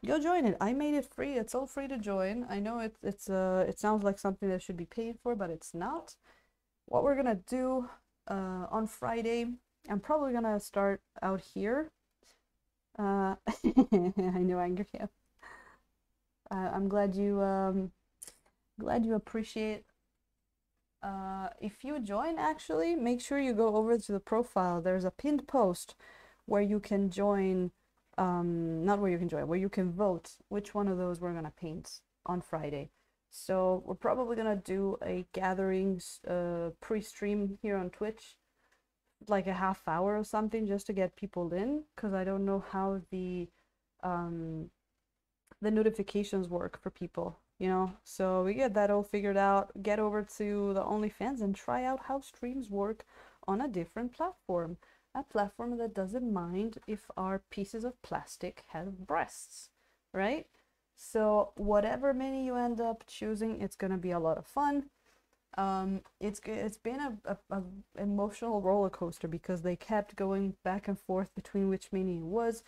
go join it. I made it free. It's all free to join. I know it sounds like something that should be paid for, but it's not. What we're gonna do on Friday, I'm probably gonna start out here. I know, Anger Camp. I'm glad you appreciate. If you join, actually, make sure you go over to the profile. There's a pinned post where you can join, not where you can join, where you can vote which one of those we're gonna paint on Friday. So we're probably gonna do a gathering pre-stream here on Twitch, like a half hour or something, just to get people in, because I don't know how the notifications work for people, you know. So we get that all figured out, get over to the OnlyFans and try out how streams work on a different platform. A platform that doesn't mind if our pieces of plastic have breasts, right? So whatever mini you end up choosing, it's gonna be a lot of fun. It's been a emotional roller coaster because they kept going back and forth between which mini it was.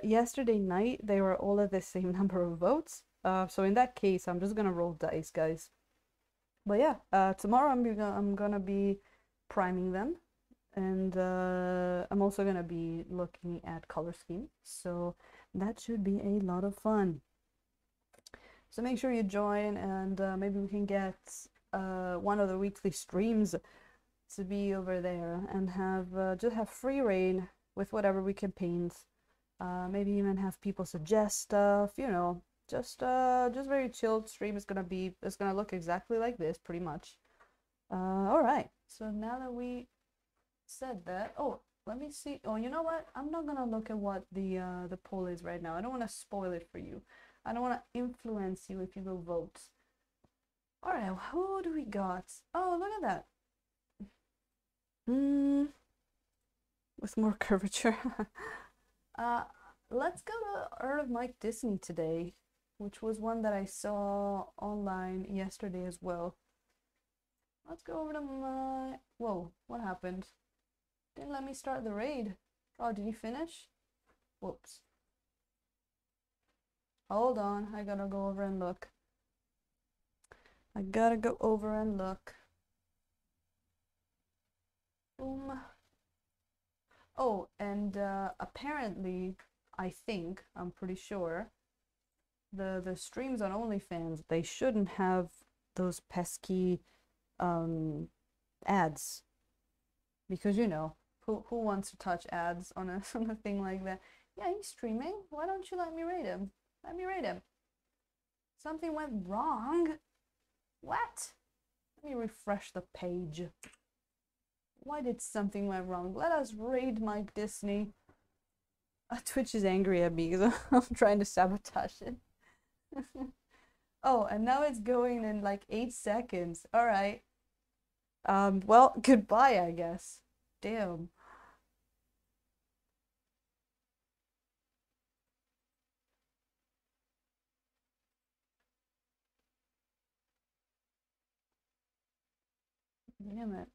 Yesterday night they were all at the same number of votes. So in that case, I'm just gonna roll dice, guys. But yeah, tomorrow I'm gonna be priming them. And I'm also gonna be looking at color scheme, so that should be a lot of fun. So make sure you join, and maybe we can get one of the weekly streams to be over there and have just have free reign with whatever we can paint. Maybe even have people suggest stuff, you know, just very chilled stream. It's gonna look exactly like this, pretty much. All right, so now that we said that, oh, let me see. Oh, you know what, I'm not gonna look at what the poll is right now. I don't want to spoil it for you. I don't want to influence you if you go vote. All right, who do we got? Oh, look at that. With more curvature. uh, let's go to Art of Mike Disney today, which was one that I saw online yesterday as well. Let's go over to my... Whoa, what happened? Didn't let me start the raid. Oh, did he finish? Whoops. Hold on, I gotta go over and look. I gotta go over and look. Boom. Oh, and apparently, I'm pretty sure, the streams on OnlyFans, they shouldn't have those pesky ads. Because you know, who wants to touch ads on a on a thing like that? Yeah, he's streaming. Why don't you let me rate him? Let me rate him. Something went wrong. What? Let me refresh the page. Why did something went wrong? Let us raid Mike Disney. Twitch is angry at me because I'm trying to sabotage it. Oh, and now it's going in like 8 seconds. All right. Well, goodbye, I guess. Damn. Damn it.